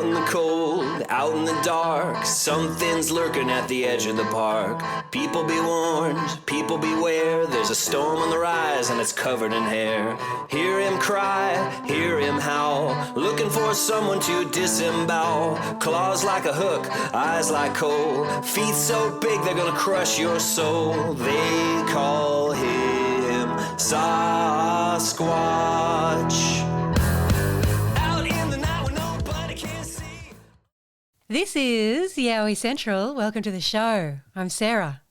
in the cold, out in the dark, something's lurking at the edge of the park. People be warned, people beware, there's a storm on the rise and it's covered in hair. Hear him cry, hear him howl, looking for someone to disembowel. Claws like a hook, eyes like coal, feet so big they're gonna crush your soul. They call him Sasquatch. This is Yowie Central. Welcome to the show. I'm Sarah.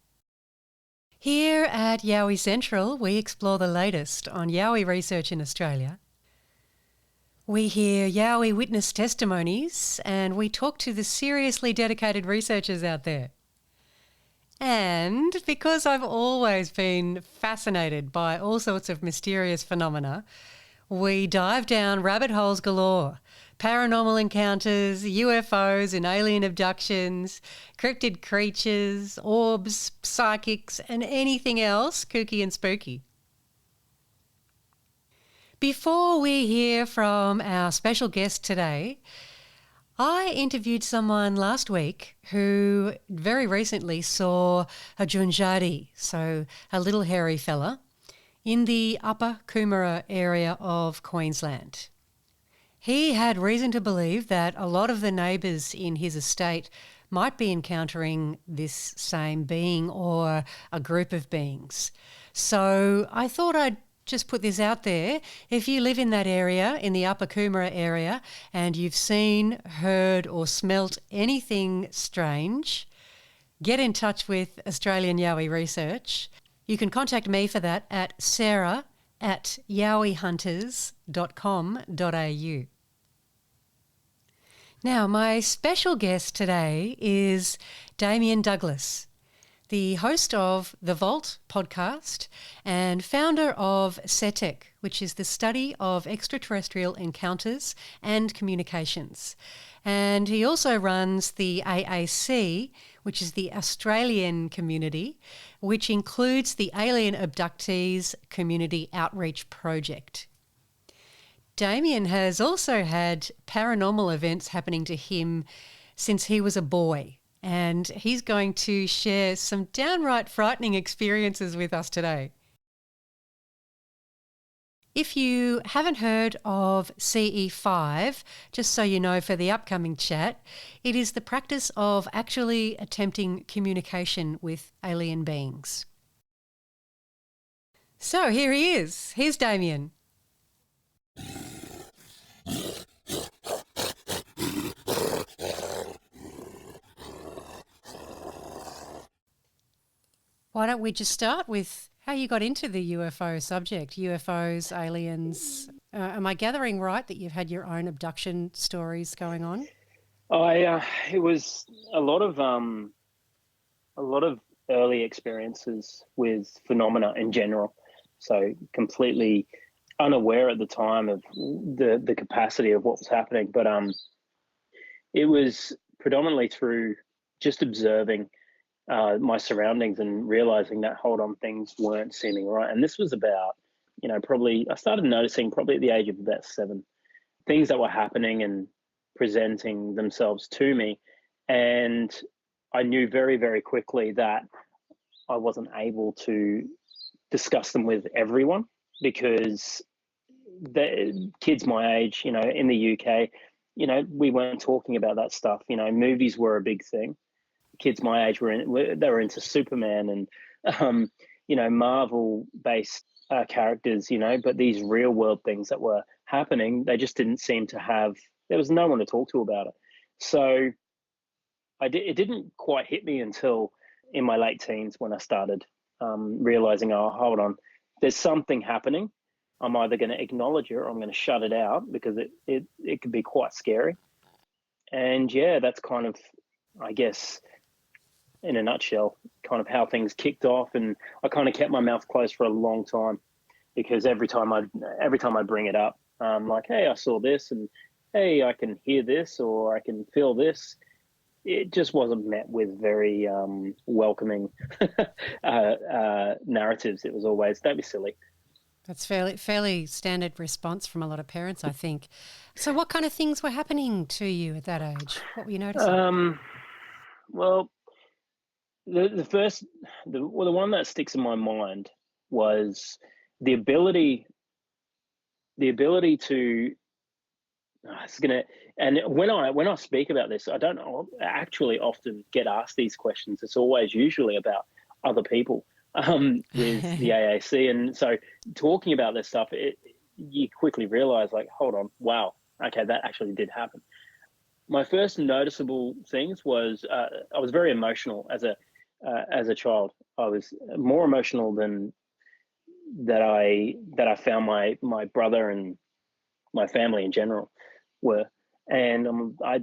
Here at Yowie Central, we explore the latest on Yowie research in Australia. We hear Yowie witness testimonies and we talk to the seriously dedicated researchers out there. And because I've always been fascinated by all sorts of mysterious phenomena, we dive down rabbit holes galore. Paranormal encounters, UFOs and alien abductions, cryptid creatures, orbs, psychics, and anything else kooky and spooky. Before we hear from our special guest today, I interviewed someone last week who very recently saw a Junjadi, so a little hairy fella, in the Upper Coomera area of Queensland. He had reason to believe that a lot of the neighbours in his estate might be encountering this same being or a group of beings. So I thought I'd just put this out there. If you live in that area, in the Upper Coomera area, and you've seen, heard or smelt anything strange, get in touch with Australian Yowie Research. You can contact me for that at sarah@yowiehunters.com.au. Now, my special guest today is Damien Douglas, the host of The Vault podcast and founder of SETEC, which is the study of extraterrestrial encounters and communications. And he also runs the AAC, which is the AustrAlien Community, which includes the Alien Abductees Community Outreach Project. Damien has also had paranormal events happening to him since he was a boy, and he's going to share some downright frightening experiences with us today. If you haven't heard of CE5, just so you know for the upcoming chat, it is the practice of actually attempting communication with alien beings. So here he is. Here's Damien. Why don't we just start with how you got into the UFO subject, UFOs, aliens. Am I gathering right that you've had your own abduction stories going on? It was a lot of early experiences with phenomena in general. So completely unaware at the time of the capacity of what was happening. But it was predominantly through just observing my surroundings and realizing that, hold on, things weren't seeming right. And this was about, probably, I started noticing probably at the age of about 7, things that were happening and presenting themselves to me. And I knew very, very quickly that I wasn't able to discuss them with everyone, because the kids my age, in the UK, we weren't talking about that stuff. Movies were a big thing. Kids my age they were into Superman and Marvel based characters, but these real world things that were happening, they just didn't seem to have, there was no one to talk to about it. So it didn't quite hit me until in my late teens when I started realizing, oh, hold on, there's something happening. I'm either going to acknowledge it or I'm going to shut it out, because it could be quite scary. And yeah, that's kind of, I guess, in a nutshell, kind of how things kicked off. And I kind of kept my mouth closed for a long time, because every time I bring it up, like, hey, I saw this, and hey, I can hear this, or I can feel this, it just wasn't met with very welcoming narratives. It was always, don't be silly. That's fairly standard response from a lot of parents, I think. So what kind of things were happening to you at that age? What were you noticing? Well, the one that sticks in my mind was the ability to it's gonna and when I speak about this, I don't actually often get asked these questions. It's always usually about other people with the AAC, and so talking about this stuff, you quickly realize, like, hold on, wow, okay, that actually did happen. My first noticeable things was I was very emotional as a child. I was more emotional than that I found my brother and my family in general were, and I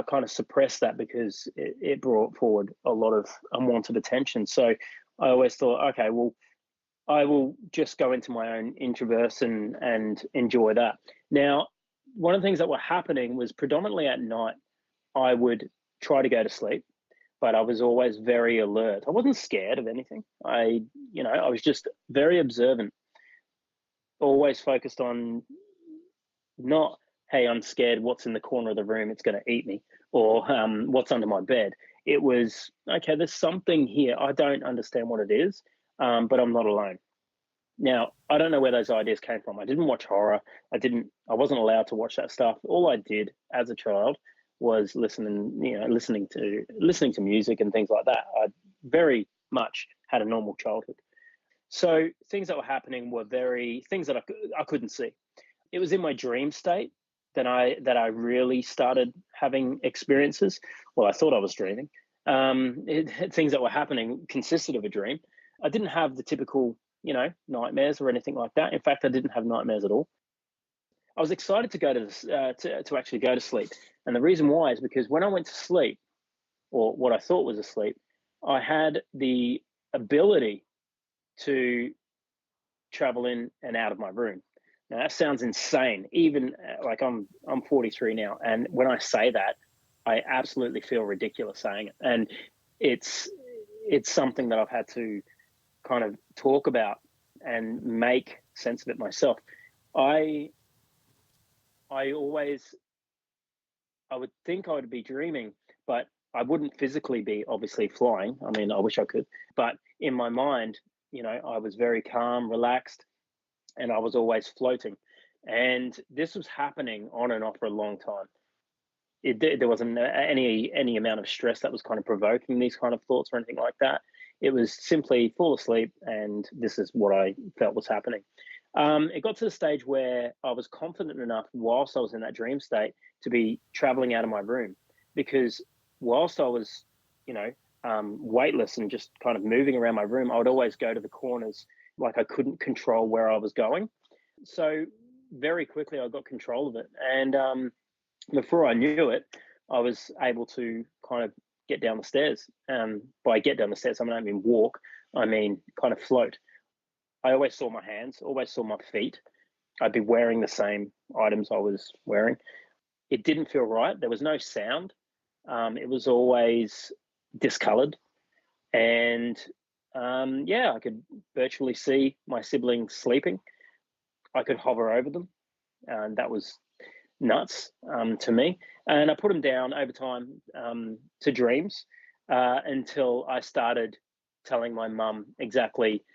kind of suppressed that because it brought forward a lot of unwanted attention. So I always thought, okay, well, I will just go into my own introverse and enjoy that. Now, one of the things that were happening was predominantly at night, I would try to go to sleep, but I was always very alert. I wasn't scared of anything. I was just very observant, always focused on not, hey, I'm scared, what's in the corner of the room, it's going to eat me, or what's under my bed. It was, okay, there's something here. I don't understand what it is, but I'm not alone. Now, I don't know where those ideas came from. I didn't watch horror. I wasn't allowed to watch that stuff. All I did as a child was listening to music and things like that. I very much had a normal childhood. So things that were happening were things that I couldn't see. It was in my dream state that I really started having experiences. Well, I thought I was dreaming. Things that were happening consisted of a dream. I didn't have the typical, nightmares or anything like that. In fact, I didn't have nightmares at all. I was excited to go to actually go to sleep, and the reason why is because when I went to sleep, or what I thought was asleep, I had the ability to travel in and out of my room. Now that sounds insane. Even like I'm 43 now, and when I say that, I absolutely feel ridiculous saying it. And it's something that I've had to kind of talk about and make sense of it myself. I would think I would be dreaming, but I wouldn't physically be obviously flying. I mean, I wish I could, but in my mind, I was very calm, relaxed, and I was always floating. And this was happening on and off for a long time. There wasn't any amount of stress that was kind of provoking these kind of thoughts or anything like that. It was simply fall asleep, and this is what I felt was happening. It got to the stage where I was confident enough, whilst I was in that dream state, to be traveling out of my room, because whilst I was, weightless and just kind of moving around my room, I would always go to the corners, like I couldn't control where I was going. So very quickly I got control of it, and before I knew it, I was able to kind of get down the stairs. By get down the stairs, I don't mean walk, I mean kind of float. I always saw my hands, always saw my feet. I'd be wearing the same items I was wearing. It didn't feel right. There was no sound. It was always discolored. And I could virtually see my siblings sleeping. I could hover over them. And that was nuts to me. And I put them down over time to dreams until I started telling my mum exactly,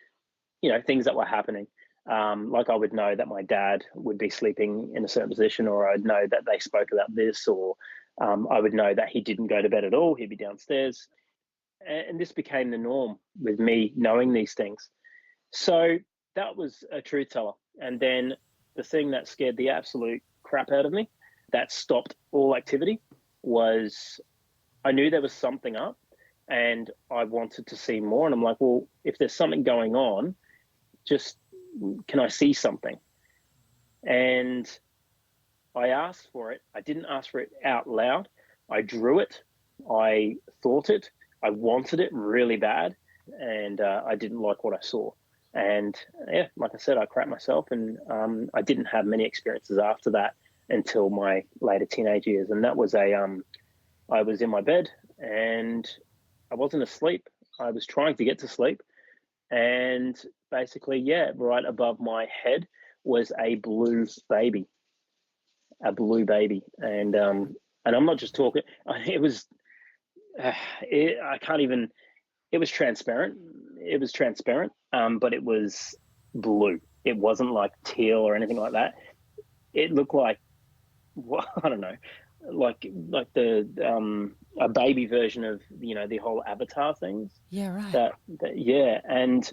things that were happening. Like I would know that my dad would be sleeping in a certain position, or I'd know that they spoke about this, or I would know that he didn't go to bed at all. He'd be downstairs. And this became the norm with me knowing these things. So that was a truth teller. And then the thing that scared the absolute crap out of me, that stopped all activity, was I knew there was something up and I wanted to see more. And I'm like, well, if there's something going on, just can I see something? And I asked for it. I didn't ask for it out loud. I drew it. I thought it. I wanted it really bad. And I didn't like what I saw. And yeah, like I said, I crapped myself, and I didn't have many experiences after that until my later teenage years. And that was I was in my bed and I wasn't asleep. I was trying to get to sleep. And basically, yeah, right above my head was a blue baby, and I'm not just talking. It was, I can't even. It was transparent. It was transparent, but it was blue. It wasn't like teal or anything like that. It looked like, well, I don't know, like the a baby version of the whole Avatar things. Yeah, right. That yeah, and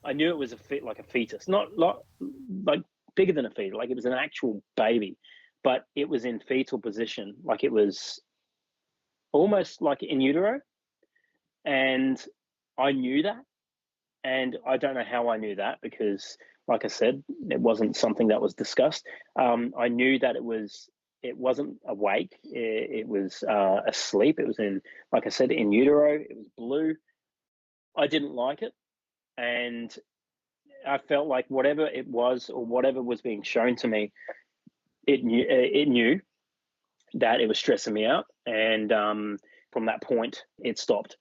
I knew it was like a fetus, not like bigger than a fetus, like it was an actual baby, but it was in fetal position, like it was almost like in utero, and I knew that, and I don't know how I knew that because, like I said, it wasn't something that was discussed. I knew that it wasn't awake; it was asleep. It was in, like I said, in utero. It was blue. I didn't like it, and I felt like whatever it was or whatever was being shown to me, it knew that it was stressing me out, and from that point, it stopped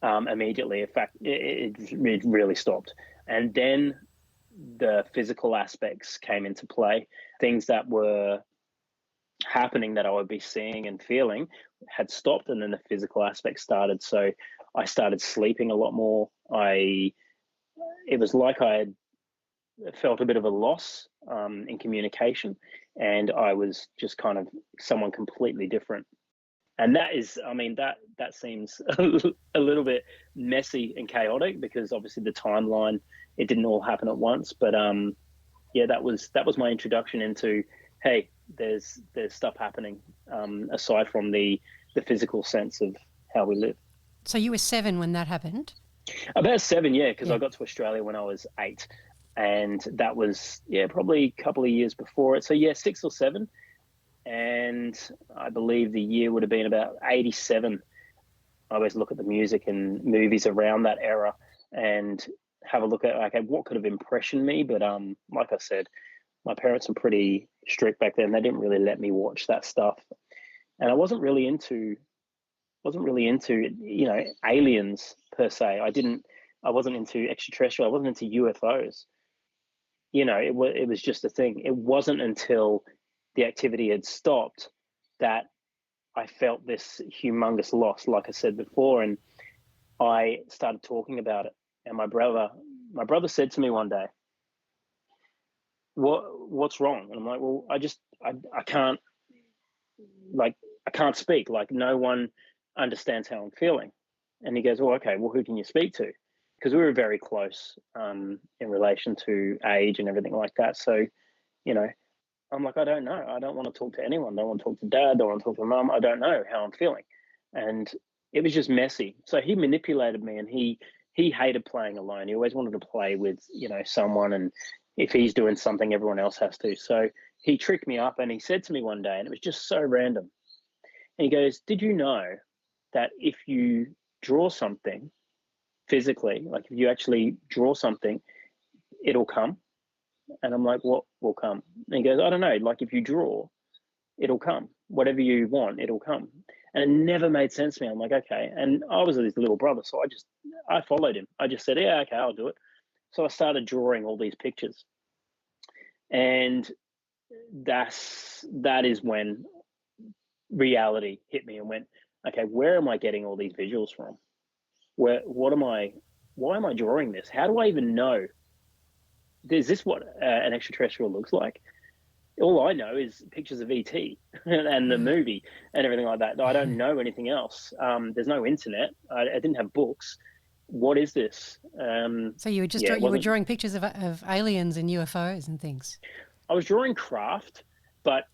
immediately. In fact, it really stopped, and then the physical aspects came into play. Things that were happening that I would be seeing and feeling had stopped, and then the physical aspects started. So I started sleeping a lot more. It was like I had felt a bit of a loss in communication, and I was just kind of someone completely different. And that is, I mean, that seems a little bit messy and chaotic because obviously the timeline, it didn't all happen at once. But yeah, that was my introduction into, hey, there's stuff happening aside from the physical sense of how we live. So you were 7 when that happened? About 7, yeah, because Yeah. I got to Australia when I was 8, and that was probably a couple of years before it. So yeah, 6 or 7, and I believe the year would have been about 87. I always look at the music and movies around that era and have a look at, okay, what could have impressioned me. But like I said, my parents were pretty strict back then. They didn't really let me watch that stuff, and I wasn't really into aliens per se. I wasn't into extraterrestrial. I wasn't into UFOs. It was just a thing. It wasn't until the activity had stopped that I felt this humongous loss, like I said before, and I started talking about it. And my brother said to me one day, what's wrong? And I'm like, well, I can't, like, I can't speak. Like, no one understands how I'm feeling. And he goes, well, okay, well, who can you speak to? Because we were very close in relation to age and everything like that. So, I'm like, I don't know. I don't want to talk to anyone. I don't want to talk to dad. I don't want to talk to mum. I don't know how I'm feeling. And it was just messy. So he manipulated me, and he hated playing alone. He always wanted to play with, someone. And if he's doing something, everyone else has to. So he tricked me up, and he said to me one day, and it was just so random. And he goes, did you know that if you draw something physically, like if you actually draw something, it'll come? And I'm like, what will come? And he goes, I don't know. Like if you draw, it'll come. Whatever you want, it'll come. And it never made sense to me. I'm like, okay. And I was his little brother, so I followed him. I just said, yeah, okay, I'll do it. So I started drawing all these pictures. And that is when reality hit me and went, okay, where am I getting all these visuals from? Why am I drawing this? How do I even know? Is this what an extraterrestrial looks like? All I know is pictures of ET and the movie and everything like that. I don't know anything else. There's no internet. I didn't have books. What is this? So you were just you were drawing pictures of aliens and UFOs and things. I was drawing craft, but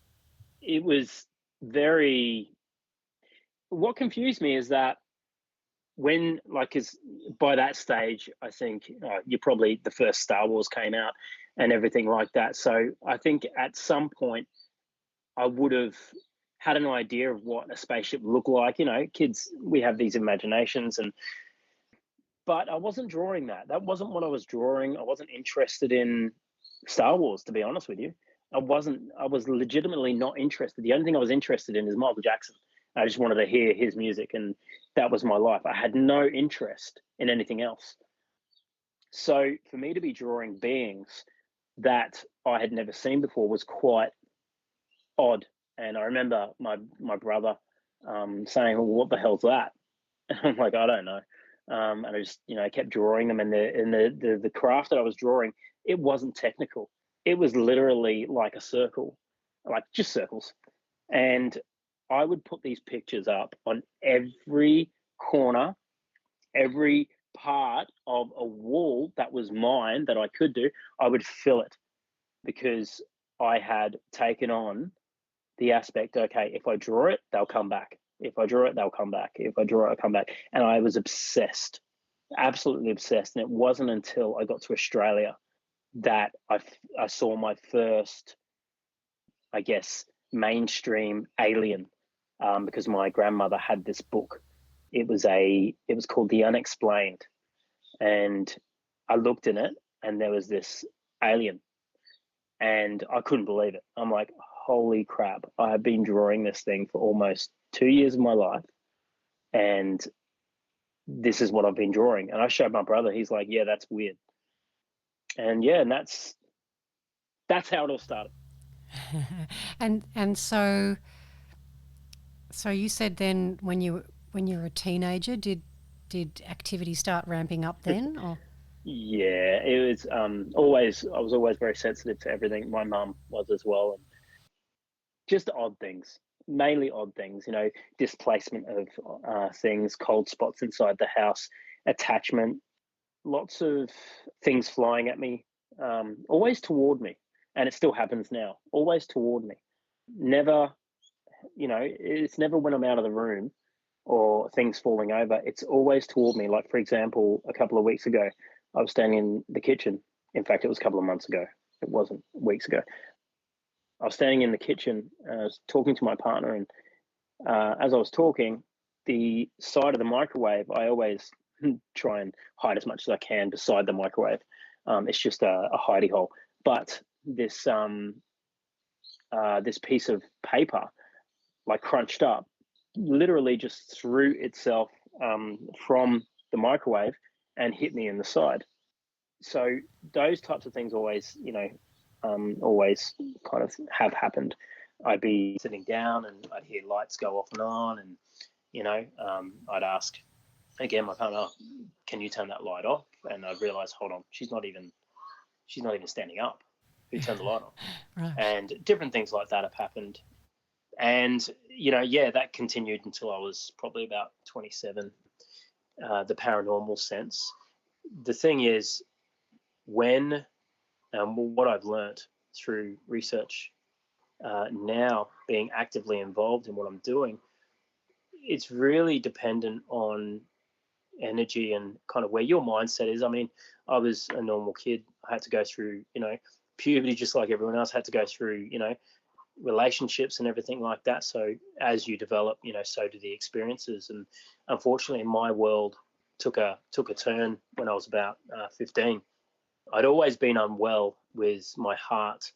it was very. What confused me is that when, by that stage, I think you're probably the first Star Wars came out and everything like that. So I think at some point I would have had an idea of what a spaceship looked like. Kids, we have these imaginations, but I wasn't drawing that. That wasn't what I was drawing. I wasn't interested in Star Wars, to be honest with you. I was legitimately not interested. The only thing I was interested in is Michael Jackson. I just wanted to hear his music, and that was my life. I had no interest in anything else. So for me to be drawing beings that I had never seen before was quite odd. And I remember my brother saying, well, what the hell's that? And I'm like, I don't know. And I just, kept drawing them. And the craft that I was drawing, it wasn't technical. It was literally like a circle, like just circles. And I would put these pictures up on every corner, every part of a wall that was mine that I could do. I would fill it because I had taken on the aspect, okay, if I draw it, they'll come back. If I draw it, they'll come back. If I draw it, I'll come back. And I was obsessed, absolutely obsessed. And it wasn't until I got to Australia that I saw my first, I guess, mainstream alien, because my grandmother had this book. It was called The Unexplained. And I looked in it and there was this alien and I couldn't believe it. I'm like, holy crap, I have been drawing this thing for almost 2 years of my life. And this is what I've been drawing. And I showed my brother, he's like, yeah, that's weird. And yeah, and that's how it all started. And so you said then when you were a teenager, did activity start ramping up then? Or Yeah, it was I was always very sensitive to everything. My mum was as well. And just odd things, mainly odd things, displacement of things, cold spots inside the house, attachment, lots of things flying at me, always toward me. And it still happens now, always toward me. Never, it's never when I'm out of the room or things falling over. It's always toward me. Like, for example, a couple of weeks ago, I was standing in the kitchen. In fact, it was a couple of months ago. It wasn't weeks ago. I was standing in the kitchen and I was talking to my partner. And as I was talking, the side of the microwave, I always try and hide as much as I can beside the microwave. It's just a hidey hole. But this this piece of paper, like crunched up, literally just threw itself from the microwave and hit me in the side. So those types of things always, always kind of have happened. I'd be sitting down and I'd hear lights go off and on, and I'd ask again my partner, oh, "Can you turn that light off?" And I'd realize, hold on, she's not even standing up. Who turned the light on? right. And different things like that have happened. And that continued until I was probably about 27. The paranormal sense. The thing is, when what I've learned through research now, being actively involved in what I'm doing, it's really dependent on energy and kind of where your mindset is. I mean, I was a normal kid. I had to go through, puberty just like everyone else, had to go through, relationships and everything like that. So as you develop, so do the experiences. And unfortunately, my world took a turn when I was about 15. I'd always been unwell with my heart,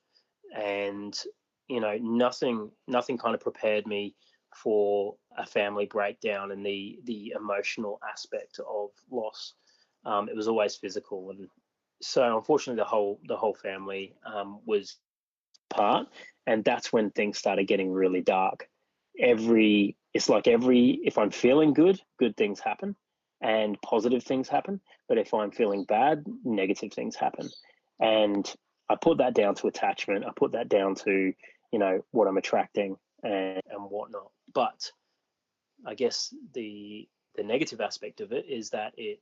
and nothing kind of prepared me for a family breakdown and the emotional aspect of loss. It was always physical, and so unfortunately the whole family was apart, and that's when things started getting really dark. If I'm feeling good things happen and positive things happen, but if I'm feeling bad, negative things happen. And I put that down to attachment. I put that down to what I'm attracting and whatnot. But I guess the negative aspect of it is that it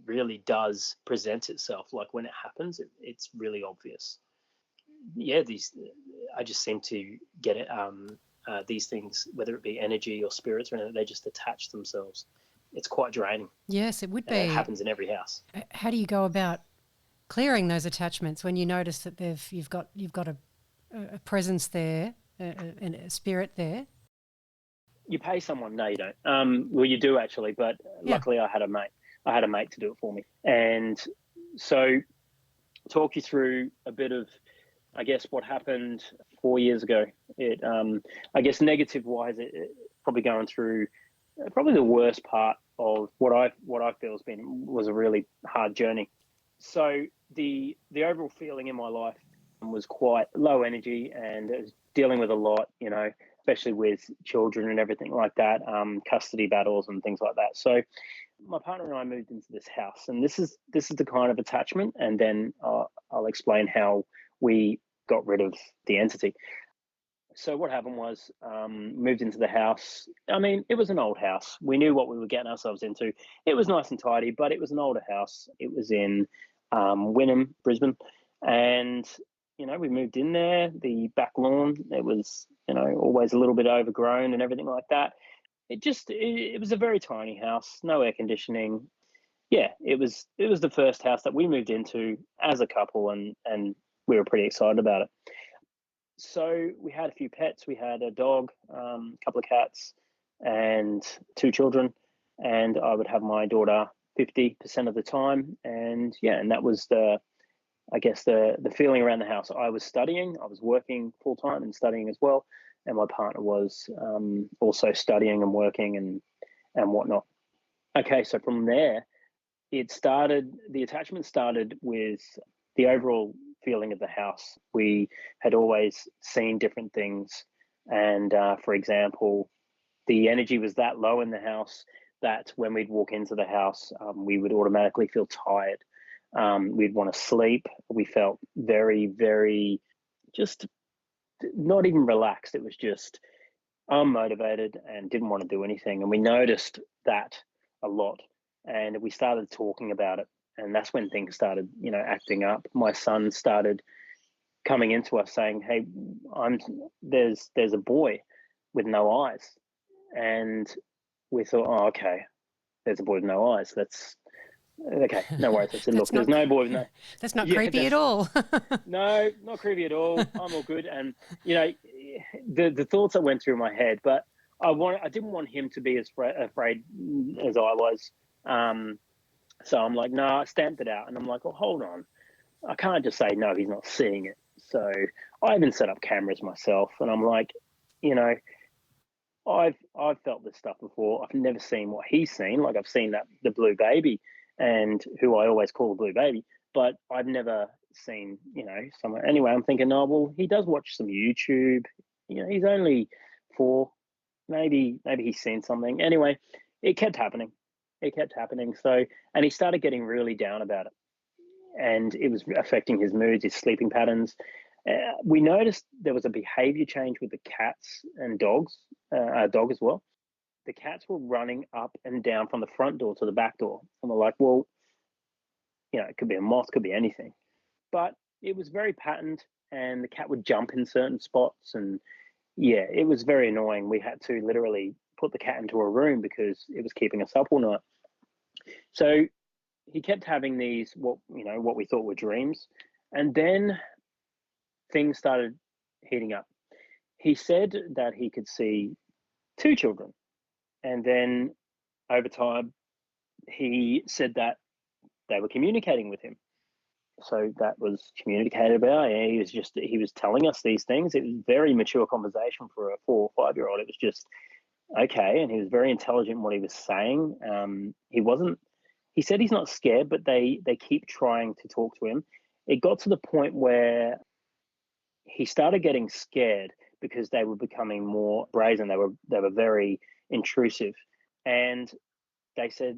really does present itself. Like when it happens, it's really obvious. Yeah, I just seem to get it. These things, whether it be energy or spirits or anything, they just attach themselves. It's quite draining. Yes, it would be. And it happens in every house. How do you go about clearing those attachments when you notice that you've got a presence there, a spirit there? You pay someone? No, you don't. Well, you do actually, but luckily I had a mate to do it for me. And so talk you through a bit of, I guess, what happened 4 years ago. I guess negative wise, it probably going through probably the worst part of what I feel was a really hard journey. So the overall feeling in my life was quite low energy, and it was dealing with a lot, especially with children and everything like that, custody battles and things like that. So my partner and I moved into this house, and this is the kind of attachment, and then I'll explain how we got rid of the entity. So what happened was, moved into the house. I mean, it was an old house. We knew what we were getting ourselves into. It was nice and tidy, but it was an older house. It was in Wynnum, Brisbane. And, we moved in there. The back lawn, it was, always a little bit overgrown and everything like that. It was a very tiny house, no air conditioning. Yeah, it was the first house that we moved into as a couple, and we were pretty excited about it. So we had a few pets. We had a dog, a couple of cats, and 2 children. And I would have my daughter 50% of the time. And and that was the feeling around the house. I was studying. I was working full time and studying as well. And my partner was also studying and working and whatnot. Okay, so from there, the attachment started with the overall feeling of the house. We had always seen different things. And for example, the energy was that low in the house that when we'd walk into the house, we would automatically feel tired. We'd want to sleep. We felt very, very just not even relaxed. It was just unmotivated and didn't want to do anything. And we noticed that a lot. And we started talking about it. And that's when things started, acting up. My son started coming into us saying, "Hey, there's a boy with no eyes." And we thought, "Oh, okay, there's a boy with no eyes. That's okay, no worries." I said, "Look, there's no boy with no." That's not creepy at all. No, not creepy at all. I'm all good. And the thoughts that went through my head, but I didn't want him to be as afraid as I was. So I'm like, no, I stamped it out. And I'm like, well, hold on. I can't just say, no, he's not seeing it. So I even set up cameras myself. And I'm like, I've felt this stuff before. I've never seen what he's seen. Like I've seen the blue baby, and who I always call the blue baby, but I've never seen, someone. Anyway, I'm thinking, oh, well, he does watch some YouTube. He's only 4. Maybe he's seen something. Anyway, it kept happening. So, and he started getting really down about it, and it was affecting his moods, his sleeping patterns. We noticed there was a behavior change with the cats and dogs, our dog as well. The cats were running up and down from the front door to the back door. And we're like, well, it could be a moth, could be anything. But it was very patterned, and the cat would jump in certain spots. And it was very annoying. We had to literally put the cat into a room because it was keeping us up all night. So he kept having these, what we thought were dreams. And then things started heating up. He said that he could see 2 children. And then over time, he said that they were communicating with him. So that was communicated about. He was telling us these things. It was very mature conversation for a 4 or 5-year-old. It was just okay. And he was very intelligent in what he was saying. He said he's not scared, but they keep trying to talk to him. It got to the point where he started getting scared because they were becoming more brazen. They were very intrusive. And he said,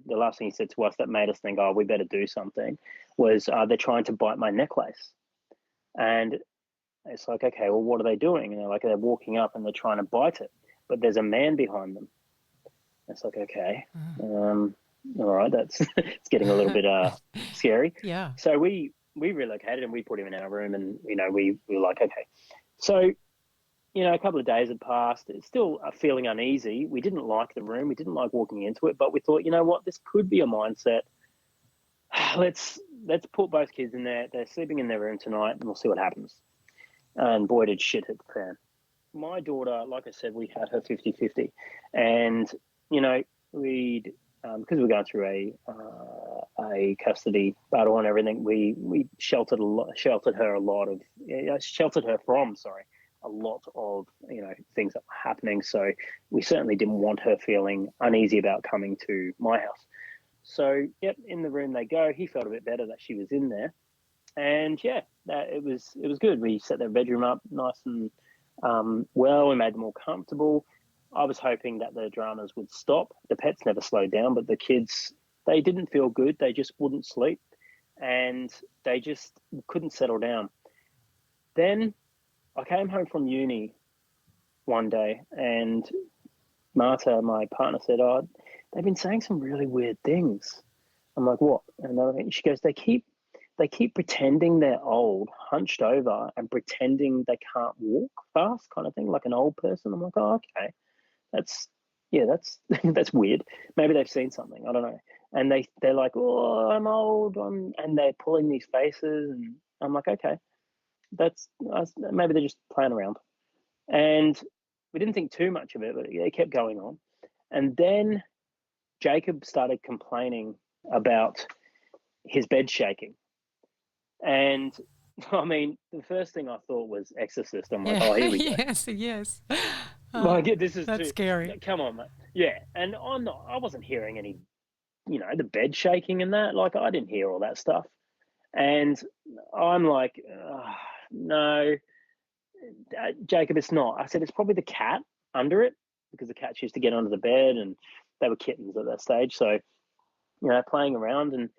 the last thing he said to us that made us think, oh, we better do something, was they're trying to bite my necklace. And it's like, okay, well, what are they doing? And they're walking up and they're trying to bite it, but there's a man behind them. It's like, okay, all right, it's getting a little bit scary. Yeah. So we relocated and we put him in our room, and we were like, okay. So a couple of days had passed. It's still feeling uneasy. We didn't like the room. We didn't like walking into it, but we thought, what, this could be a mindset. Let's put both kids in there. They're sleeping in their room tonight, and we'll see what happens. And boy, did shit hit the fan. My daughter, like I said, we had her 50-50, and we'd because we were going through a custody battle and everything, we sheltered her from a lot of things that were happening. So we certainly didn't want her feeling uneasy about coming to my house. So, yep, in the room they go. He felt a bit better that she was in there. And yeah, it was good. We set their bedroom up nice and well. We made them all comfortable. I was hoping that the dramas would stop. The pets never slowed down, but the kids, they didn't feel good. They just wouldn't sleep, and they just couldn't settle down. Then I came home from uni one day, and Marta, my partner, said, "Oh, they've been saying some really weird things." I'm like, "What?" And she goes, they keep pretending they're old, hunched over, and pretending they can't walk fast, kind of thing, like an old person. I'm like, "Oh, okay, that's that's weird. Maybe they've seen something. I don't know." And they're like, "Oh, I'm old," and they're pulling these faces, and I'm like, "Okay, maybe they're just playing around." And we didn't think too much of it, but it kept going on. And then Jacob started complaining about his bed shaking. And I mean, the first thing I thought was Exorcist. I'm like, Yeah. "Oh, here we go." Yes. Like, this is That's too, scary. come on, mate. Yeah. And I wasn't hearing any, the bed shaking and that. Like, I didn't hear all that stuff. And I'm like, no, Jacob, it's not. I said, it's probably the cat under it, because the cats used to get under the bed, and they were kittens at that stage. So, playing around. And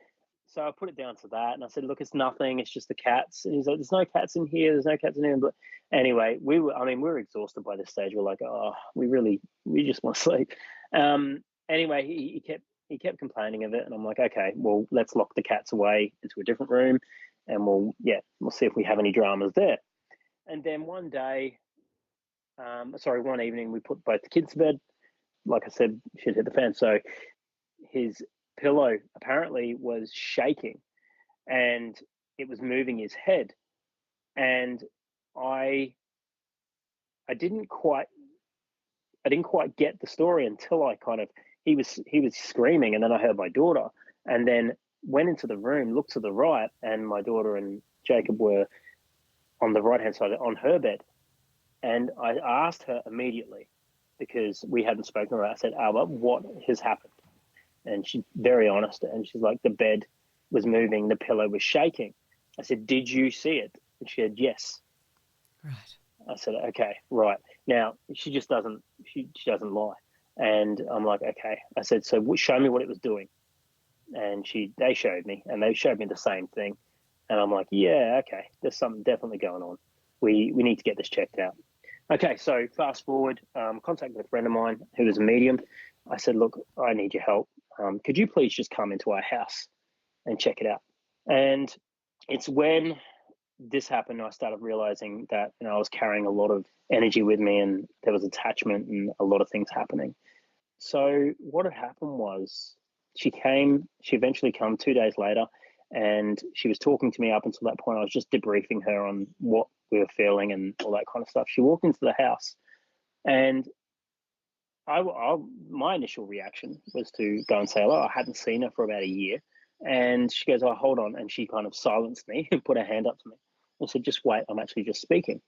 so I put it down to that, and I said, "Look, it's nothing. It's just the cats." And he's like, "There's no cats in here. There's no cats in here." But anyway, we were exhausted by this stage. We're like, "Oh, we just want to sleep." Anyway, he kept complaining of it, and I'm like, "Okay, well, let's lock the cats away into a different room, and we'll see if we have any dramas there." And then one evening, we put both the kids to bed. Like I said, shit hit the fan. So his pillow apparently was shaking, and it was moving his head. And I didn't quite get the story until he was screaming, and then I heard my daughter, and then went into the room, looked to the right, and my daughter and Jacob were on the right hand side on her bed. And I asked her immediately, because we hadn't spoken about it. I said, "Alba, what has happened?" And she's very honest, and she's like, "The bed was moving, the pillow was shaking." I said, "Did you see it?" And she said, "Yes." Right. I said, "Okay, right." Now she just doesn't doesn't lie. And I'm like, "Okay." I said, "So show me what it was doing." And they showed me, and they showed me the same thing. And I'm like, "Yeah, okay, there's something definitely going on. We need to get this checked out." Okay, so fast forward, contacted a friend of mine who was a medium. I said, "Look, I need your help. Could you please just come into our house and check it out?" And it's when this happened, I started realizing that I was carrying a lot of energy with me, and there was attachment and a lot of things happening. So what had happened was she eventually came 2 days later, and she was talking to me. Up until that point, I was just debriefing her on what we were feeling and all that kind of stuff. She walked into the house, and my initial reaction was to go and say hello. I hadn't seen her for about a year. And she goes, "Oh, hold on." And she kind of silenced me and put her hand up to me. I said, "Just wait, I'm actually just speaking."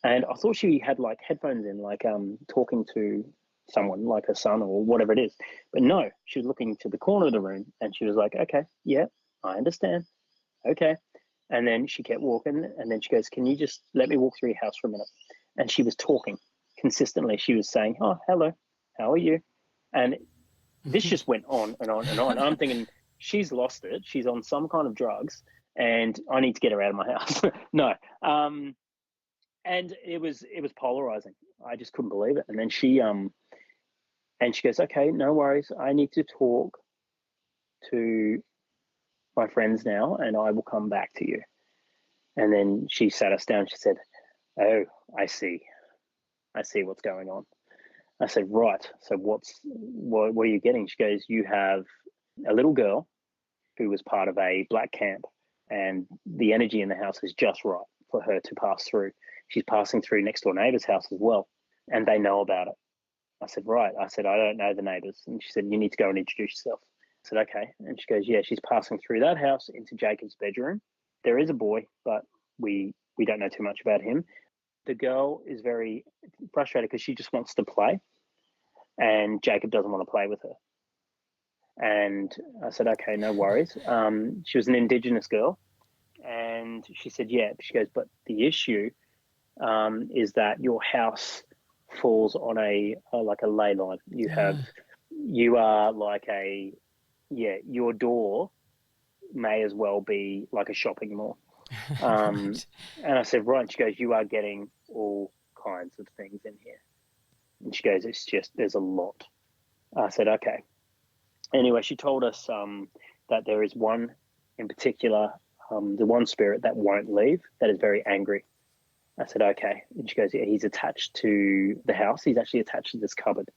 And I thought she had like headphones in, like talking to someone, like her son or whatever it is. But no, she was looking to the corner of the room, and she was like, "Okay, yeah, I understand. Okay." And then she kept walking, and then she goes, "Can you just let me walk through your house for a minute?" And she was talking consistently. She was saying, "Oh, hello, how are you?" And this just went on and on and on. I'm thinking, she's lost it. She's on some kind of drugs, and I need to get her out of my house. No. And it was polarizing. I just couldn't believe it. And then she goes, "Okay, no worries. I need to talk to my friends now, and I will come back to you." And then she sat us down. She said, "Oh, I see. I see what's going on." I said, "Right. So what are you getting?" She goes, "You have a little girl who was part of a black camp, and the energy in the house is just right for her to pass through. She's passing through next door neighbor's house as well, and they know about it." I said, "Right." I said, "I don't know the neighbors." And she said, "You need to go and introduce yourself." I said, "Okay." And she goes, "Yeah, she's passing through that house into Jacob's bedroom. There is a boy, but we don't know too much about him. The girl is very frustrated because she just wants to play, and Jacob doesn't want to play with her." And I said, okay, no worries. She was an Indigenous girl. And she said, yeah. She goes, but the issue is that your house falls on like a ley line. You are like your door may as well be like a shopping mall. Right. And I said, right. And she goes, you are getting all kinds of things in here. And she goes, it's just, there's a lot. I said, okay. Anyway, she told us that there is one in particular, the one spirit that won't leave, that is very angry. I said, okay. And she goes, yeah, he's attached to the house. He's actually attached to this cupboard.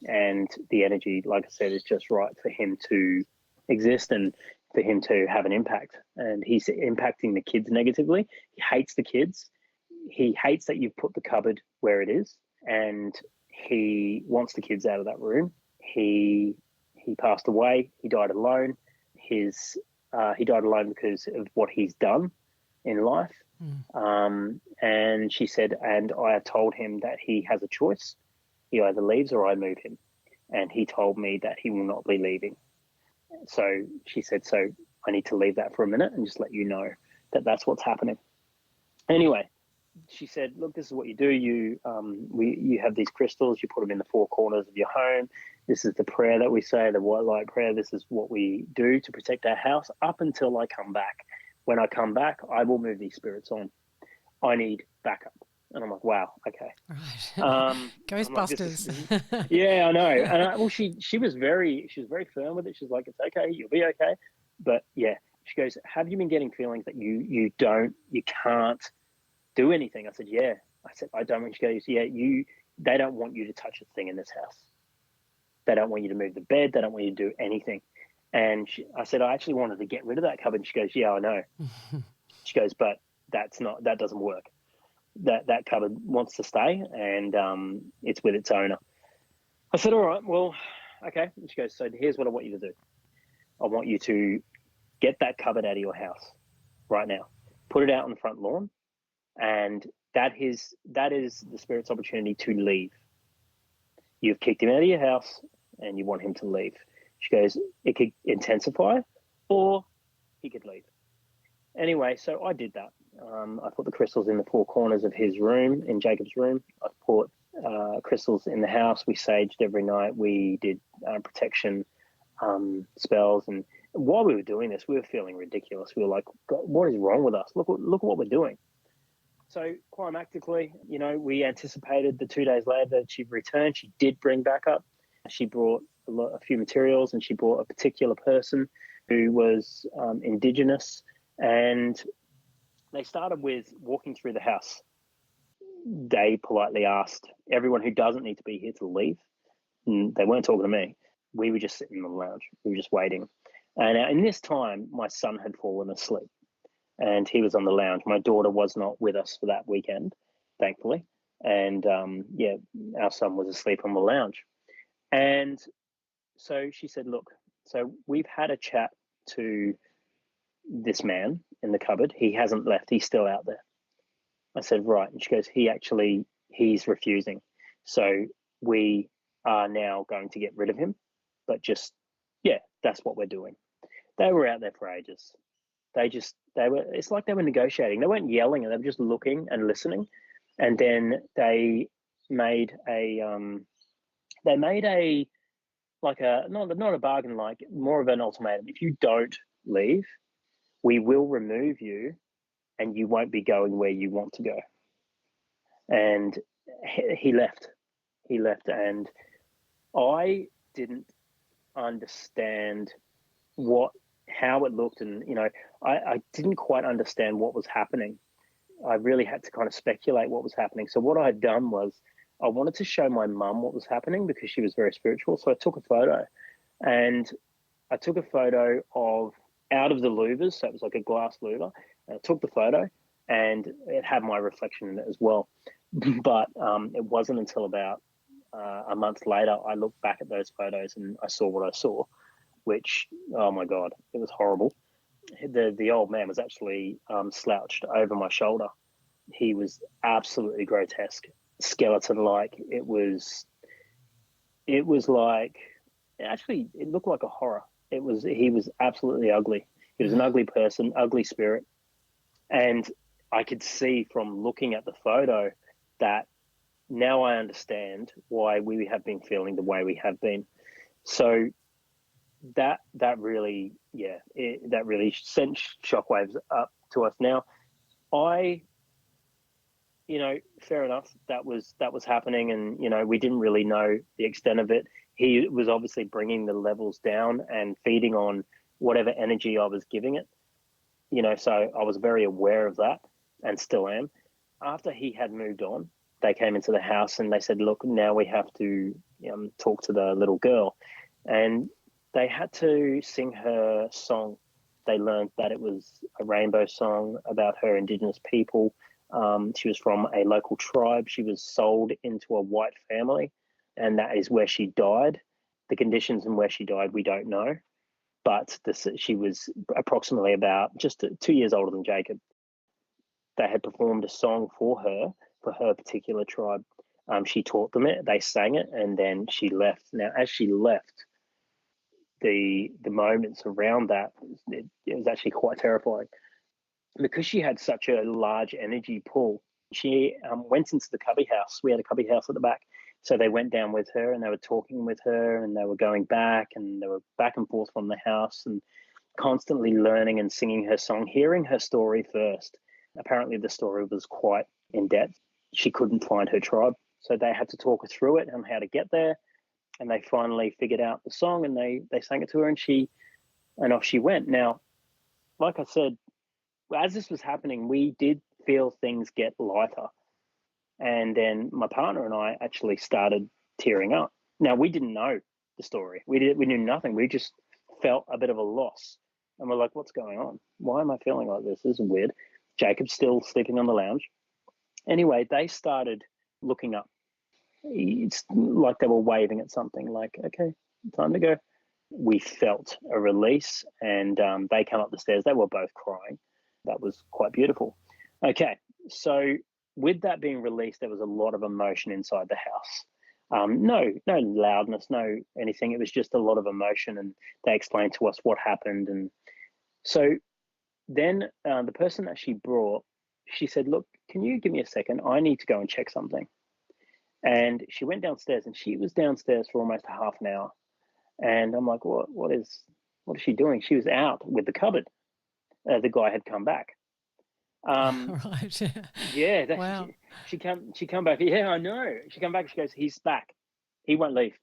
And the energy, like I said, is just right for him to exist and for him to have an impact. And he's impacting the kids negatively. He hates the kids. He hates that you've put the cupboard where it is. And he wants the kids out of that room. He passed away. He died alone. He died alone because of what he's done in life. And she said, and I have told him that he has a choice. He either leaves or I move him. And he told me that he will not be leaving. So she said, so I need to leave that for a minute and just let you know that that's what's happening. Anyway, she said, look, this is what you do. You have these crystals, you put them in the four corners of your home. This is the prayer that we say, the white light prayer. This is what we do to protect our house up until I come back. When I come back, I will move these spirits on. I need backup. And I'm like, wow, okay. Right. Ghostbusters. Like, yeah, I know. And she was very firm with it. She's like, it's okay, you'll be okay. But yeah, she goes, have you been getting feelings that you can't do anything? I said, yeah. I said, I don't. She goes, yeah, they don't want you to touch a thing in this house. They don't want you to move the bed. They don't want you to do anything. And I said, I actually wanted to get rid of that cupboard. And she goes, yeah, I know. She goes, but that doesn't work. That cupboard wants to stay, and it's with its owner. I said, all right, well, okay. And she goes, so here's what I want you to do. I want you to get that cupboard out of your house right now. Put it out on the front lawn, and that is the spirit's opportunity to leave. You've kicked him out of your house, and you want him to leave. She goes, it could intensify, or he could leave. Anyway, so I did that. I put the crystals in the four corners of his room, in Jacob's room. I put crystals in the house. We saged every night. We did protection spells. And while we were doing this, we were feeling ridiculous. We were like, God, what is wrong with us? Look what we're doing. So climactically, we anticipated the 2 days later that she'd return. She did bring back up. She brought a few materials, and she brought a particular person who was Indigenous. And they started with walking through the house. They politely asked everyone who doesn't need to be here to leave. And they weren't talking to me. We were just sitting in the lounge. We were just waiting. And in this time, my son had fallen asleep, and he was on the lounge. My daughter was not with us for that weekend, thankfully. And our son was asleep on the lounge. And so she said, look, so we've had a chat to this man in the cupboard. He hasn't left. He's still out there. I said, right. And she goes, he's refusing. So we are now going to get rid of him. But that's what we're doing. They were out there for ages. It's like they were negotiating. They weren't yelling, they were just looking and listening. And then they made not a bargain, like more of an ultimatum. If you don't leave, we will remove you, and you won't be going where you want to go. And he left. And I didn't understand how it looked, and I didn't quite understand what was happening. I really had to kind of speculate what was happening. So what I had done was I wanted to show my mum what was happening, because she was very spiritual. So I took a photo, and I took a photo of out of the louvers. So it was like a glass louver. And I took the photo, and it had my reflection in it as well. But it wasn't until about a month later I looked back at those photos and I saw what I saw, which, oh my God, it was horrible. The old man was actually slouched over my shoulder. He was absolutely grotesque, skeleton-like. It was like it looked like a horror. He was absolutely ugly. He was an ugly person, ugly spirit. And I could see from looking at the photo that now I understand why we have been feeling the way we have been. So that really, that really sent shockwaves up to us. Now, fair enough. That was happening, and we didn't really know the extent of it. He was obviously bringing the levels down and feeding on whatever energy I was giving it. So I was very aware of that, and still am. After he had moved on, they came into the house and they said, "Look, now we have to talk to the little girl," and they had to sing her song. They learned that it was a rainbow song about her Indigenous people. She was from a local tribe. She was sold into a white family, and that is where she died. The conditions and where she died, we don't know. But she was approximately about just 2 years older than Jacob. They had performed a song for her particular tribe. She taught them it, they sang it, and then she left. Now, as she left, the moments around that, it was actually quite terrifying. Because she had such a large energy pull, she went into the cubby house. We had a cubby house at the back. So they went down with her and they were talking with her and they were going back and they were back and forth from the house and constantly learning and singing her song, hearing her story first. Apparently the story was quite in depth. She couldn't find her tribe. So they had to talk her through it and how to get there. And they finally figured out the song and they sang it to her and off she went. Now, like I said, as this was happening, we did feel things get lighter. And then my partner and I actually started tearing up. Now, we didn't know the story. We knew nothing. We just felt a bit of a loss. And we're like, what's going on? Why am I feeling like this? This is weird. Jacob's still sleeping on the lounge. Anyway, they started looking up. It's like they were waving at something like, okay, time to go. We felt a release and they came up the stairs. They were both crying. That was quite beautiful. Okay, so with that being released, there was a lot of emotion inside the house. No loudness, no anything. It was just a lot of emotion, and they explained to us what happened. And so then the person that she brought, she said, "Look, can you give me a second? I need to go and check something." And she went downstairs, and she was downstairs for almost half an hour. And I'm like, what is she doing? She was out with the cupboard. The guy had come back. Right. Yeah. Wow. She come back. Yeah, I know. She come back. She goes, "He's back. He won't leave."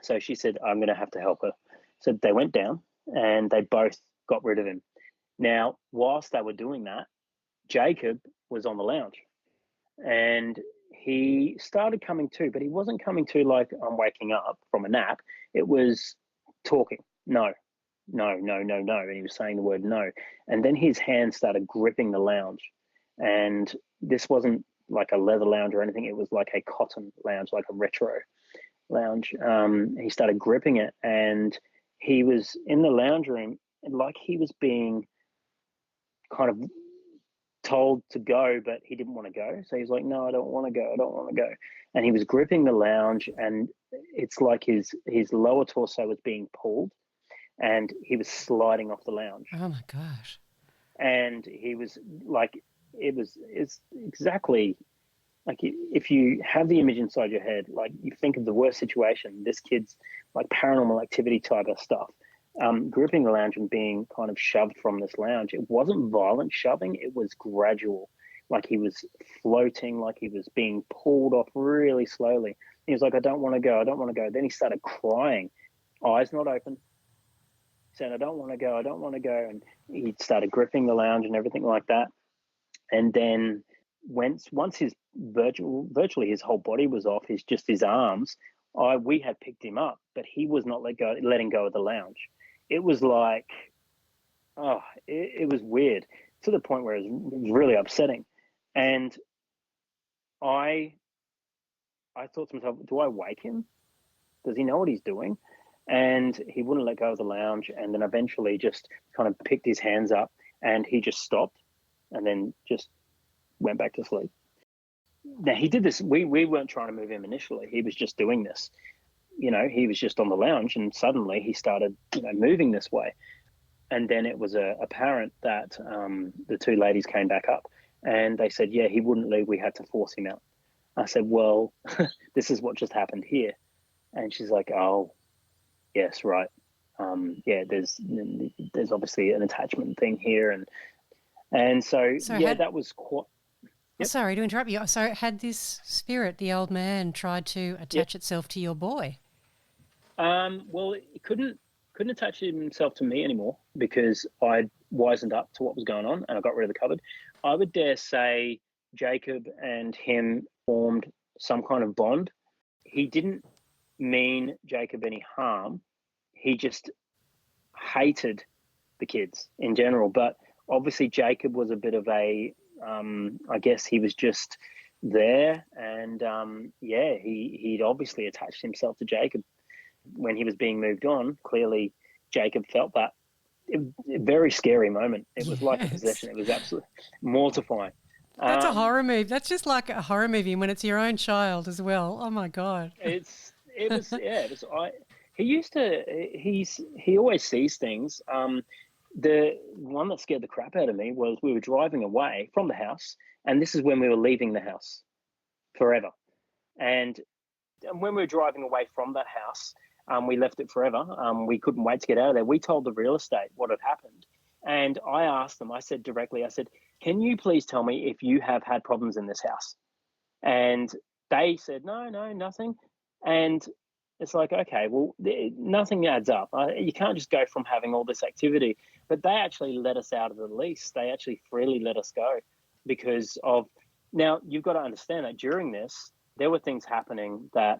So she said, "I'm going to have to help her." So they went down and they both got rid of him. Now, whilst they were doing that, Jacob was on the lounge and he started coming to, but he wasn't coming to like I'm waking up from a nap. It was talking. No. And he was saying the word no. And then his hand started gripping the lounge. And this wasn't like a leather lounge or anything. It was like a cotton lounge, like a retro lounge. He started gripping it and he was in the lounge room like he was being kind of told to go, but he didn't want to go. So he's like, "No, I don't want to go. I don't want to go." And he was gripping the lounge and it's like his lower torso was being pulled. And he was sliding off the lounge. Oh my gosh. And he was like, it's exactly like if you have the image inside your head, like you think of the worst situation, this kid's like paranormal activity type of stuff, gripping the lounge and being kind of shoved from this lounge. It wasn't violent shoving, it was gradual. Like he was floating, like he was being pulled off really slowly. He was like, "I don't want to go. I don't want to go." Then he started crying, eyes not open. Said, "I don't want to go. I don't want to go." And he started gripping the lounge and everything like that. And then once his virtually his whole body was off, his arms, we had picked him up, but he was not letting go of the lounge. It was like, it was weird to the point where it was really upsetting. And I thought to myself, do I wake him? Does he know what he's doing? And he wouldn't let go of the lounge, and then eventually just kind of picked his hands up and he just stopped and then just went back to sleep. Now he did this, we weren't trying to move him initially, he was just doing this. he was just on the lounge and suddenly he started, moving this way. And then it was apparent that the two ladies came back up and they said, yeah, he wouldn't leave. We had to force him out. I said, well, this is what just happened here. And she's like, oh, yes, right. Yeah, there's obviously an attachment thing here. And so that was quite... Yep. Sorry to interrupt you. So had this spirit, the old man, tried to attach itself to your boy? Well, it couldn't attach himself to me anymore because I'd wisened up to what was going on and I got rid of the cupboard. I would dare say Jacob and him formed some kind of bond. He didn't mean Jacob any harm. He just hated the kids in general. But obviously Jacob was a bit of a, I guess he was just there. And he'd obviously attached himself to Jacob. When he was being moved on, clearly Jacob felt that. A very scary moment. It was like a possession. It was absolutely mortifying. That's a horror movie. That's just like a horror movie when it's your own child as well. Oh my God. He always sees things. The one that scared the crap out of me was we were driving away from the house, and this is when we were leaving the house forever. And when we were driving away from that house, we left it forever. We couldn't wait to get out of there. We told the real estate what had happened. And I asked them, I said, can you please tell me if you have had problems in this house? And they said, no, nothing. And it's like, okay, well, nothing adds up. You can't just go from having all this activity. But they actually let us out of the lease. They actually freely let us go because of... Now, you've got to understand that during this, there were things happening that,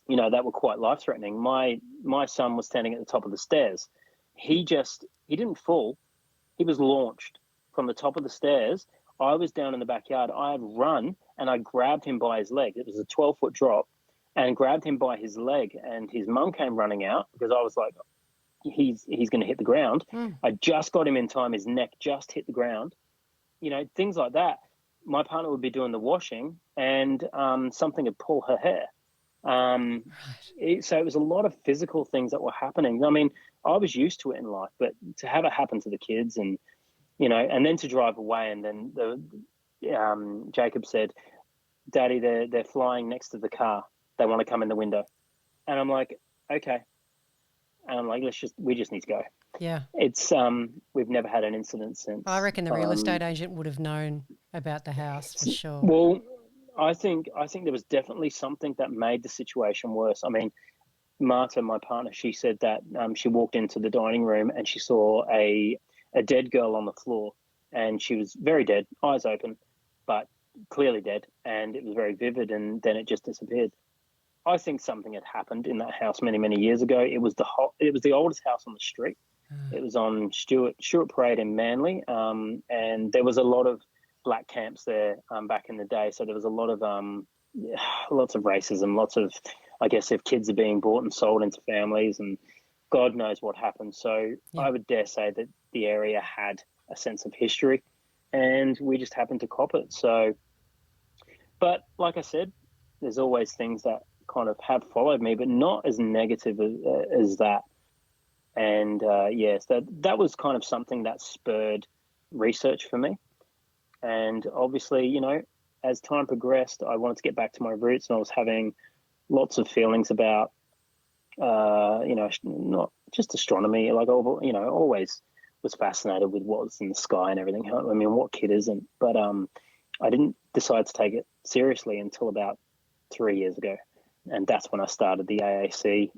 that were quite life-threatening. My son was standing at the top of the stairs. He didn't fall. He was launched from the top of the stairs. I was down in the backyard. I had run and I grabbed him by his leg. It was a 12-foot drop and grabbed him by his leg. And his mum came running out because I was like, he's going to hit the ground. I just got him in time. His neck just hit the ground. Things like that. My partner would be doing the washing and something would pull her hair. So it was a lot of physical things that were happening. I mean, I was used to it in life, but to have it happen to the kids and, and then to drive away and then Jacob said, Daddy, they're flying next to the car. They want to come in the window. And I'm like, okay. And I'm like, we just need to go. Yeah. It's, we've never had an incident since. I reckon the real estate agent would have known about the house for sure. Well, I think there was definitely something that made the situation worse. I mean, Marta, my partner, she said that she walked into the dining room and she saw a dead girl on the floor and she was very dead, eyes open, but clearly dead. And it was very vivid and then it just disappeared. I think something had happened in that house many, many years ago. It was the oldest house on the street. It was on Stewart Parade in Manly. And there was a lot of black camps there back in the day. So there was a lot of lots of racism, lots of, I guess, if kids are being bought and sold into families and God knows what happened. So I would dare say that the area had a sense of history and we just happened to cop it. So, but like I said, there's always things that kind of have followed me, but not as negative as that. And yes, that was kind of something that spurred research for me. And obviously, as time progressed, I wanted to get back to my roots and I was having lots of feelings about, not just astronomy, like, always was fascinated with what's in the sky and everything. I mean, what kid isn't? But I didn't decide to take it seriously until about 3 years ago. And that's when I started the AAC.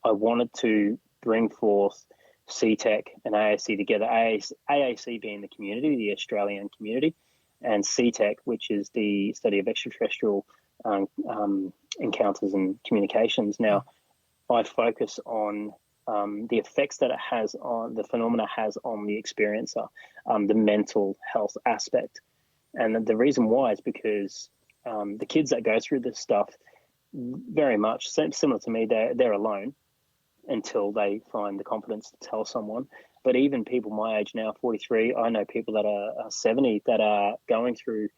I wanted to bring forth SETEC and AAC together, AAC being the community, the AustrAlien Community, and SETEC, which is the study of extraterrestrial encounters and communications. Now, I focus on the effects that it has on, the phenomena has on the experiencer, the mental health aspect. And the reason why is because the kids that go through this stuff, very much similar to me, they're alone until they find the confidence to tell someone. But even people my age now, 43, I know people that are 70 that are going through,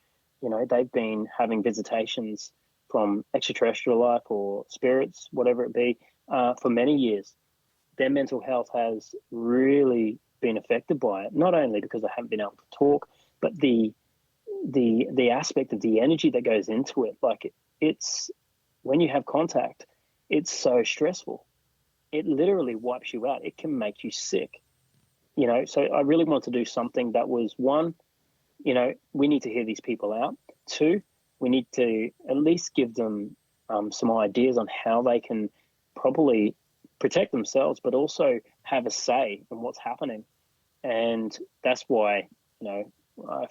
they've been having visitations from extraterrestrial life or spirits, whatever it be, for many years. Their mental health has really been affected by it, not only because they haven't been able to talk, but the aspect of the energy that goes into it. Like it's when you have contact, it's so stressful. It literally wipes you out. It can make you sick. So I really wanted to do something that was, one, we need to hear these people out. Two, we need to at least give them some ideas on how they can properly protect themselves, but also have a say in what's happening. And that's why, I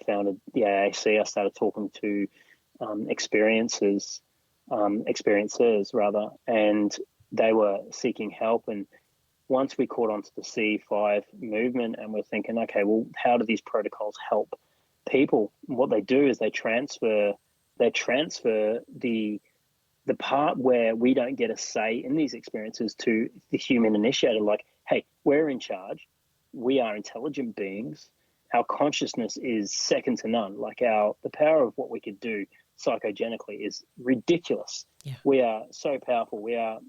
founded the AAC. I started talking to experiencers rather, and they were seeking help. And once we caught on to the CE5 movement and we're thinking, okay, well, how do these protocols help people? And what they do is they transfer the part where we don't get a say in these experiences to the human initiator. Like, hey, we're in charge. We are intelligent beings. Our consciousness is second to none. Like the power of what we could do psychogenically is ridiculous. Yeah. We are so powerful. We are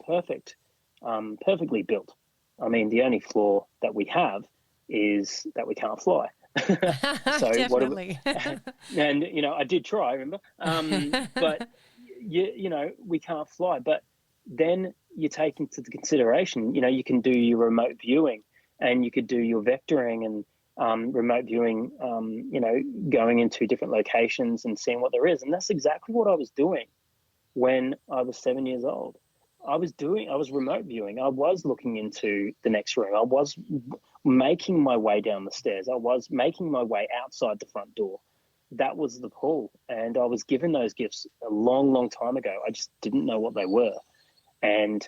perfectly built. I mean, the only flaw that we have is that we can't fly. So definitely. And I did try, remember, but we can't fly. But then you take into the consideration, you can do your remote viewing, and you could do your vectoring and remote viewing, going into different locations and seeing what there is. And that's exactly what I was doing when I was 7 years old. I was remote viewing. I was looking into the next room. I was making my way down the stairs. I was making my way outside the front door. That was the pull. And I was given those gifts a long, long time ago. I just didn't know what they were. And,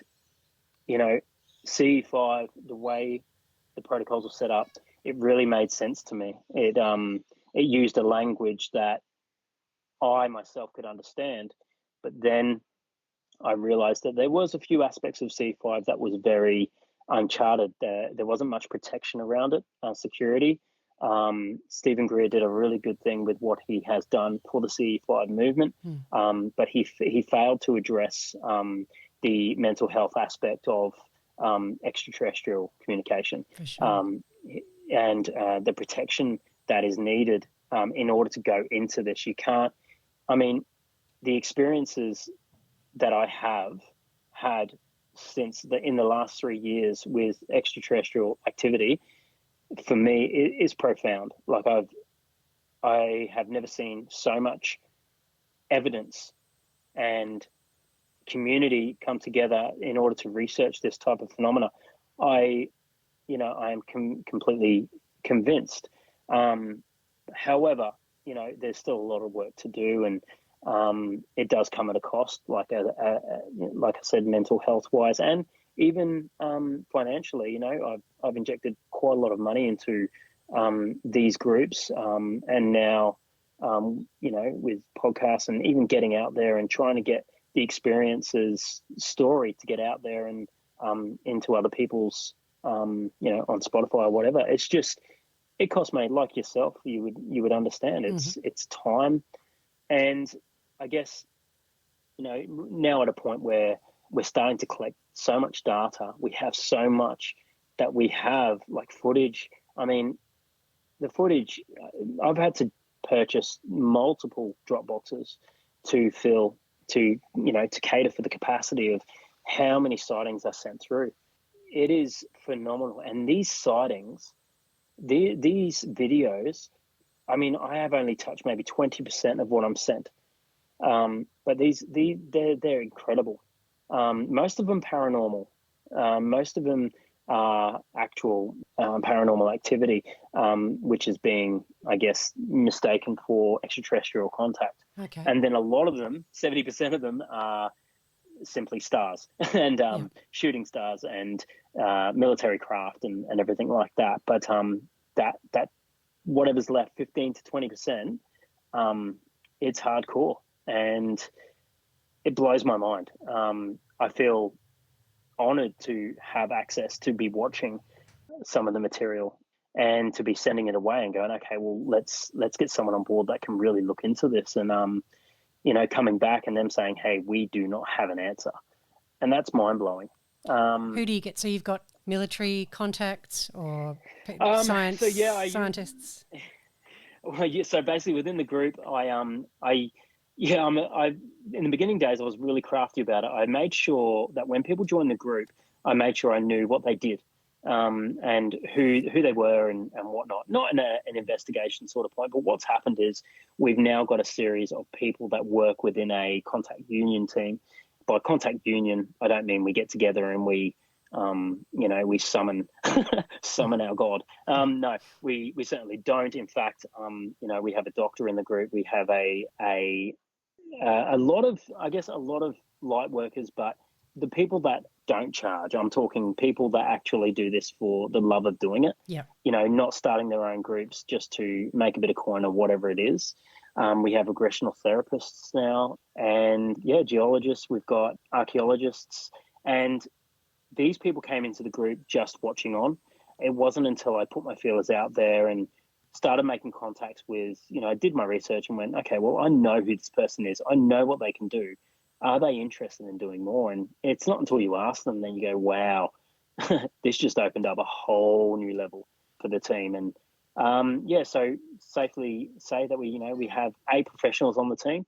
CE5, the way the protocols were set up, it really made sense to me. It used a language that I myself could understand, but then I realized that there was a few aspects of C5 that was very uncharted. There wasn't much protection around it, security. Stephen Greer did a really good thing with what he has done for the CE5 movement, but he failed to address the mental health aspect of extraterrestrial communication. For sure. And the protection that is needed in order to go into this. You can't, the experiences that I have had in the last 3 years with extraterrestrial activity, for me, it is profound. Like I have never seen so much evidence and community come together in order to research this type of phenomena. I am completely convinced. However, there's still a lot of work to do, and it does come at a cost, like I said, mental health wise, and even financially. I've injected quite a lot of money into these groups, and now with podcasts and even getting out there and trying to get the experiences story to get out there and into other people's on Spotify or whatever. It's just, it costs me, like yourself, you would understand. It's time. And I guess, now at a point where we're starting to collect so much data, we have so much that we have, like footage. The footage, I've had to purchase multiple drop boxes to cater for the capacity of how many sightings are sent through. It is phenomenal. And these sightings, these videos, I have only touched maybe 20% of what I'm sent. But they're incredible. Most of them paranormal. Most of them are actual paranormal activity, which is being, I guess, mistaken for extraterrestrial contact. Okay. And then a lot of them, 70% of them, are simply stars and shooting stars and military craft and everything like that. But that whatever's left, 15 to 20%, it's hardcore, and it blows my mind. I feel honored to have access to be watching some of the material and to be sending it away and going, okay, well, let's get someone on board that can really look into this. And coming back and them saying, hey, we do not have an answer. And that's mind-blowing. Who do you get? So you've got military contacts or scientists? Well, yeah, so basically within the group, in the beginning days, I was really crafty about it. I made sure that when people joined the group, I made sure I knew what they did, and who they were and whatnot. Not in an investigation sort of point, but what's happened is we've now got a series of people that work within a contact union team. By contact union, I don't mean we get together and we we summon our god. No, we certainly don't. In fact, we have a doctor in the group. We have a lot of light workers, but the people that don't charge, I'm talking people that actually do this for the love of doing it. Yeah. Not starting their own groups just to make a bit of coin or whatever it is. We have regressional therapists now, and geologists. We've got archaeologists, and these people came into the group just watching on. It wasn't until I put my feelers out there and started making contacts with, I did my research and went, okay, well, I know who this person is. I know what they can do. Are they interested in doing more? And it's not until you ask them, then you go, wow, this just opened up a whole new level for the team. And so safely say that we have 8 professionals on the team,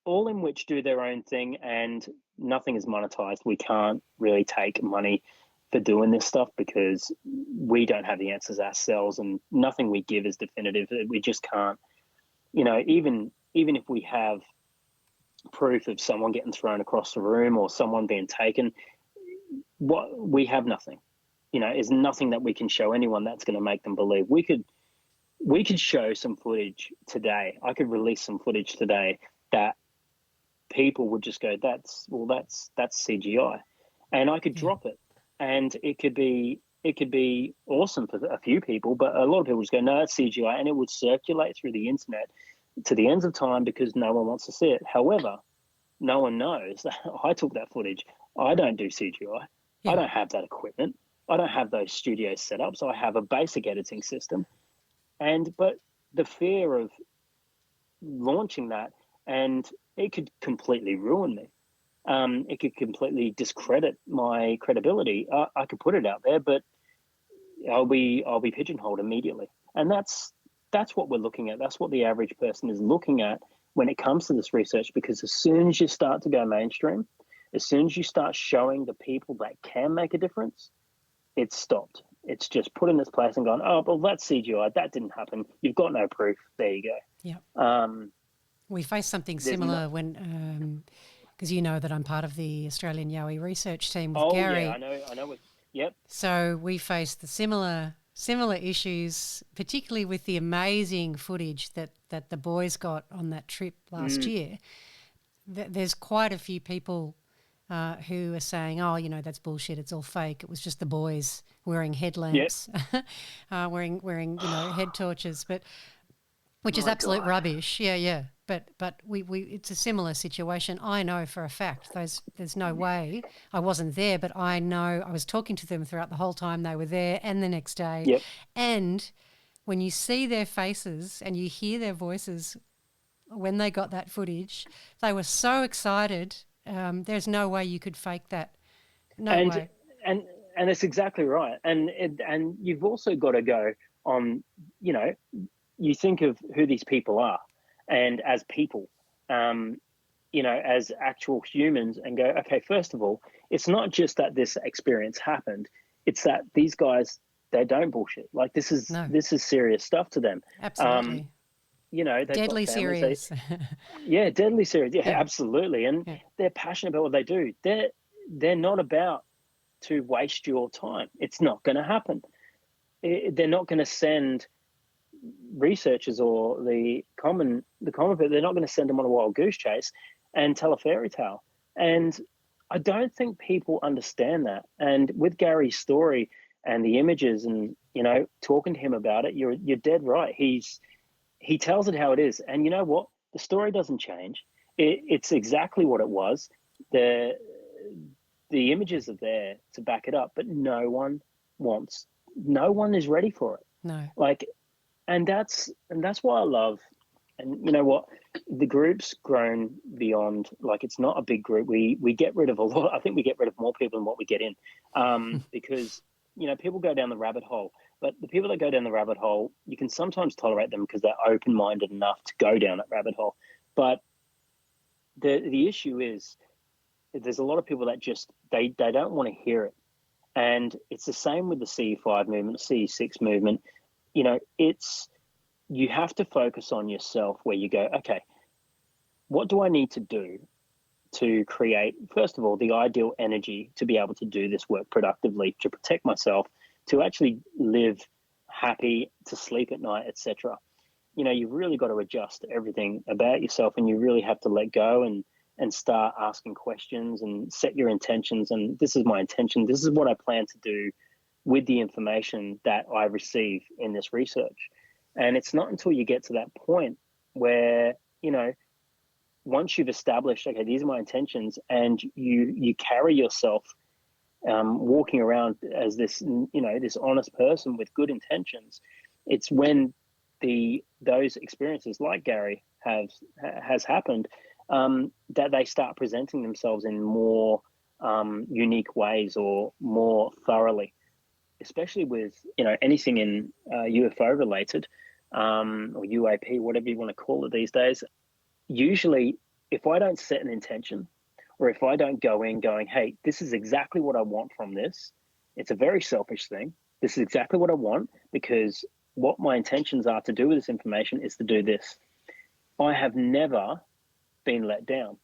all in which do their own thing, and nothing is monetized. We can't really take money for doing this stuff because we don't have the answers ourselves, and nothing we give is definitive. We just can't, even if we have proof of someone getting thrown across the room or someone being taken, we have nothing. Is nothing that we can show anyone that's going to make them believe. We could show some footage today. I could release some footage today that people would just go, that's CGI, and I could drop it, and it could be awesome for a few people, but a lot of people just go, no, that's CGI, and it would circulate through the internet to the ends of time because no one wants to see it. However, no one knows that I took that footage. I don't do CGI. Yeah. I don't have that equipment. I don't have those studio setups. I have a basic editing system, but the fear of launching that, and it could completely ruin me. It could completely discredit my credibility. I could put it out there, but I'll be pigeonholed immediately. And that's what we're looking at. That's what the average person is looking at when it comes to this research, because as soon as you start to go mainstream, as soon as you start showing the people that can make a difference, it's stopped. It's just put in this place and gone, oh, well, that's CGI. That didn't happen. You've got no proof. There you go. Yeah. We faced something similar when, because you know that I'm part of the Australian Yowie research team with Gary. Yeah, I know. Yep. So we faced the similar issues, particularly with the amazing footage that the boys got on that trip last year. There's quite a few people who are saying, oh, that's bullshit. It's all fake. It was just the boys wearing headlamps, wearing head torches, which is absolute rubbish. Yeah. But we it's a similar situation. I know for a fact there's no way. I wasn't there, but I know I was talking to them throughout the whole time they were there and the next day. Yep. And when you see their faces and you hear their voices when they got that footage, they were so excited. There's no way you could fake that. No way. And it's exactly right. And you've also got to go on, you think of who these people are, and as people, as actual humans, and go, okay, first of all, it's not just that this experience happened. It's that these guys, they don't bullshit. Like this is serious stuff to them. Absolutely. Deadly serious. Deadly serious. Yeah, absolutely. And they're passionate about what they do. They're not about to waste your time. It's not going to happen. They're not going to send researchers or the common people, they're not going to send them on a wild goose chase and tell a fairy tale. And I don't think people understand that. And with Gary's story and the images and, talking to him about it, you're dead right. He tells it how it is. And you know what? The story doesn't change. It's exactly what it was. The images are there to back it up, but no one is ready for it. No. And that's why I love And you know what? The group's grown beyond, like, it's not a big group. We get rid of a lot. I think we get rid of more people than what we get in, because, you know, people go down the rabbit hole. But the people that go down the rabbit hole, you can sometimes tolerate them because they're open-minded enough to go down that rabbit hole. But the issue is there's a lot of people that just, they don't want to hear it. And it's the same with the CE5 movement, CE6 movement. You know, you have to focus on yourself, where you go, okay, what do I need to do to create, first of all, the ideal energy to be able to do this work productively, to protect myself, to actually live happy, to sleep at night, etc. You know, you've really got to adjust everything about yourself, and you really have to let go and start asking questions and set your intentions. And this is my intention. This is what I plan to do with the information that I receive in this research. And it's not until you get to that point where, you know, once you've established, okay, these are my intentions, and you carry yourself walking around as this, you know, this honest person with good intentions, it's when those experiences like Gary has happened, that they start presenting themselves in more unique ways, or more thoroughly, especially with, you know, anything in UFO related, or UAP, whatever you want to call it these days. Usually, if I don't set an intention, or if I don't go in going, hey, this is exactly what I want from this, it's a very selfish thing. This is exactly what I want, because what my intentions are to do with this information is to do this. I have never been let down,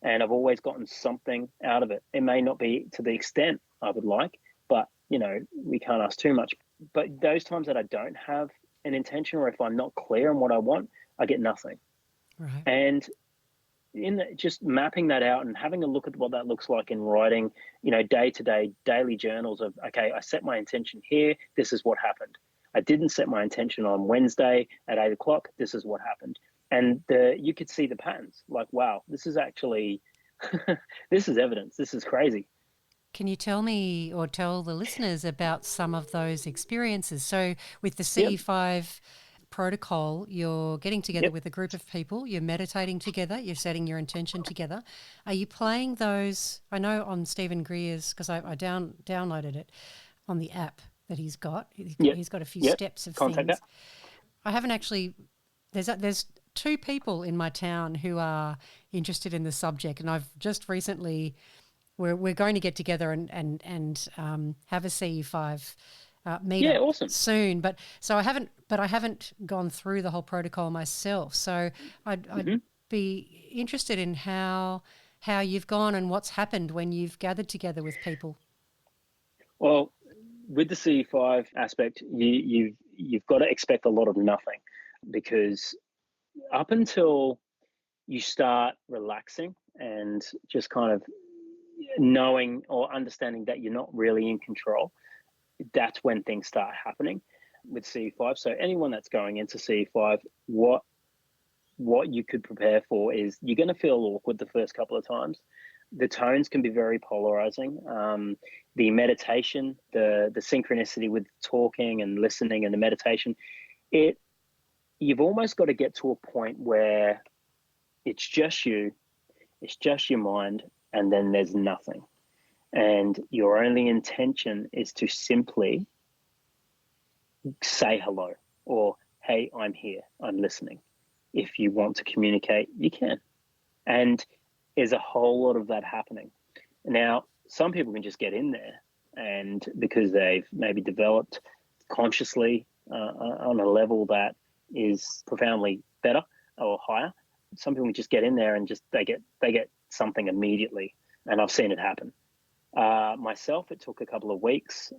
and I've always gotten something out of it. It may not be to the extent I would like, but, you know, we can't ask too much. But those times that I don't have an intention, or if I'm not clear on what I want, I get nothing. Right. And just mapping that out and having a look at what that looks like in writing, you know, day-to-day, daily journals of, okay, I set my intention here, this is what happened. I didn't set my intention on Wednesday at 8 o'clock, this is what happened. And you could see the patterns, like, wow, this is actually, this is evidence, this is crazy. Can you tell me, or tell the listeners, about some of those experiences? So with the CE5 protocol, you're getting together with a group of people, you're meditating together, you're setting your intention together. Are you playing those? I know on Stephen Greer's, because I downloaded it on the app that he's got. He's got a few steps of Contact things. that. I haven't actually. There's two people in my town who are interested in the subject, and I've just recently. We're going to get together and have a CE5 meetup soon. But I haven't gone through the whole protocol myself. So I'd be interested in how you've gone and what's happened when you've gathered together with people. Well, with the CE5 aspect, you've got to expect a lot of nothing, because up until you start relaxing and just kind of knowing or understanding that you're not really in control, that's when things start happening with CE5. So anyone that's going into CE5, what you could prepare for is you're going to feel awkward the first couple of times. The tones can be very polarizing. The meditation, the synchronicity with talking and listening and the meditation, you've almost got to get to a point where it's just you, it's just your mind, and then there's nothing. And your only intention is to simply say hello, or, hey, I'm here, I'm listening. If you want to communicate, you can. And there's a whole lot of that happening. Now, some people can just get in there, and because they've maybe developed consciously on a level that is profoundly better or higher, some people just get in there and just they get something immediately, and I've seen it happen. Myself, it took a couple of weeks,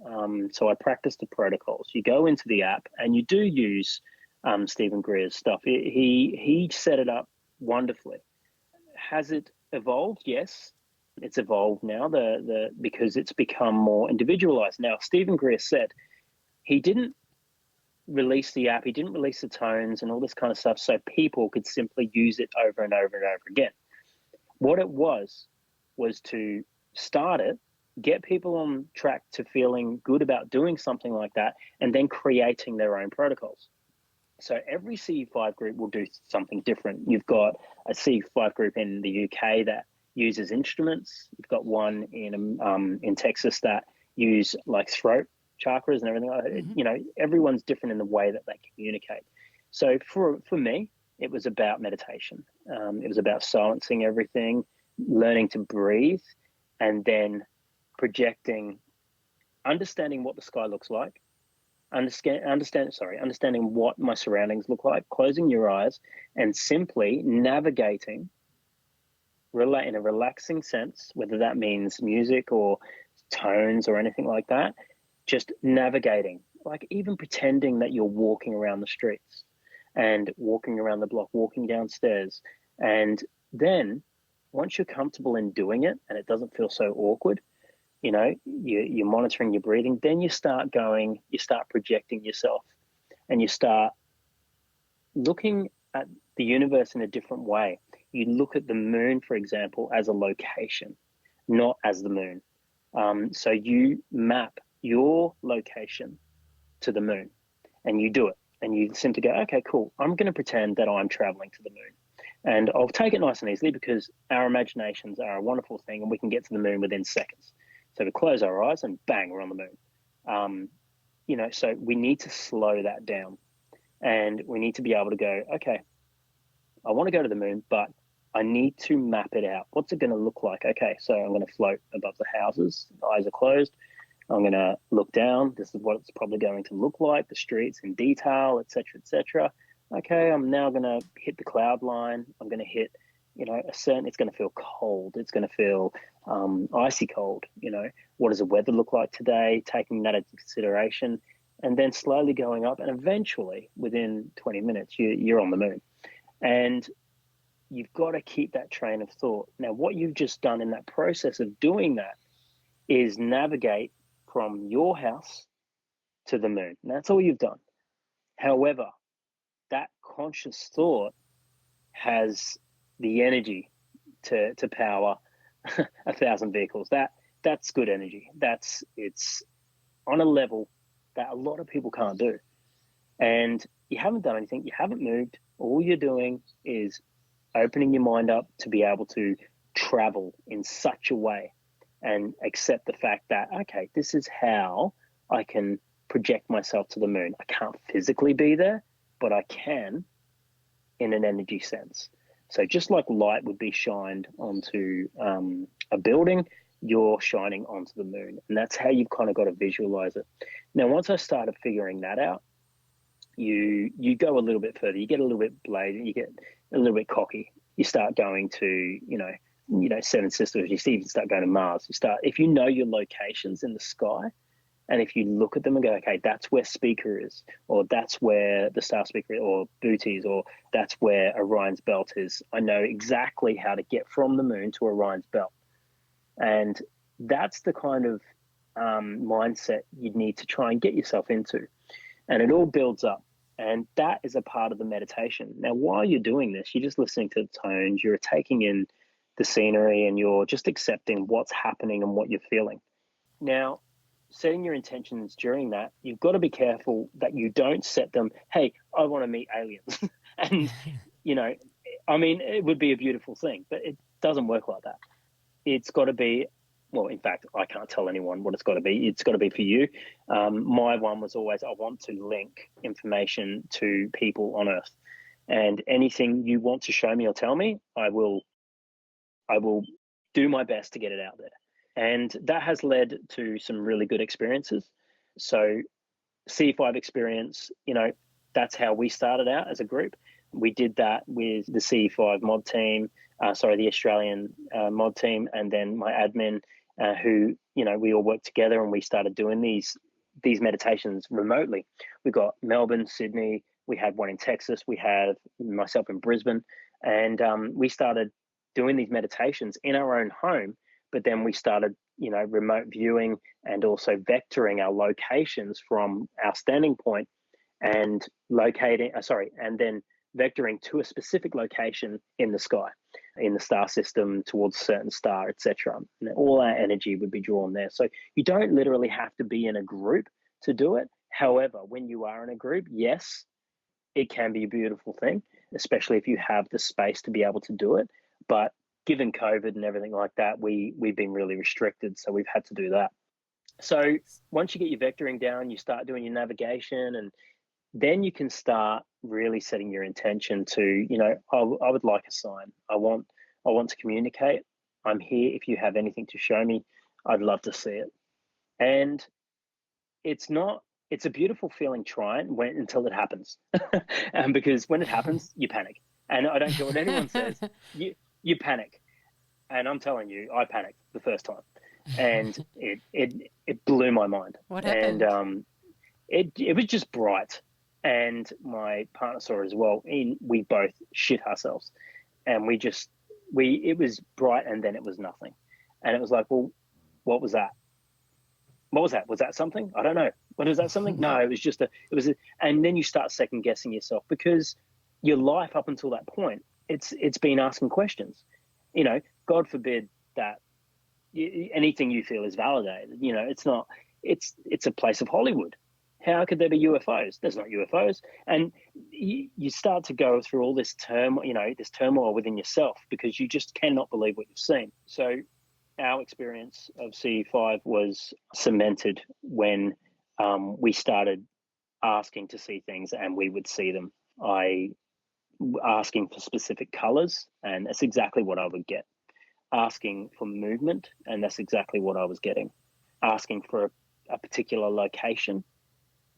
so I practiced the protocols. You go into the app and you do use Stephen Greer's stuff. He set it up wonderfully. Has it evolved? Yes, it's evolved now. Because it's become more individualized. Now, Stephen Greer said he didn't release the app, he didn't release the tones and all this kind of stuff so people could simply use it over and over and over again. What it was to start it, get people on track to feeling good about doing something like that, and then creating their own protocols. So every CE5 group will do something different. You've got a CE5 group in the UK that uses instruments. You've got one in Texas that use like throat chakras and everything. You know, everyone's different in the way that they communicate. So for me, it was about meditation. It was about silencing everything, learning to breathe, and then projecting, understanding what the sky looks like, understanding what my surroundings look like, closing your eyes, and simply navigating in a relaxing sense, whether that means music or tones or anything like that, just navigating, like even pretending that you're walking around the streets and walking around the block, walking downstairs. And then once you're comfortable in doing it and it doesn't feel so awkward, you know, you're monitoring your breathing, then you start projecting yourself, and you start looking at the universe in a different way. You look at the moon, for example, as a location, not as the moon. So you map your location to the moon, and you do it, and you simply go, okay, cool, I'm going to pretend that I'm traveling to the moon. And I'll take it nice and easily because our imaginations are a wonderful thing, and we can get to the moon within seconds. So we close our eyes and bang, we're on the moon. You know, so we need to slow that down, and we need to be able to go, okay, I want to go to the moon, but I need to map it out. What's it going to look like? Okay, so I'm going to float above the houses. The eyes are closed. I'm going to look down. This is what it's probably going to look like, the streets in detail, et cetera, et cetera. Okay, I'm now going to hit the cloud line. I'm going to hit, you know, it's going to feel cold. It's going to feel icy cold. You know, what does the weather look like today? Taking that into consideration, and then slowly going up, and eventually within 20 minutes, you're on the moon. And you've got to keep that train of thought. Now, what you've just done in that process of doing that is navigate from your house to the moon. And that's all you've done. However, that conscious thought has the energy to power 1,000 vehicles. That's good energy. It's on a level that a lot of people can't do. And you haven't done anything. You haven't moved. All you're doing is opening your mind up to be able to travel in such a way and accept the fact that, okay, this is how I can project myself to the moon. I can't physically be there, but I can in an energy sense. So just like light would be shined onto a building, you're shining onto the moon. And that's how you've kind of got to visualize it. Now, once I started figuring that out, you go a little bit further. You get a little bit blazing. You get a little bit cocky. You start going to, you know, Seven Sisters. You even start going to Mars. If you know your locations in the sky, and if you look at them and go, okay, that's where Speaker is, or that's where the Star Speaker is, or Booties, or that's where Orion's Belt is. I know exactly how to get from the moon to Orion's Belt. And that's the kind of mindset you need to try and get yourself into. And it all builds up. And that is a part of the meditation. Now, while you're doing this, you're just listening to the tones, you're taking in the scenery, and you're just accepting what's happening and what you're feeling. Now, setting your intentions during that, you've got to be careful that you don't set them, hey, I want to meet aliens. And, you know, I mean, it would be a beautiful thing, but it doesn't work like that. It's got to be, well, in fact, I can't tell anyone what it's got to be. It's got to be for you. My one was always, I want to link information to people on Earth. And anything you want to show me or tell me, I will do my best to get it out there. And that has led to some really good experiences. So CE5 experience, you know, that's how we started out as a group. We did that with the CE5 mod team, the Australian mod team, and then my admin, who, you know, we all worked together and we started doing these meditations remotely. We got Melbourne, Sydney, we had one in Texas, we had myself in Brisbane, and we started doing these meditations in our own home. But then we started, you know, remote viewing and also vectoring our locations from our standing point and and then vectoring to a specific location in the sky, in the star system, towards a certain star, etc. And all our energy would be drawn there. So you don't literally have to be in a group to do it. However, when you are in a group, yes, it can be a beautiful thing, especially if you have the space to be able to do it. But given COVID and everything like that, we've been really restricted, so we've had to do that. So once you get your vectoring down, you start doing your navigation, and then you can start really setting your intention to, you know, I would like a sign. I want to communicate. I'm here. If you have anything to show me, I'd love to see it. And it's a beautiful feeling trying until it happens. Because when it happens, you panic. And I don't care what anyone says, you panic. And I'm telling you, I panicked the first time. And it blew my mind. What happened? And it was just bright. And my partner saw it as well. And we both shit ourselves. And it was bright, and then it was nothing. And it was like, well, what was that? What was that? Was that something? I don't know. What is that something? No, it was and then you start second guessing yourself, because your life up until that point, it's been asking questions. You know, God forbid that anything you feel is validated. You know, it's not. It's a place of Hollywood. How could there be UFOs? There's not UFOs. And you start to go through all this turmoil within yourself, because you just cannot believe what you've seen. So our experience of CE5 was cemented when we started asking to see things, and we would see them. Asking for specific colors, and that's exactly what I would get. Asking for movement, and that's exactly what I was getting. Asking for a particular location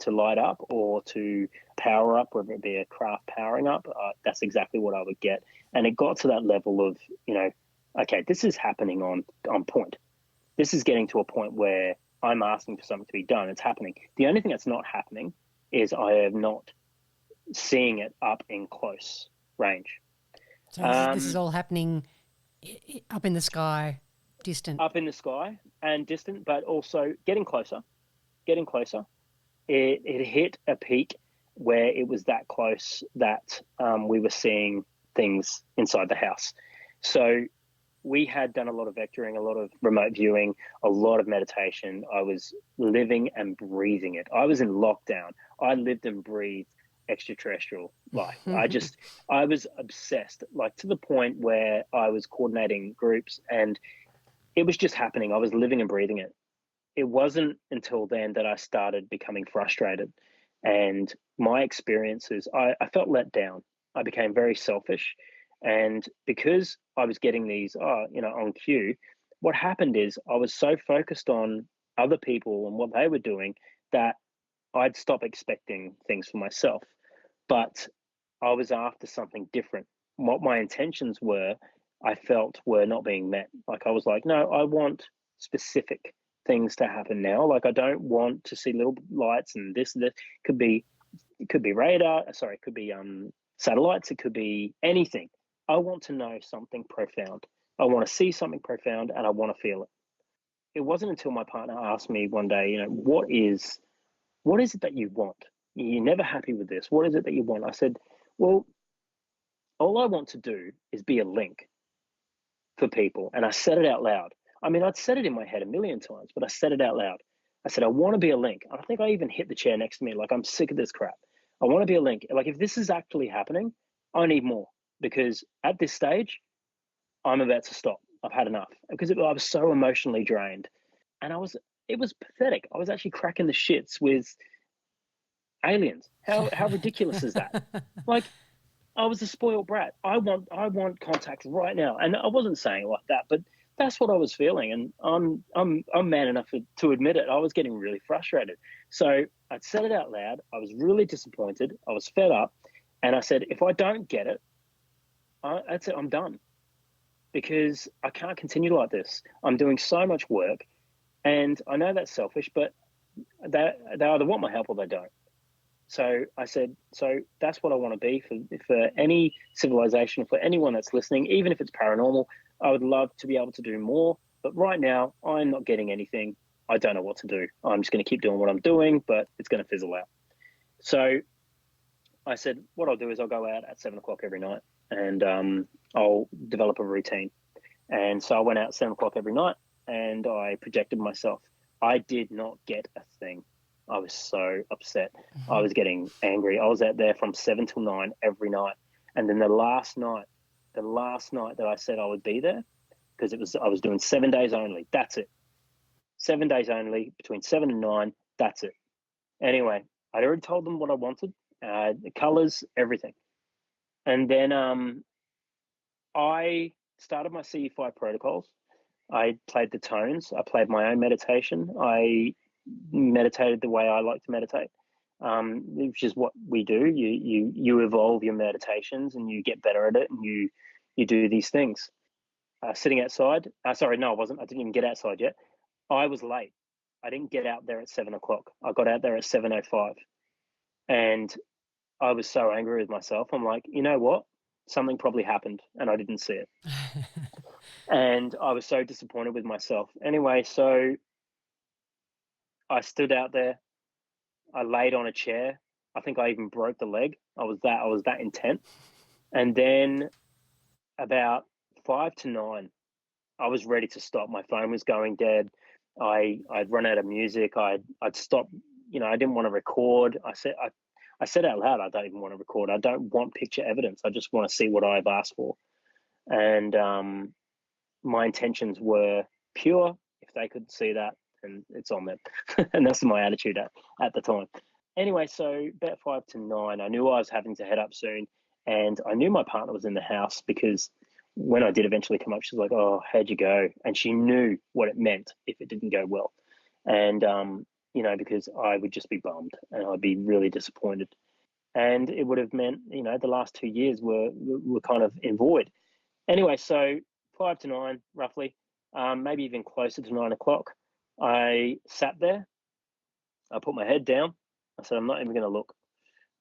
to light up or to power up, whether it be a craft powering up, that's exactly what I would get. And it got to that level of, you know, okay, this is happening on point. This is getting to a point where I'm asking for something to be done. It's happening. The only thing that's not happening is I am not seeing it up in close range. So this is all happening up in the sky, distant. Up in the sky and distant, but also getting closer. It hit a peak where it was that close that we were seeing things inside the house. So we had done a lot of vectoring, a lot of remote viewing, a lot of meditation. I was living and breathing it. I was in lockdown. I lived and breathed extraterrestrial life. I was obsessed, like to the point where I was coordinating groups, and it was just happening. I was living and breathing it. It wasn't until then that I started becoming frustrated, and my experiences, I felt let down. I became very selfish, and because I was getting these, on cue, what happened is I was so focused on other people and what they were doing that I'd stop expecting things for myself. But I was after something different. What my intentions were, I felt were not being met. Like I was like, no, I want specific things to happen now. Like I don't want to see little lights and this. It could be radar. Sorry, it could be satellites. It could be anything. I want to know something profound. I want to see something profound, and I want to feel it. It wasn't until my partner asked me one day, you know, what is it that you want? You're never happy with this. What is it that you want? I said, well, all I want to do is be a link for people. And I said it out loud. I mean, I'd said it in my head a million times, but I said it out loud. I said, I want to be a link. I think I even hit the chair next to me. Like, I'm sick of this crap. I want to be a link. Like, if this is actually happening, I need more, because at this stage, I'm about to stop. I've had enough, because I was so emotionally drained, and it was pathetic. I was actually cracking the shits with aliens. How ridiculous is that? Like, I was a spoiled brat. I want contact right now, and I wasn't saying it like that, but that's what I was feeling, and I'm man enough to admit it. I was getting really frustrated, so I said it out loud. I was really disappointed. I was fed up, and I said, if I don't get it, that's it. I'm done, because I can't continue like this. I'm doing so much work, and I know that's selfish, but they either want my help or they don't. So I said, so that's what I want to be for any civilization, for anyone that's listening, even if it's paranormal. I would love to be able to do more, but right now I'm not getting anything. I don't know what to do. I'm just going to keep doing what I'm doing, but it's going to fizzle out. So I said, what I'll do is I'll go out at 7:00 every night, and I'll develop a routine. And so I went out at 7:00 every night, and I projected myself. I did not get a thing. I was so upset. I was getting angry. I was out there from 7 till 9 every night. And then the last night that I said I would be there, because I was doing 7 days only. That's it. 7 days only, between 7 and 9. That's it. Anyway, I'd already told them what I wanted, the colors, everything. And then I started my CE5 protocols. I played the tones. I played my own meditation. I meditated the way I like to meditate, which is what we do. You evolve your meditations and you get better at it, and you do these things. Sitting outside. Sorry, no, I wasn't. I didn't even get outside yet. I was late. I didn't get out there at 7 o'clock. I got out there at 7:05, and I was so angry with myself. I'm like, you know what? Something probably happened, and I didn't see it. And I was so disappointed with myself. Anyway, so I stood out there. I laid on a chair. I think I even broke the leg. I was that intent. And then about 5 to 9, I was ready to stop. My phone was going dead. I'd run out of music. I'd stop. I didn't want to record. I said out loud, I don't even want to record. I don't want picture evidence. I just want to see what I've asked for. And my intentions were pure. If they could see that, then it's on them. And that's my attitude at the time. Anyway, so about 5 to 9, I knew I was having to head up soon. And I knew my partner was in the house, because when I did eventually come up, she was like, "Oh, how'd you go?" And she knew what it meant if it didn't go well. And, because I would just be bummed and I'd be really disappointed. And it would have meant, the last 2 years were kind of in void. Anyway, so 5 to 9, roughly, maybe even closer to 9 o'clock, I sat there. I put my head down. I said, I'm not even going to look.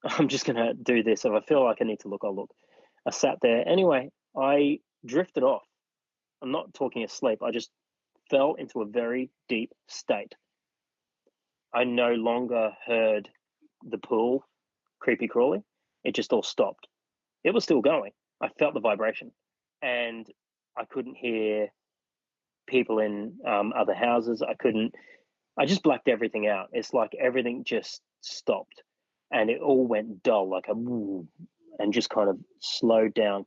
I'm just going to do this. If I feel like I need to look, I'll look. I sat there. Anyway, I drifted off. I'm not talking asleep. I just fell into a very deep state. I no longer heard the pool creepy crawly. It just all stopped. It was still going. I felt the vibration, and I couldn't hear people in other houses. I just blacked everything out. It's like everything just stopped, and it all went dull, like and just kind of slowed down.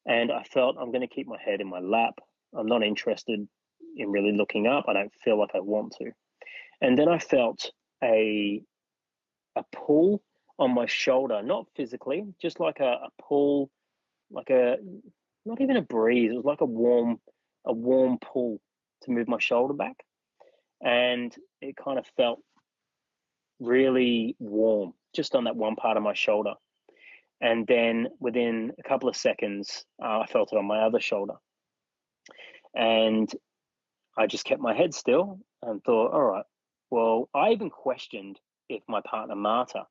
And I felt, I'm going to keep my head in my lap. I'm not interested in really looking up. I don't feel like I want to. And then I felt a pull on my shoulder, not physically, just like a pull, like not even a breeze. It was like a warm pull to move my shoulder back. And it kind of felt really warm just on that one part of my shoulder. And then within a couple of seconds, I felt it on my other shoulder. And I just kept my head still and thought, all right, well, I even questioned if my partner Marta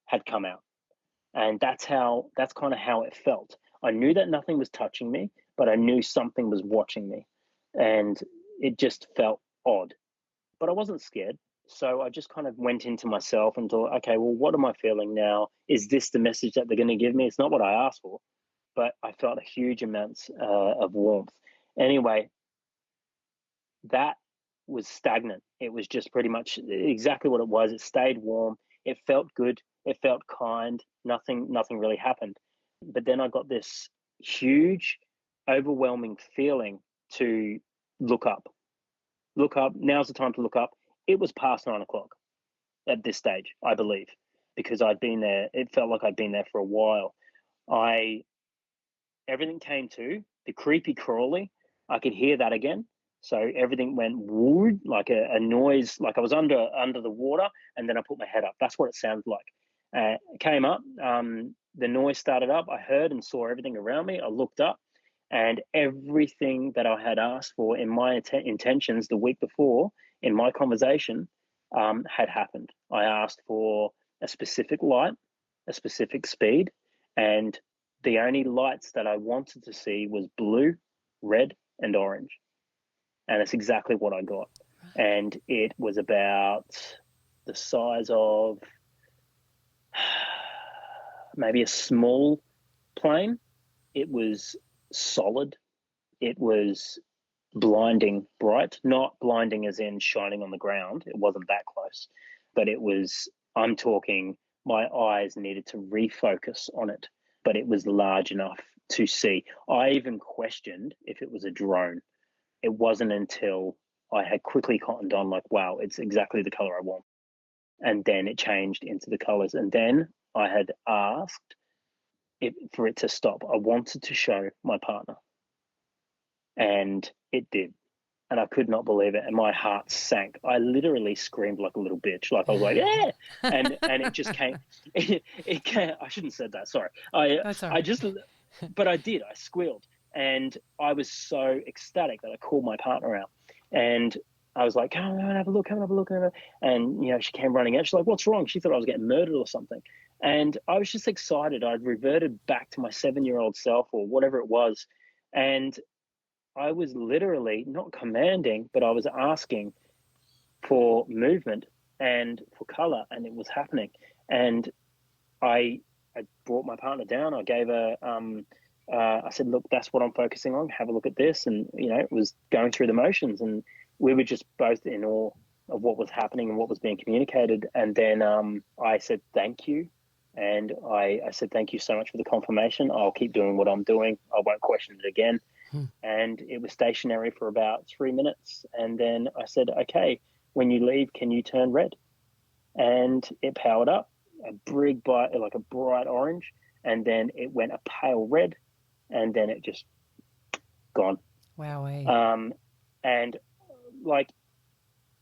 had come out. And that's kind of how it felt. I knew that nothing was touching me, but I knew something was watching me. And it just felt odd. But I wasn't scared. So I just kind of went into myself and thought, okay, well, what am I feeling now? Is this the message that they're going to give me? It's not what I asked for, but I felt a huge amount of warmth. Anyway, that was stagnant. It was just pretty much exactly what it was. It stayed warm. It felt good. It felt kind. Nothing really happened. But then I got this huge, overwhelming feeling to look up. Look up. Now's the time to look up. It was past 9 o'clock at this stage, I believe, because I'd been there. It felt like I'd been there for a while. Everything came to the creepy crawly. I could hear that again. So everything went whoop, like a noise, like I was under the water, and then I put my head up. That's what it sounded like. It came up. The noise started up. I heard and saw everything around me. I looked up, and everything that I had asked for in my intentions the week before in my conversation had happened. I asked for a specific light, a specific speed, and the only lights that I wanted to see was blue, red, and orange. And that's exactly what I got. And it was about the size of maybe a small plane. It was solid. It was blinding bright, not blinding as in shining on the ground. It wasn't that close. but I'm talking, my eyes needed to refocus on it, but it was large enough to see. I even questioned if it was a drone. It wasn't until I had quickly cottoned on, like, wow, it's exactly the color I want. And then it changed into the colors. And then I had asked for it to stop. I wanted to show my partner, and it did. And I could not believe it, and my heart sank. I literally screamed like a little bitch. Like, I was like, yeah, and it just came. It came. I shouldn't have said that. Sorry. That's all right. I just, but I did. I squealed, and I was so ecstatic that I called my partner out, and I was like, come on, have a look, come on, have a look. And she came running out. She's like, what's wrong? She thought I was getting murdered or something, and I was just excited. I'd reverted back to my 7-year-old self or whatever it was, and I was literally not commanding, but I was asking for movement and for color, and it was happening. And I brought my partner down. I gave her, I said, look, that's what I'm focusing on. Have a look at this. And, it was going through the motions, and we were just both in awe of what was happening and what was being communicated. And then I said, thank you. And I said, thank you so much for the confirmation. I'll keep doing what I'm doing. I won't question it again. And it was stationary for about 3 minutes. And then I said, okay, when you leave, can you turn red? And it powered up, like a bright orange. And then it went a pale red. And then it just gone. Wow. And like,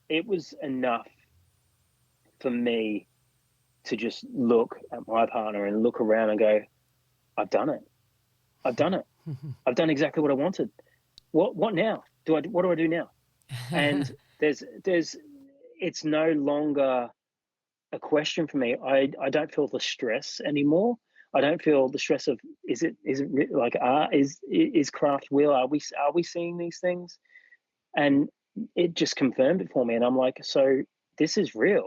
it was enough for me to just look at my partner and look around and go, I've done it. I've done it. I've done exactly what I wanted. What now? What do I do now? And it's no longer a question for me. I don't feel the stress anymore. I don't feel the stress of is craft real? Are we seeing these things? And it just confirmed it for me. And I'm like, so this is real.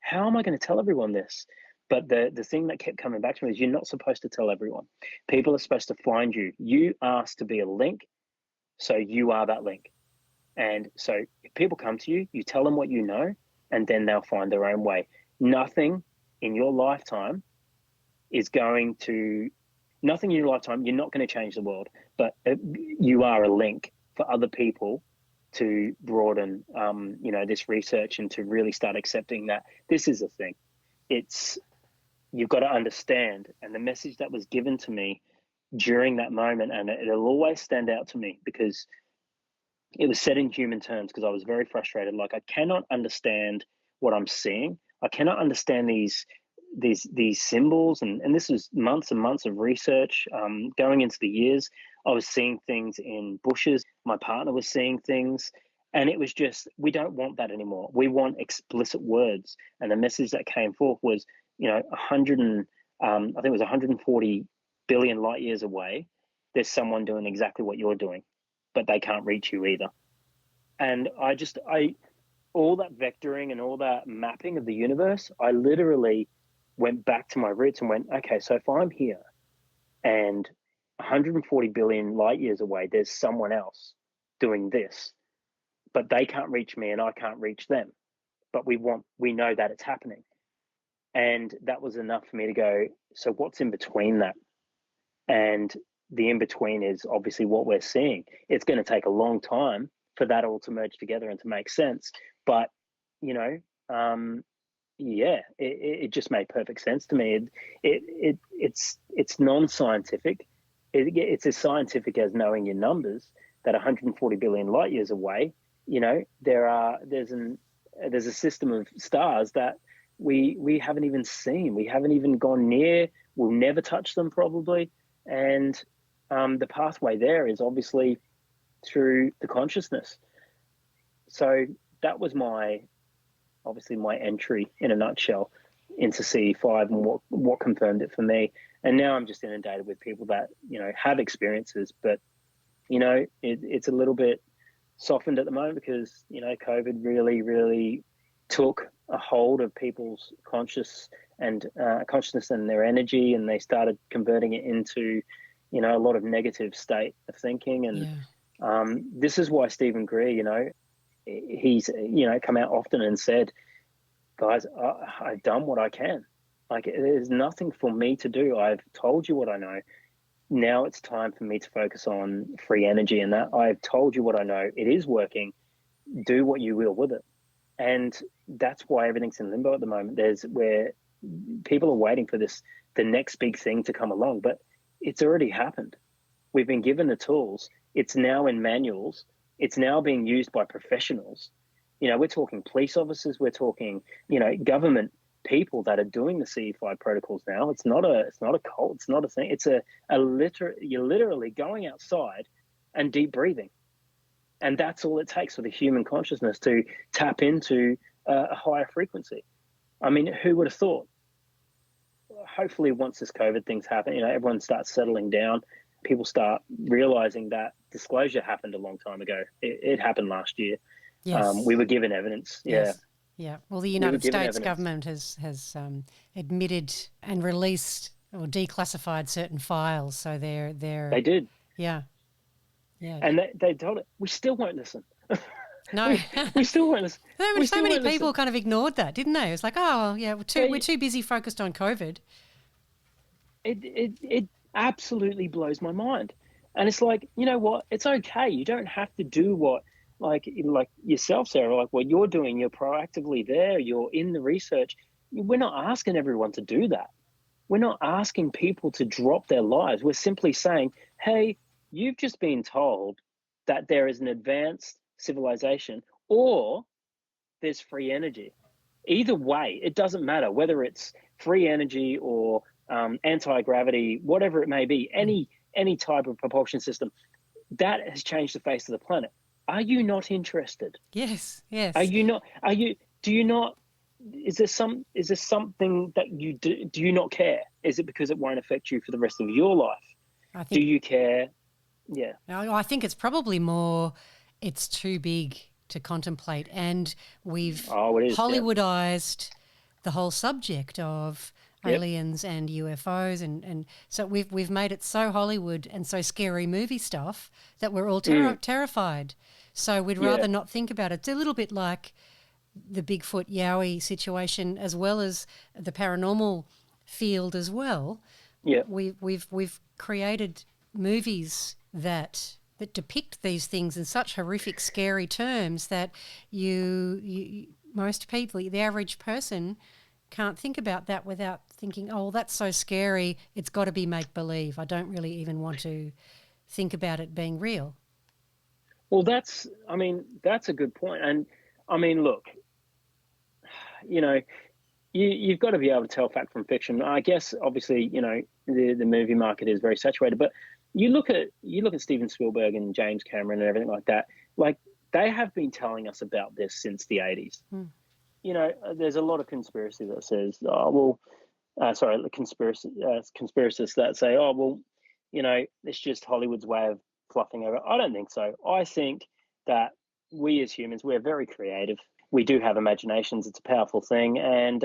How am I going to tell everyone this? But the thing that kept coming back to me is, you're not supposed to tell everyone. People are supposed to find you. You asked to be a link, so you are that link. And so if people come to you, you tell them what you know, and then they'll find their own way. Nothing in your lifetime, you're not going to change the world, but you are a link for other people to broaden, this research, and to really start accepting that this is a thing. You've got to understand. And the message that was given to me during that moment, and it'll always stand out to me because it was said in human terms, because I was very frustrated. Like, I cannot understand what I'm seeing. I cannot understand these symbols. And this was months and months of research, going into the years. I was seeing things in bushes. My partner was seeing things. And it was just, we don't want that anymore. We want explicit words. And the message that came forth was, I think it was 140 billion light years away, there's someone doing exactly what you're doing, but they can't reach you either. And all that vectoring and all that mapping of the universe, I literally went back to my roots and went, okay, so if I'm here and 140 billion light years away, there's someone else doing this, but they can't reach me and I can't reach them, but we know that it's happening. And that was enough for me to go, so what's in between that? And the in between is obviously what we're seeing. It's going to take a long time for that all to merge together and to make sense. But, it just made perfect sense to me. It's non-scientific. It's as scientific as knowing your numbers, that 140 billion light years away, there's a system of stars that we haven't even seen. We haven't even gone near. We'll never touch them probably. And the pathway there is obviously through the consciousness. So that was my entry in a nutshell into CE5 and what confirmed it for me. And now I'm just inundated with people that, have experiences, but, it's a little bit softened at the moment because, COVID really, really took a hold of people's consciousness and their energy, and they started converting it into, a lot of negative state of thinking. And this is why Stephen Greer, he's, come out often and said, guys, I've done what I can. Like, there's nothing for me to do. I've told you what I know. Now it's time for me to focus on free energy, and that I've told you what I know. It is working. Do what you will with it. And that's why everything's in limbo at the moment. There's where people are waiting for the next big thing to come along, but it's already happened. We've been given the tools. It's now in manuals. It's now being used by professionals. We're talking police officers. We're talking, government people that are doing the CE5 protocols now. It's not a cult. It's not a thing. It's you're literally going outside and deep breathing. And that's all it takes for the human consciousness to tap into a higher frequency. I mean, who would have thought? Hopefully, once this COVID thing's happen, everyone starts settling down. People start realizing that disclosure happened a long time ago. It happened last year. Yes. We were given evidence. Yes. Yeah. Well, the United States evidence. government has admitted and released or declassified certain files. So They did. Yeah. Yeah. And they told it. We still won't listen. No. we still won't listen. So many people kind of ignored that, didn't they? It's like, oh, yeah, we're too busy focused on COVID. It absolutely blows my mind. And it's like, you know what? It's okay. You don't have to do what, like yourself, Sarah, like what you're doing. You're proactively there. You're in the research. We're not asking everyone to do that. We're not asking people to drop their lives. We're simply saying, hey, you've just been told that there is an advanced civilization or there's free energy. Either way, it doesn't matter whether it's free energy or anti-gravity, whatever it may be, any type of propulsion system, that has changed the face of the planet. Are you not interested? Yes. Is there something that you do you not care? Is it because it won't affect you for the rest of your life? Do you care? Yeah. I think it's probably more it's too big to contemplate, and we've Hollywoodized the whole subject of aliens and UFOs, and so we've made it so Hollywood and so scary movie stuff that we're all terrified. So we'd rather not think about it. It's a little bit like the Bigfoot Yowie situation, as well as the paranormal field as well. Yeah, we've created movies that depict these things in such horrific, scary terms that you most people, the average person, can't think about that without thinking, oh, that's so scary, it's got to be make-believe. I don't really even want to think about it being real. Well, that's a good point. And, I mean, look, you've got to be able to tell fact from fiction. I guess, obviously, the movie market is very saturated, but you look at Steven Spielberg and James Cameron and everything like that, like they have been telling us about this since the 80s. There's a lot of conspiracy that says, conspiracists that say, oh, well, it's just Hollywood's way of fluffing over. I don't think so. I think that we as humans, we're very creative. We do have imaginations. It's a powerful thing. And,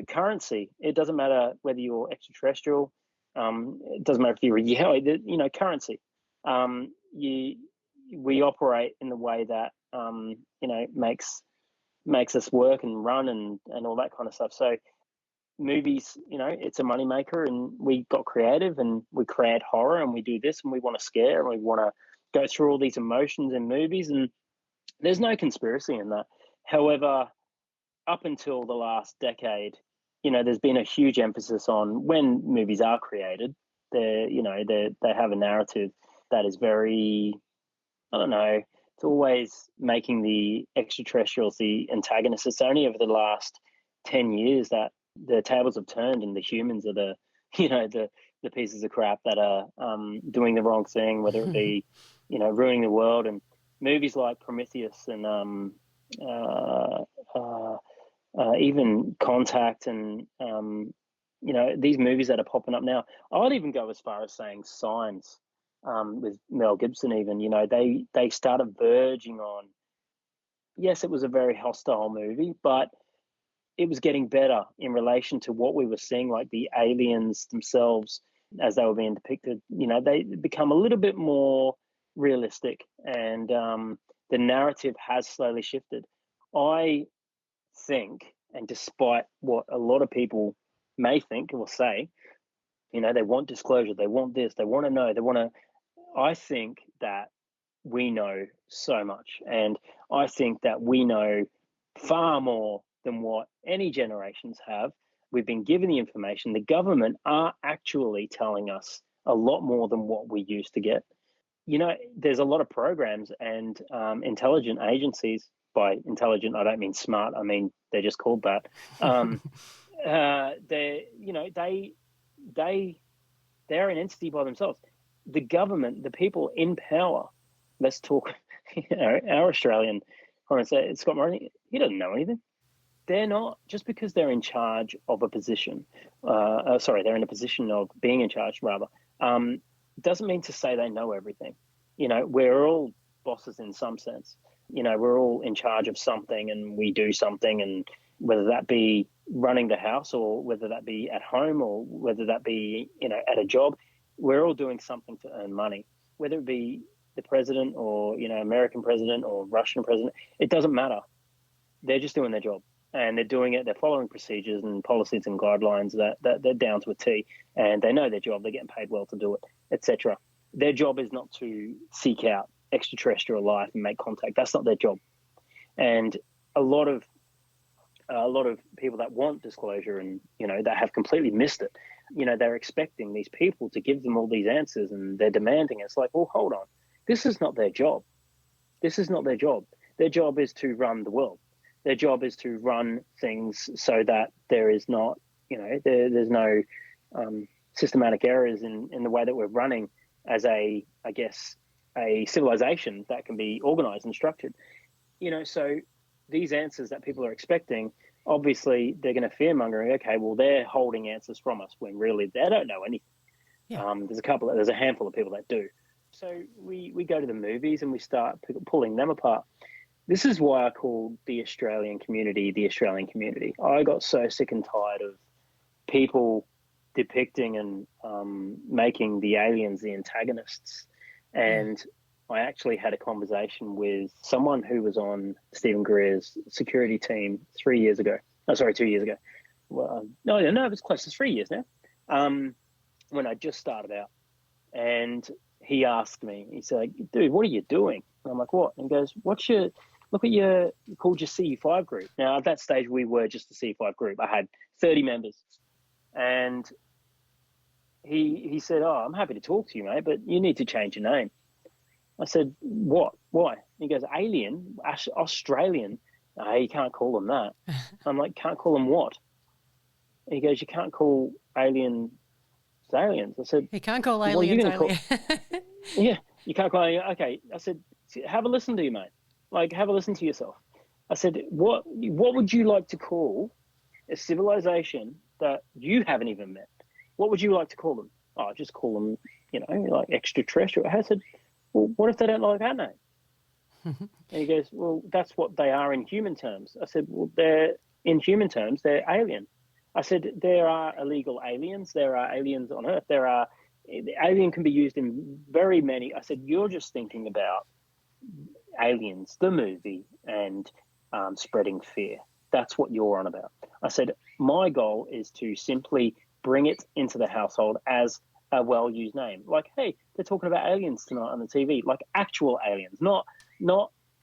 currency, it doesn't matter whether you're extraterrestrial, it doesn't matter if you're a Yowie, currency. We operate in the way that, makes us work and run and all that kind of stuff. So movies, it's a moneymaker, and we got creative and we create horror and we do this and we want to scare and we want to go through all these emotions in movies, and there's no conspiracy in that. However, up until the last decade, there's been a huge emphasis on when movies are created, they have a narrative that is very, I don't know, it's always making the extraterrestrials the antagonists. It's only over the last 10 years that the tables have turned and the humans are the pieces of crap that are doing the wrong thing, whether it be, ruining the world. And movies like Prometheus and even Contact and, these movies that are popping up now. I'd even go as far as saying Signs with Mel Gibson even, they started verging on, yes, it was a very hostile movie, but it was getting better in relation to what we were seeing, like the aliens themselves as they were being depicted. They become a little bit more realistic, and the narrative has slowly shifted. I think, And despite what a lot of people may think or say, they want disclosure, they want this, they want to know, I think that we know so much. And I think that we know far more than what any generations have. We've been given the information. The government are actually telling us a lot more than what we used to get. There's a lot of programs and intelligent agencies. By intelligent, I don't mean smart. I mean, they're just called that. They're an entity by themselves. The government, the people in power, let's talk, our Australian Prime Minister, Scott Morrison, he doesn't know anything. They're not, just because they're in charge of a position, they're in a position of being in charge, rather, doesn't mean to say they know everything. We're all bosses in some sense. We're all in charge of something and we do something, and whether that be running the house or whether that be at home or whether that be, at a job, we're all doing something to earn money, whether it be the president or, American president or Russian president, it doesn't matter. They're just doing their job, and they're doing it. They're following procedures and policies and guidelines that they're down to a T, and they know their job. They're getting paid well to do it, etc. Their job is not to seek out extraterrestrial life and make contact. That's not their job. And a lot of people that want disclosure and, that have completely missed it, they're expecting these people to give them all these answers, and they're demanding. It's like, well, hold on. This is not their job. This is not their job. Their job is to run the world. Their job is to run things so that there is not, there's no systematic errors in the way that we're running as a civilization that can be organized and structured. So these answers that people are expecting, obviously they're going to fearmonger. Okay, well, they're holding answers from us when really they don't know anything. Yeah. There's a handful of people that do. So we go to the movies and we start pulling them apart. This is why I called the Australian community the AustrAlien Community. I got so sick and tired of people depicting and making the aliens the antagonists. And I actually had a conversation with someone who was on Stephen Greer's security team 2 years ago. Well, no, it was close to 3 years now, when I just started out. And he asked me, he said, dude, what are you doing? And I'm like, what? And he goes, you called your CE5 group. Now, at that stage, we were just a CE5 group. I had 30 members. And he said, I'm happy to talk to you, mate, but you need to change your name. I said, what? Why? He goes, alien, Australian. No, you can't call them that. I'm like, can't call them what? He goes, you can't call aliens aliens. I said, you can't call aliens aliens. Yeah, you can't call aliens. Okay. I said, have a listen to you, mate. Like, have a listen to yourself. I said, what would you like to call a civilization that you haven't even met? What would you like to call them? Oh, just call them, like extraterrestrial. I said, well, what if they don't like that name? And he goes, well, that's what they are in human terms. I said, well, in human terms, they're alien. I said, there are illegal aliens. There are aliens on Earth. Alien can be used in very many. I said, you're just thinking about Aliens, the movie, and spreading fear. That's what you're on about. I said, my goal is to simply bring it into the household as a well-used name. Like, hey, they're talking about aliens tonight on the TV, like actual aliens, not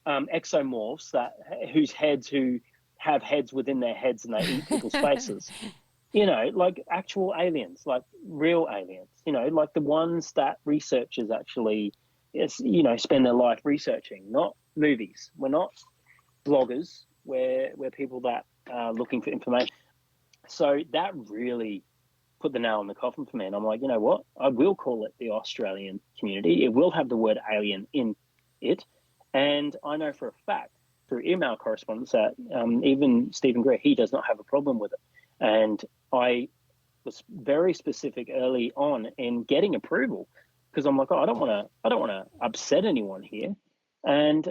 exomorphs who have heads within their heads and they eat people's faces. Like actual aliens, like real aliens, like the ones that researchers actually, spend their life researching, not movies. We're not bloggers. We're people that are looking for information. So that really put the nail in the coffin for me. And I'm like, you know what? I will call it the AustrAlien Community. It will have the word alien in it. And I know for a fact through email correspondence that even Stephen Greer, he does not have a problem with it. And I was very specific early on in getting approval because I'm like, I don't want to upset anyone here. And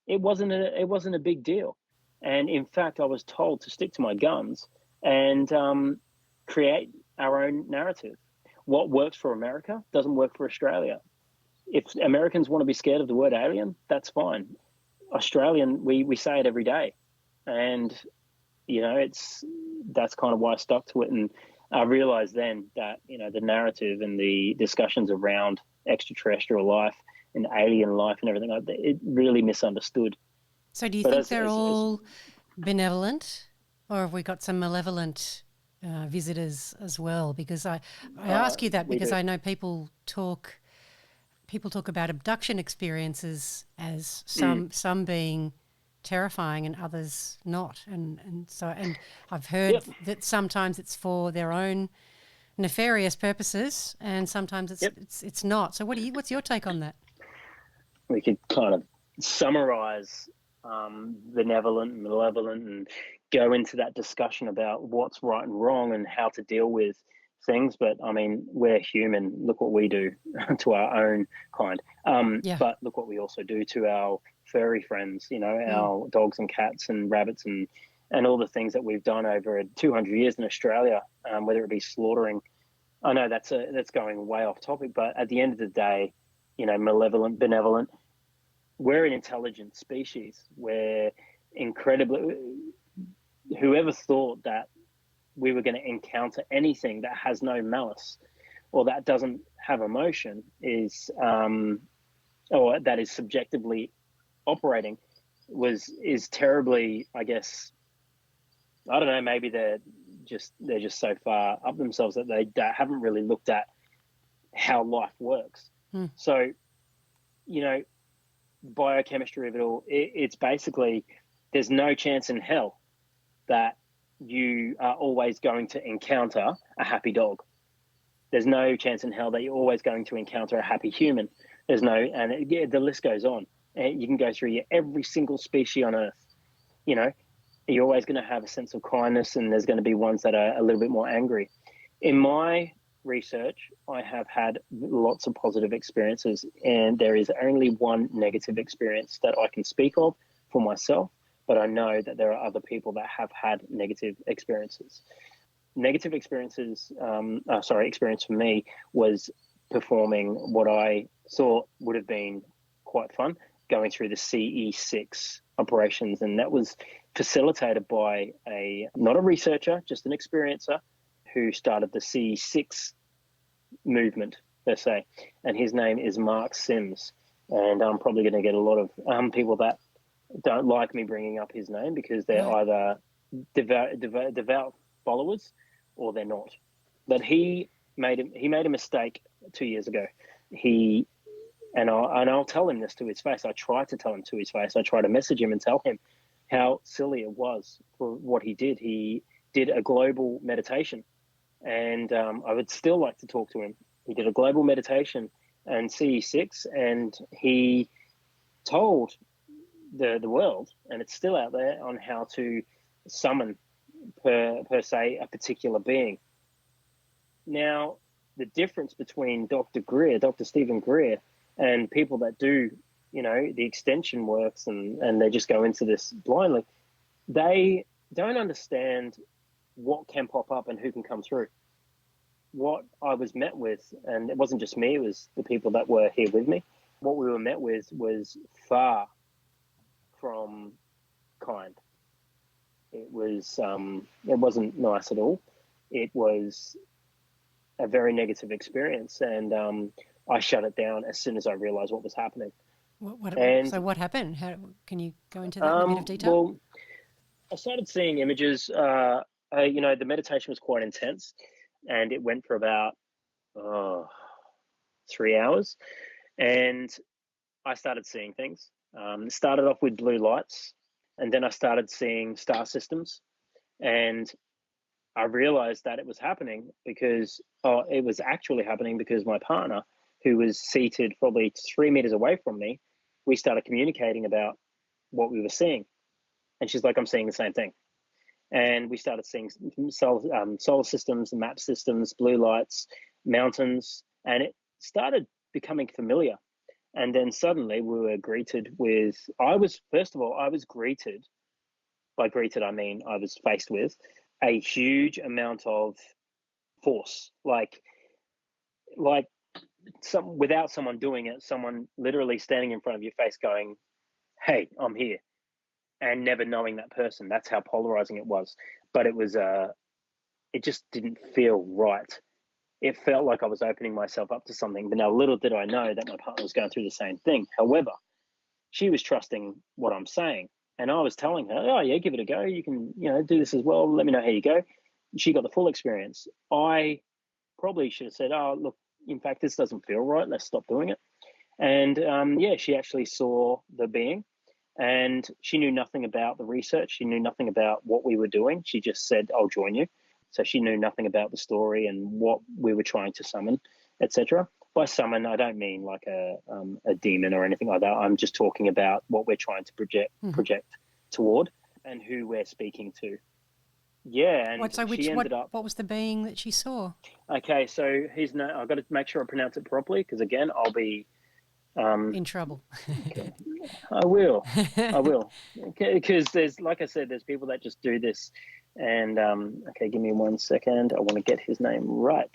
it wasn't a big deal. And in fact, I was told to stick to my guns and create our own narrative. What works for America doesn't work for Australia. If Americans want to be scared of the word alien, that's fine. Australian, we say it every day. And that's kind of why I stuck to it. And I realized then that, the narrative and the discussions around extraterrestrial life and alien life and everything like that, it really misunderstood. So do you But think they're all benevolent, or have we got some malevolent visitors as well? Because I ask you that because I know people talk about abduction experiences as some being terrifying and others not, and I've heard that sometimes it's for their own nefarious purposes and sometimes it's not. So what's your take on that? We could kind of summarize benevolent and malevolent and go into that discussion about what's right and wrong and how to deal with things. But I mean, we're human. Look what we do to our own kind. But look what we also do to our furry friends, our dogs and cats and rabbits and all the things that we've done over 200 years in Australia, whether it be slaughtering. I know that's going way off topic, but at the end of the day, malevolent, benevolent, we're an intelligent species. We're incredibly, whoever thought that we were going to encounter anything that has no malice or that doesn't have emotion is, or that is subjectively operating is terribly, I guess, I don't know, maybe they're just so far up themselves that they haven't really looked at how life works. So, biochemistry of it all, it's basically, there's no chance in hell that you are always going to encounter a happy dog. There's no chance in hell that you're always going to encounter a happy human. There's no, and the list goes on. And you can go through every single species on Earth. You're always going to have a sense of kindness, and there's going to be ones that are a little bit more angry. In my research, I have had lots of positive experiences, and there is only one negative experience that I can speak of for myself, but I know that there are other people that have had negative experiences. Negative experiences, experience for me was performing what I thought would have been quite fun, going through the CE6 operations, and that was facilitated by not a researcher, just an experiencer who started the CE6 movement per se, and his name is Mark Sims. And I'm probably going to get a lot of people that don't like me bringing up his name because they're either devout followers or they're not. But he made a mistake 2 years ago. I'll tell him this to his face. I try to tell him to his face. I try to message him and tell him how silly it was for what he did. He did a global meditation, and I would still like to talk to him. He did a global meditation and CE6, and he told the world, and it's still out there, on how to summon per se a particular being. Now, the difference between Dr. Stephen Greer, and people that do, the extension works and they just go into this blindly, they don't understand what can pop up and who can come through. What I was met with, and it wasn't just me, it was the people that were here with me, what we were met with was far from kind. It wasn't nice at all. It was a very negative experience, and I shut it down as soon as I realized what was happening. So what happened? How can you go into that in a bit of detail? Well, I started seeing images. The meditation was quite intense, and it went for about 3 hours, and I started seeing things. It started off with blue lights, and then I started seeing star systems, and I realized that it was happening because it was actually happening because my partner, who was seated probably 3 meters away from me, we started communicating about what we were seeing. And she's like, I'm seeing the same thing. And we started seeing solar systems, map systems, blue lights, mountains, and it started becoming familiar. And then suddenly we were greeted with, I was greeted, by greeted I mean I was faced with a huge amount of force, like without someone doing it, someone literally standing in front of your face going, hey, I'm here. and never knowing that person. That's how polarizing it was. But it was, it just didn't feel right. It felt like I was opening myself up to something. But now little did I know that my partner was going through the same thing. However, she was trusting what I'm saying. And I was telling her, oh yeah, give it a go. You can, do this as well. Let me know how you go. She got the full experience. I probably should have said, oh, look, in fact, this doesn't feel right. Let's stop doing it. And she actually saw the being, and she knew nothing about the research. She knew nothing about what we were doing. She just said, I'll join you. So she knew nothing about the story and what we were trying to summon, etc. By summon, I don't mean like a demon or anything like that. I'm just talking about what we're trying to project toward and who we're speaking to. Yeah, and what was the being that she saw? Okay, so I've got to make sure I pronounce it properly, because again, I'll be in trouble. I will, because there's, like I said, there's people that just do this, and okay, give me 1 second. I want to get his name right.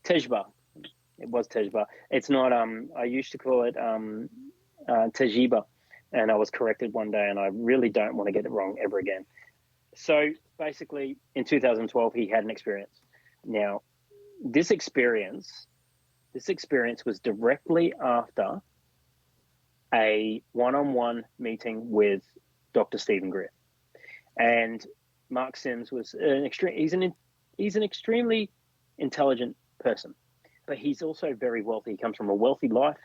Tejba. It was Tejba. It's not. I used to call it Tejiba, and I was corrected one day, and I really don't want to get it wrong ever again. So basically, in 2012, he had an experience. Now, this experience was directly after a one-on-one meeting with Dr. Stephen Greer, and Mark Sims was he's an extremely intelligent person, but he's also very wealthy. He comes from a wealthy life.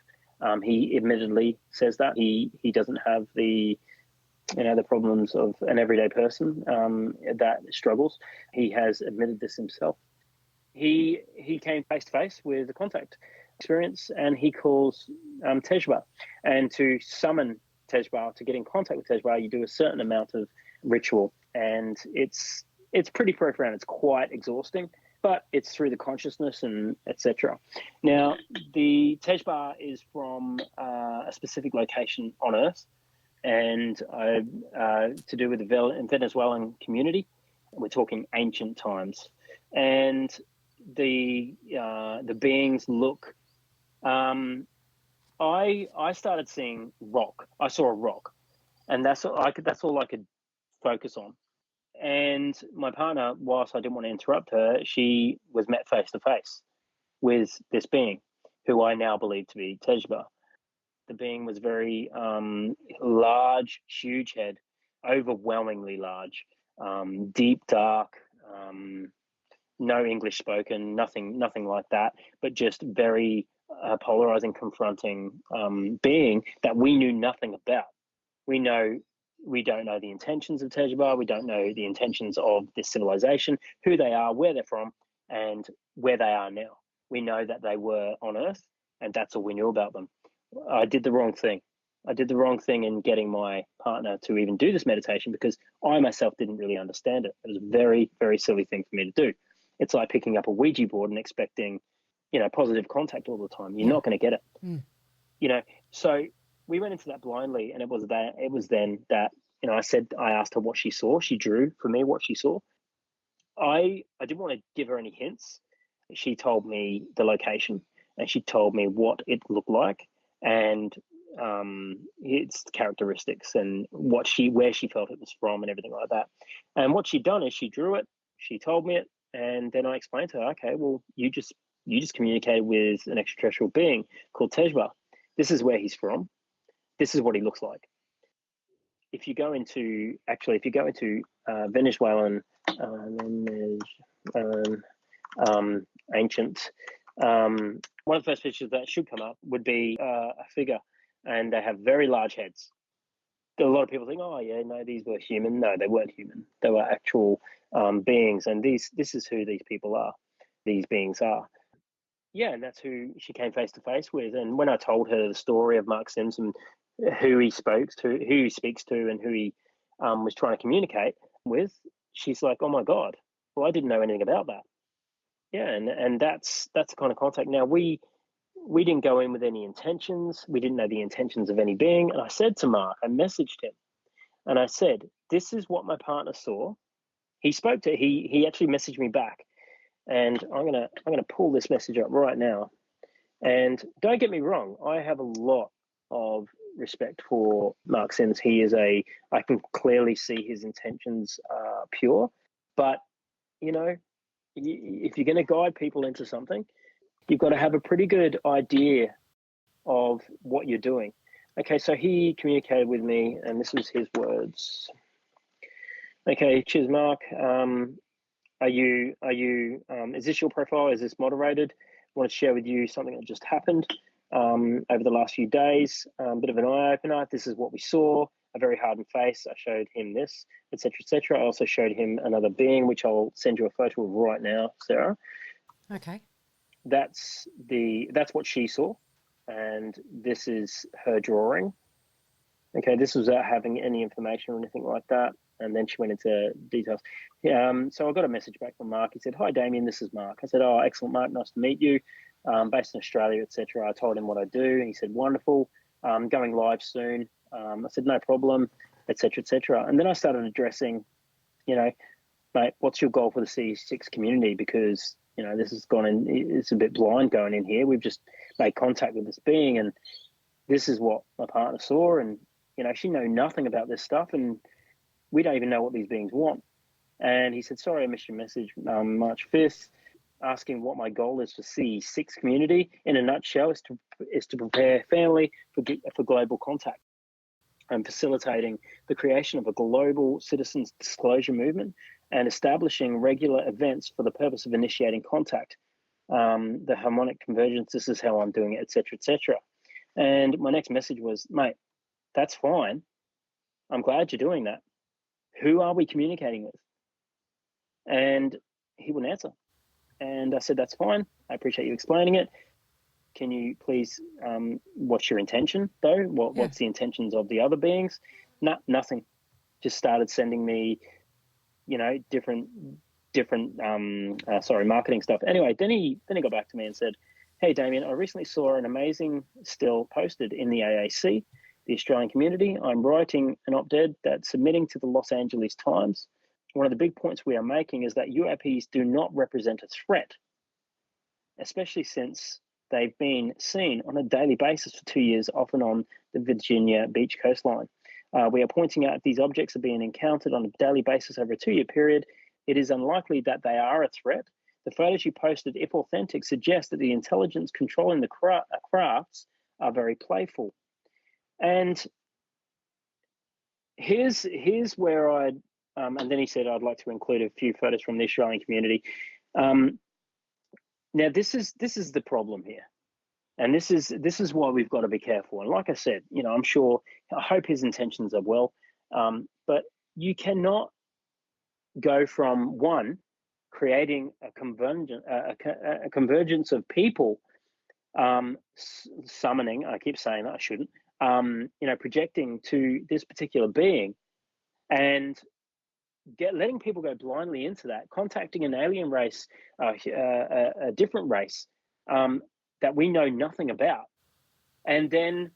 He admittedly says that he doesn't have the problems of an everyday person that struggles. He has admitted this himself. He came face to face with a contact experience, and he calls Tejba. And to summon Tejba, to get in contact with Tejba, you do a certain amount of ritual, and it's pretty profound. It's quite exhausting, but it's through the consciousness and etc. Now, the Tejba is from a specific location on Earth, and to do with the Venezuelan community. We're talking ancient times, and the beings look. I started seeing rock. I saw a rock, and that's all I could focus on. And my partner, whilst I didn't want to interrupt her, she was met face to face with this being, who I now believe to be Tejba. The being was very large, huge head, overwhelmingly large, deep, dark, no English spoken, nothing like that, but just very polarizing, confronting being that we knew nothing about. We don't know the intentions of Tejba. We don't know the intentions of this civilization, who they are, where they're from, and where they are now. We know that they were on Earth, and that's all we knew about them. I did the wrong thing. I did the wrong thing in getting my partner to even do this meditation, because I myself didn't really understand it. It was a very, very silly thing for me to do. It's like picking up a Ouija board and expecting, positive contact all the time. You're not going to get it. So we went into that blindly, and it was then that, I asked her what she saw. She drew for me what she saw. I didn't want to give her any hints. She told me the location, and she told me what it looked like, and its characteristics, and where she felt it was from, and everything like that. And what she'd done is she drew it, she told me it, and then I explained to her, okay, well, you just communicated with an extraterrestrial being called Tejba. This is where he's from. This is what he looks like. If you go into Venezuelan ancient, one of the first pictures that should come up would be a figure, and they have very large heads. A lot of people think, oh yeah, no, these were human. No, they weren't human. They were actual beings, and this is who these people are. These beings are. Yeah, and that's who she came face to face with. And when I told her the story of Mark Simpson, who he speaks to, and who he was trying to communicate with, she's like, "Oh my God! Well, I didn't know anything about that." Yeah, and that's the kind of contact. Now we didn't go in with any intentions. We didn't know the intentions of any being. And I said to Mark, I messaged him, and I said, "This is what my partner saw." He spoke to. He actually messaged me back. And I'm gonna pull this message up right now. And don't get me wrong, I have a lot of respect for Mark Sims. I can clearly see his intentions are pure, but if you're going to guide people into something, you've got to have a pretty good idea of what you're doing. Okay, so he communicated with me, and this was his words. Okay, cheers, Mark. Is this your profile? Is this moderated? I want to share with you something that just happened over the last few days. A bit of an eye-opener. This is what we saw, a very hardened face. I showed him this, etc., etc. I also showed him another being, which I'll send you a photo of right now, Sarah. Okay. That's what she saw, and this is her drawing. Okay, this was without having any information or anything like that. And then she went into details. So I got a message back from Mark. He said, "Hi, Damien, this is Mark." I said, "Oh, excellent, Mark. Nice to meet you. Based in Australia, etc." I told him what I do, and he said, "Wonderful. Going live soon." I said, "No problem," etc., etc. And then I started addressing, mate, what's your goal for the CE6 community? Because this has gone in. It's a bit blind going in here. We've just made contact with this being, and this is what my partner saw, and she know nothing about this stuff, and we don't even know what these beings want. And he said, "Sorry, I missed your message March 5th, asking what my goal is for CE6 community. In a nutshell, is to prepare family for global contact and facilitating the creation of a global citizens disclosure movement and establishing regular events for the purpose of initiating contact. The harmonic convergence, this is how I'm doing it, etc., etc." And my next message was, "Mate, that's fine. I'm glad you're doing that. Who are we communicating with?" And he wouldn't answer. And I said, "That's fine. I appreciate you explaining it. Can you please, what's your intention though? What's the intentions of the other beings?" Nothing. Just started sending me, different marketing stuff. Anyway, then he got back to me and said, "Hey, Damien, I recently saw an amazing still posted in the AAC, the Australian Community. I'm writing an op-ed that's submitting to the Los Angeles Times. One of the big points we are making is that UAPs do not represent a threat, especially since they've been seen on a daily basis for 2 years, often on the Virginia Beach coastline. We are pointing out these objects are being encountered on a daily basis over a 2-year period. It is unlikely that they are a threat. The photos you posted, if authentic, suggest that the intelligence controlling the crafts are very playful." And here's where and then he said, "I'd like to include a few photos from the Australian community." Now this is the problem here, and this is why we've got to be careful. And like I said, I hope his intentions are well, but you cannot go from creating a convergence of people, summoning. I keep saying that I shouldn't. Projecting to this particular being, and letting people go blindly into that, contacting an alien race, a different race that we know nothing about, and then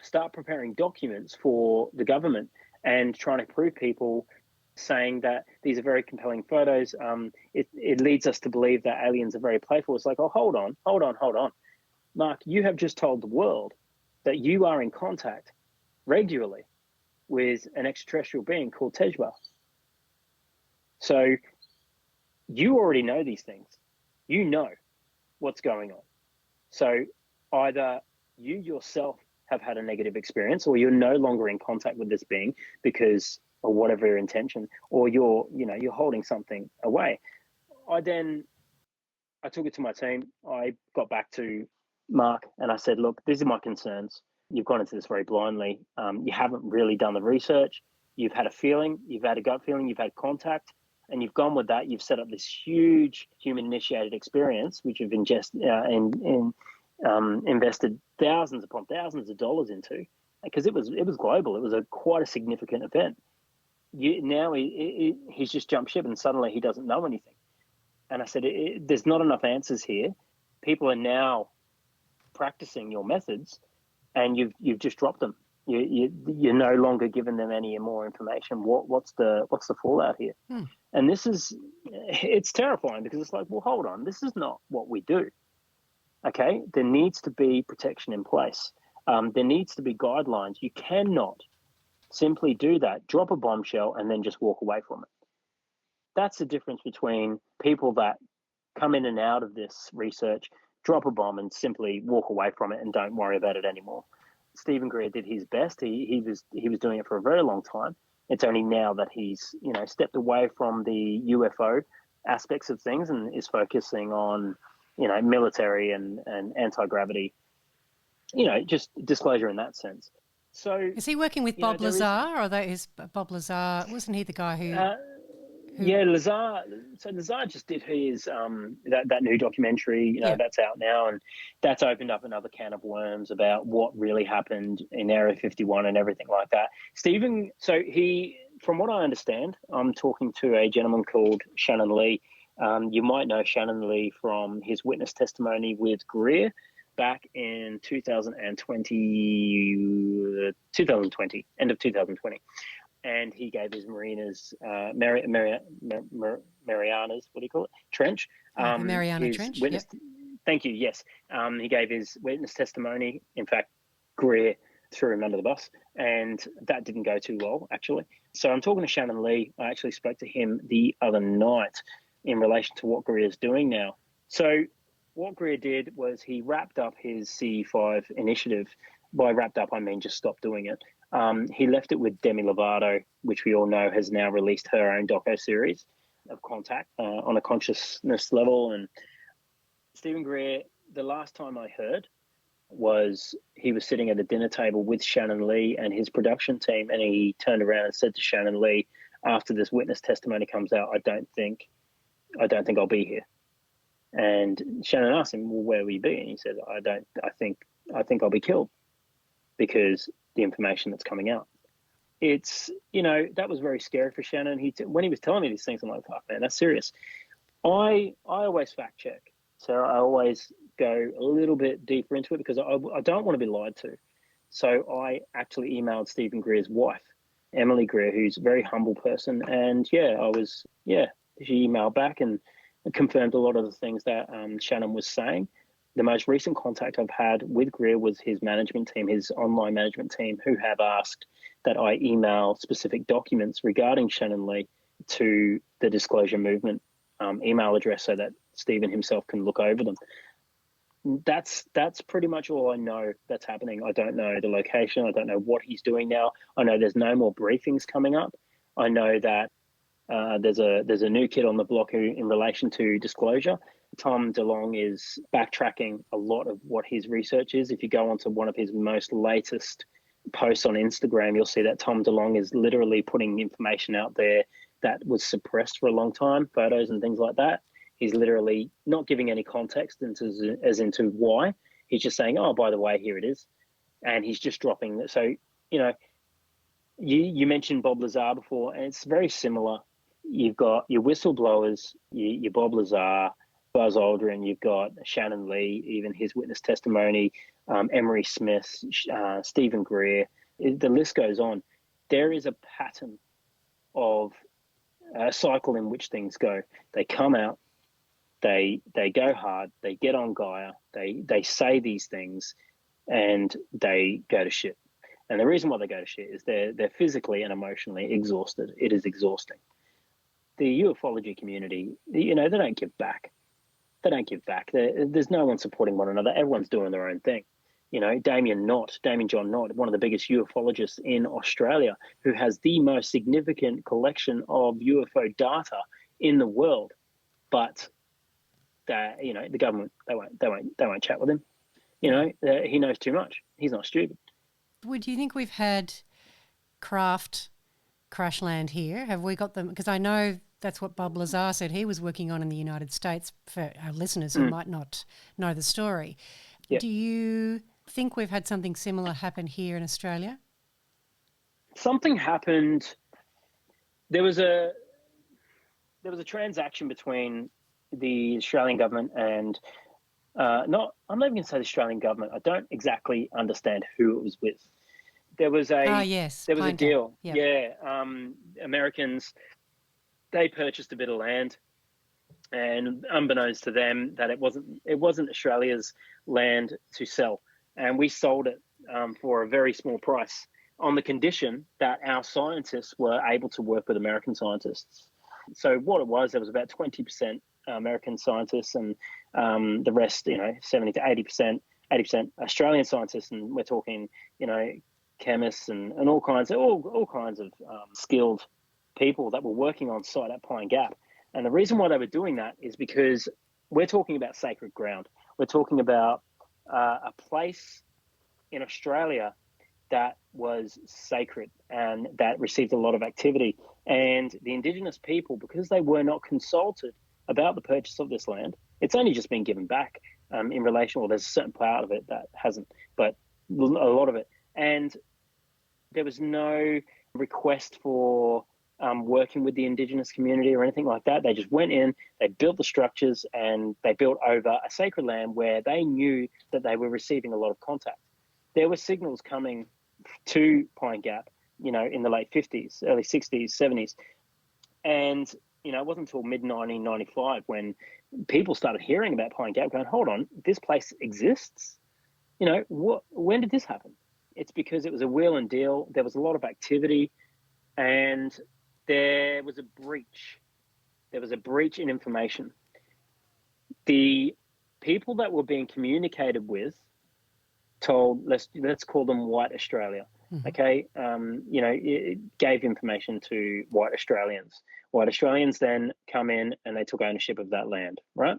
start preparing documents for the government and trying to prove people, saying that these are very compelling photos. It leads us to believe that aliens are very playful. It's like, oh, hold on. Mark, you have just told the world that you are in contact regularly with an extraterrestrial being called Tejba. So you already know these things. You know what's going on. So either you yourself have had a negative experience, or you're no longer in contact with this being because of whatever your intention, or you're holding something away. I took it to my team. I got back to Mark and I said, "Look, these are my concerns. You've gone into this very blindly. You haven't really done the research. You've had a feeling, you've had a gut feeling, you've had contact, and you've gone with that. You've set up this huge human-initiated experience, which you've invested thousands upon thousands of dollars into, because it was global. It was quite a significant event. Now he's just jumped ship, and suddenly he doesn't know anything." And I said, "There's not enough answers here. People are now practicing your methods, and you've just dropped them. You're no longer giving them any more information. What's the fallout here?" And it's terrifying, because it's like, well, hold on, this is not what we do. Okay, there needs to be protection in place. There needs to be guidelines. You cannot simply do that, drop a bombshell, and then just walk away from it. That's the difference between people that come in and out of this research, drop a bomb, and simply walk away from it and don't worry about it anymore. Stephen Greer did his best. He was doing it for a very long time. It's only now that he's stepped away from the UFO aspects of things and is focusing on military and anti-gravity. Just disclosure in that sense. So is he working with Bob Lazar, or that is Bob Lazar? Wasn't he the guy who? Yeah, Lazar. So Lazar just did his that new documentary. That's out now, and that's opened up another can of worms about what really happened in Area 51 and everything like that. Stephen. So from what I understand, I'm talking to a gentleman called Shannon Lee. You might know Shannon Lee from his witness testimony with Greer back in 2020, end of 2020. And he gave his Mariana's, Mariana's, what do you call it? Trench. Mariana Trench. Witness, yep. Thank you, yes. He gave his witness testimony. In fact, Greer threw him under the bus, and that didn't go too well, actually. So I'm talking to Shannon Lee. I actually spoke to him the other night in relation to what Greer is doing now. So what Greer did was he wrapped up his CE5 initiative. By wrapped up, I mean just stopped doing it. He left it with Demi Lovato, which we all know has now released her own doco-series of Contact on a consciousness level. And Stephen Greer, the last time I heard, was he was sitting at a dinner table with Shannon Lee and his production team, and he turned around and said to Shannon Lee, after this witness testimony comes out, I don't think I'll be here. And Shannon asked him, well, where will you be? And he said, I think I'll be killed because the information that's coming out. It's, that was very scary for Shannon. When he was telling me these things, I'm like, fuck, man, that's serious. I always fact check. So I always go a little bit deeper into it because I don't want to be lied to. So I actually emailed Stephen Greer's wife, Emily Greer, who's a very humble person. And she emailed back and confirmed a lot of the things that Shannon was saying. The most recent contact I've had with Greer was his management team, his online management team, who have asked that I email specific documents regarding Shannon Lee to the Disclosure Movement email address so that Stephen himself can look over them. That's pretty much all I know that's happening. I don't know the location. I don't know what he's doing now. I know there's no more briefings coming up. I know that there's a new kid on the block who, in relation to disclosure, Tom DeLonge is backtracking a lot of what his research is. If you go onto one of his most latest posts on Instagram, you'll see that Tom DeLonge is literally putting information out there that was suppressed for a long time, photos and things like that. He's literally not giving any context as into why. He's just saying, oh, by the way, here it is. And he's just dropping it. So, you mentioned Bob Lazar before, and it's very similar. You've got your whistleblowers, your Bob Lazar, Buzz Aldrin, you've got Shannon Lee, even his witness testimony, Emery Smith, Stephen Greer, the list goes on. There is a pattern of a cycle in which things go. They come out, they go hard, they get on Gaia, they say these things, and they go to shit. And the reason why they go to shit is they're physically and emotionally exhausted. It is exhausting. The ufology community, they don't give back. They don't give back. There's no one supporting one another. Everyone's doing their own thing. Damien John Knott, one of the biggest ufologists in Australia, who has the most significant collection of UFO data in the world. But the government, they won't chat with him. He knows too much. He's not stupid. Would you think we've had craft crash land here? Have we got them? Because I know that's what Bob Lazar said he was working on in the United States, for our listeners who might not know the story. Yep. Do you think we've had something similar happen here in Australia? Something happened. There was a transaction between the Australian government and I'm not even going to say the Australian government. I don't exactly understand who it was with. There was a deal. Yep. Yeah, Americans, they purchased a bit of land, and unbeknownst to them, that it wasn't Australia's land to sell, and we sold it for a very small price on the condition that our scientists were able to work with American scientists. So what it was, there was about 20% American scientists and the rest, 70 to 80% Australian scientists. And we're talking, chemists and all kinds of skilled people that were working on site at Pine Gap. And the reason why they were doing that is because we're talking about sacred ground. We're talking about a place in Australia that was sacred and that received a lot of activity. And the Indigenous people, because they were not consulted about the purchase of this land, it's only just been given back in relation, well, there's a certain part of it that hasn't, but a lot of it. And there was no request for working with the Indigenous community or anything like that. They just went in, they built the structures, and they built over a sacred land where they knew that they were receiving a lot of contact. There were signals coming to Pine Gap, in the late 50s, early 60s, 70s. And, it wasn't until mid-1995 when people started hearing about Pine Gap going, hold on, this place exists? When did this happen? It's because it was a wheel and deal. There was a lot of activity, and there was a breach. There was a breach in information. The people that were being communicated with told, let's call them White Australia. Mm-hmm. Okay, it gave information to White Australians. White Australians then come in and they took ownership of that land, right?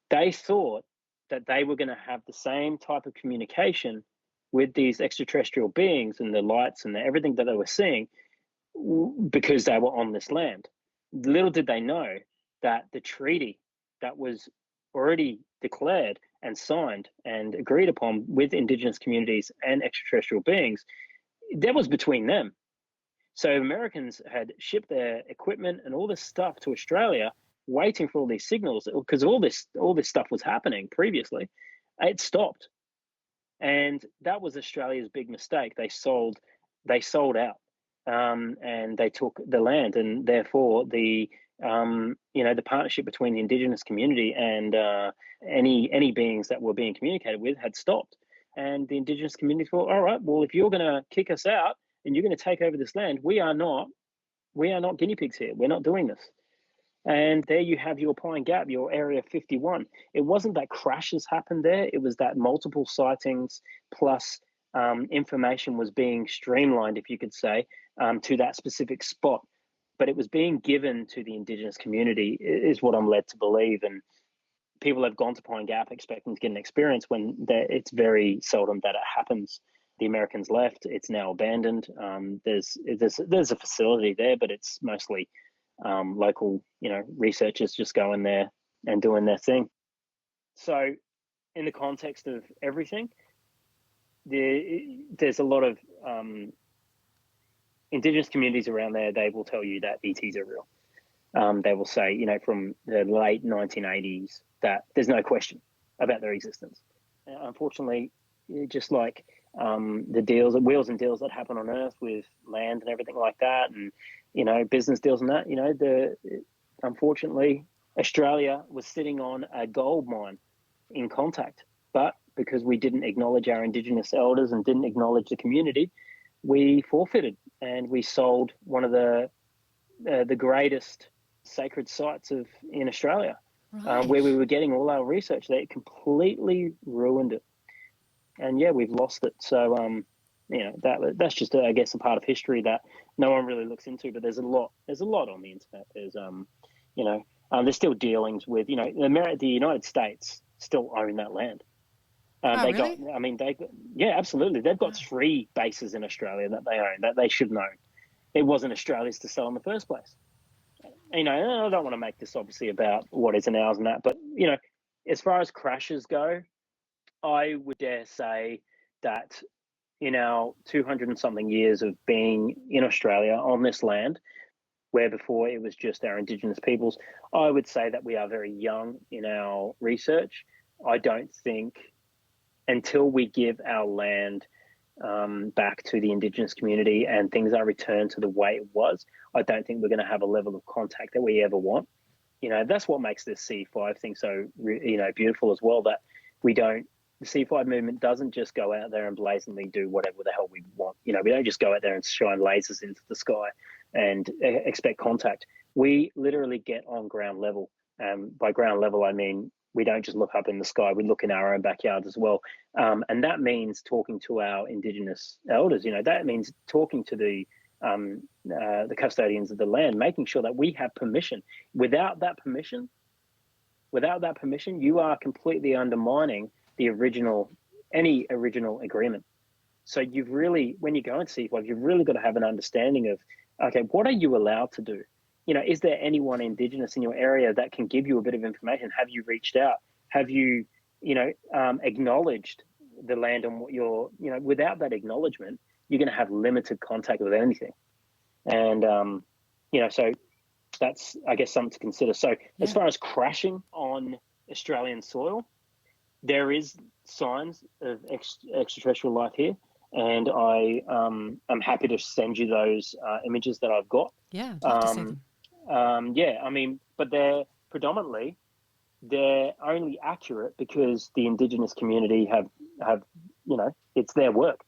They thought that they were going to have the same type of communication with these extraterrestrial beings and the lights and everything that they were seeing because they were on this land. Little did they know that the treaty that was already declared and signed and agreed upon with Indigenous communities and extraterrestrial beings, that was between them. So Americans had shipped their equipment and all this stuff to Australia, waiting for all these signals, because all this stuff was happening previously. It stopped. And that was Australia's big mistake. They sold out, and they took the land, and therefore the partnership between the Indigenous community and any beings that were being communicated with had stopped. And the Indigenous community thought, all right, well, if you're going to kick us out and you're going to take over this land, we are not guinea pigs here. We're not doing this. And there you have your Pine Gap, your Area 51. It wasn't that crashes happened there. It was that multiple sightings plus information was being streamlined, if you could say, to that specific spot. But it was being given to the Indigenous community is what I'm led to believe. And people have gone to Pine Gap expecting to get an experience when it's very seldom that it happens. The Americans left. It's now abandoned. There's a facility there, but it's mostly local, researchers just going there and doing their thing. So in the context of everything, there's a lot of Indigenous communities around there. They will tell you that ETs are real. They will say, from the late 1980s, that there's no question about their existence. Unfortunately, just like the wheels and deals that happen on Earth with land and everything like that, and business deals and that, unfortunately, Australia was sitting on a gold mine in contact, but because we didn't acknowledge our Indigenous elders and didn't acknowledge the community, we forfeited and we sold one of the greatest sacred sites in Australia, right. Where we were getting all our research. They completely ruined it. And yeah, we've lost it. So, that's just, I guess, a part of history that no one really looks into, but there's a lot on the internet. There's, there's still dealings with, the United States still own that land. Really? Yeah, absolutely. They've got 3 bases in Australia that they own, that they shouldn't own. It wasn't Australia's to sell in the first place. I don't want to make this obviously about what isn't ours and that, but, as far as crashes go, I would dare say that in our 200 and something years of being in Australia on this land, where before it was just our Indigenous peoples, I would say that we are very young in our research. I don't think until we give our land back to the Indigenous community and things are returned to the way it was, I don't think we're going to have a level of contact that we ever want. That's what makes this CE5 thing so, beautiful as well, that we don't the C5 movement doesn't just go out there and blazingly do whatever the hell we want. We don't just go out there and shine lasers into the sky and expect contact. We literally get on ground level. By ground level, I mean we don't just look up in the sky, we look in our own backyards as well. And that means talking to our Indigenous elders. That means talking to the custodians of the land, making sure that we have permission. Without that permission, you are completely undermining any original agreement. So you've really, when you go into C5, you've really got to have an understanding of, okay, what are you allowed to do? Is there anyone Indigenous in your area that can give you a bit of information? Have you reached out? Have you, acknowledged the land and what you're, without that acknowledgement, you're going to have limited contact with anything. And, so that's, I guess, something to consider. So as far as crashing on Australian soil, there is signs of extraterrestrial life here. And I'm happy to send you those images that I've got. Yeah, I'd love to see them. But they're only accurate because the Indigenous community have it's their work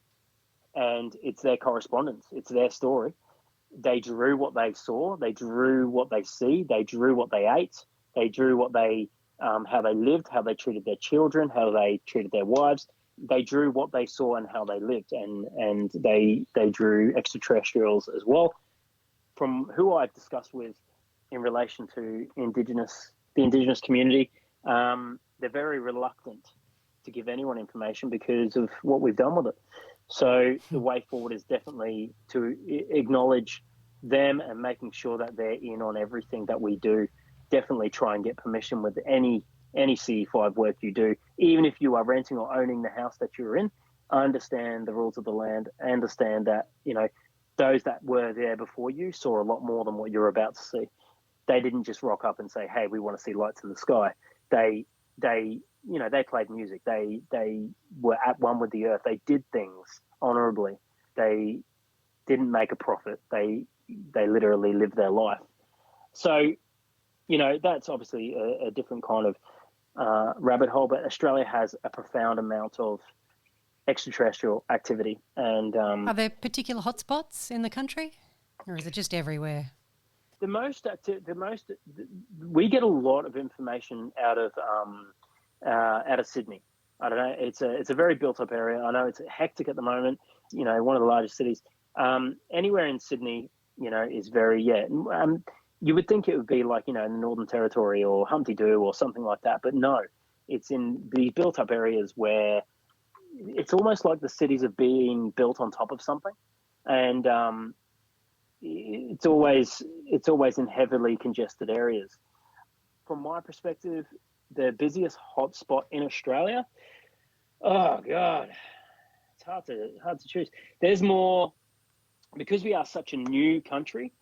and it's their correspondence. It's their story. They drew what they saw. They drew what they see. They drew what they ate. They drew what they, how they lived, how they treated their children, how they treated their wives. They drew what they saw and how they lived, and they drew extraterrestrials as well. From who I've discussed with in relation to the Indigenous community, they're very reluctant to give anyone information because of what we've done with it. So the way forward is definitely to acknowledge them and making sure that they're in on everything that we do. Definitely try and get permission with any CE5 work you do, even if you are renting or owning the house that you're in. Understand the rules of the land. Understand that those that were there before you saw a lot more than what you're about to see. They didn't just rock up and say, "Hey, we want to see lights in the sky." They played music. They were at one with the earth. They did things honorably. They didn't make a profit. They literally lived their life. So, that's obviously a different kind of rabbit hole. But Australia has a profound amount of extraterrestrial activity. And are there particular hotspots in the country, or is it just everywhere? We get a lot of information out of Sydney. I don't know. It's a very built up area. I know it's hectic at the moment. One of the largest cities. Anywhere in Sydney, is very you would think it would be like in the Northern Territory or Humpty Doo or something like that, but no, it's in the built up areas where it's almost like the cities are being built on top of something, and it's always in heavily congested areas. From my perspective, the busiest hotspot in Australia, oh God, it's hard to choose. There's more, because we are such a new country,